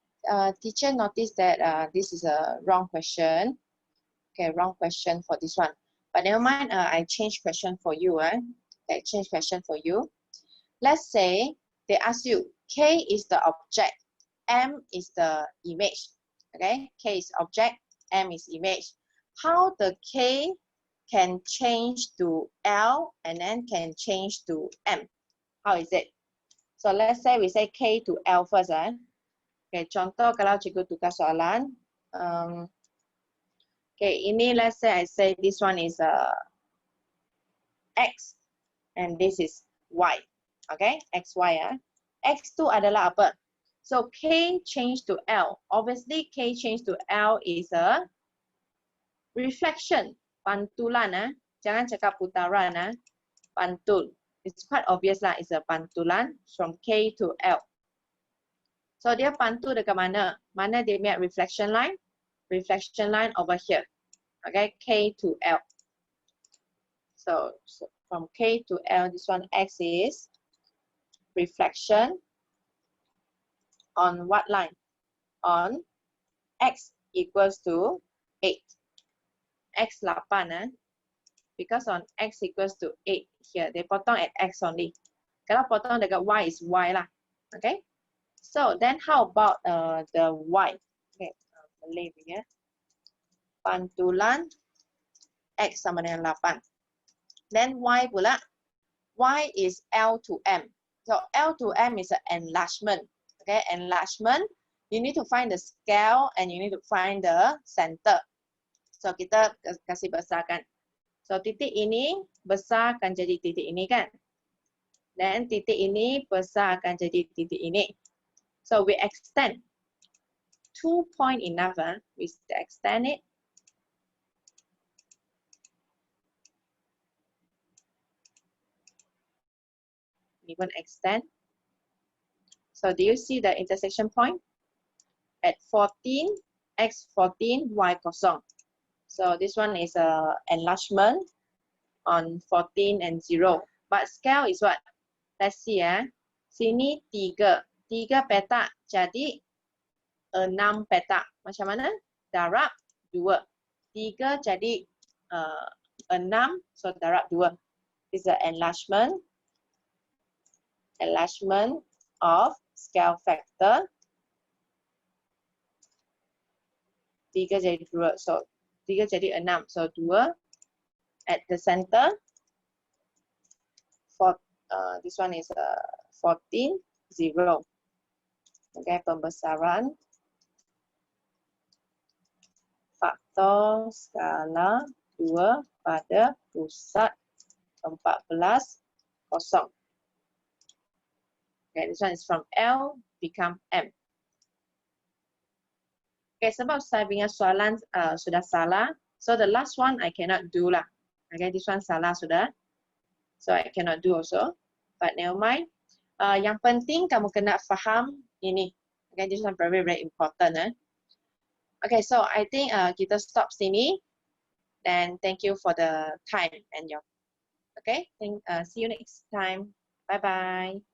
Teacher noticed that this is a wrong question. Okay, wrong question for this one. But never mind, I change question for you. Okay, change question for you. Let's say they ask you, K is the object, M is the image. Okay, K is object, M is image. How the K can change to L and then can change to M? How is it? So let's say we say K to L first. Okay, contoh kalau cikgu tukar soalan. Okay, ini let's say I say this one is X and this is Y. Okay, X, Y. X2 adalah apa? So K change to L. Obviously, K change to L is a reflection. Pantulan. Jangan cakap putaran. Pantul. It's quite obvious lah. It's a pantulan from K to L. So dia pantul dekat mana? Mana dia punya reflection line? Reflection line over here. Okay, K to L. So from K to L, this one X is reflection on what line? On X equals to 8. X 8. Because on X equals to 8 here, they potong at X only. Kalau potong dekat Y is Y lah. Okay. So then how about the Y? Okay, Malay punya. Pantulan X sama dengan 8. Then Y pula. Y is L to M. So L to M is an enlargement. Okay, enlargement. You need to find the scale and you need to find the center. So kita kasih besarkan. So titik ini besar akan jadi titik ini kan. Dan titik ini besar akan jadi titik ini. So we extend. 2 point enough. We extend it. We will extend. So do you see the intersection point? At 14, X 14, Y kosong. So this one is a enlargement on 14 and 0. But scale is what? Let's see. Sini 3. 3 petak jadi 6 petak. Macam mana? Darab 2. 3 jadi 6. So darab 2. This is the enlargement. Enlargement of scale factor. 3 jadi 2. So 3 jadi 6. So 2 at the center. This one is 14, 0. Okay, pembesaran faktor skala 2 pada pusat 14, 0. Okay, this one is from L become M. Okay, sebab saya punya soalan sudah salah. So the last one I cannot do lah. Okay, this one salah sudah. So I cannot do also. But never mind. Yang penting kamu kena faham ini. Okay, this one very, very important. Okay, so I think kita stop sini. And thank you for the time and your. Okay, see you next time. Bye-bye.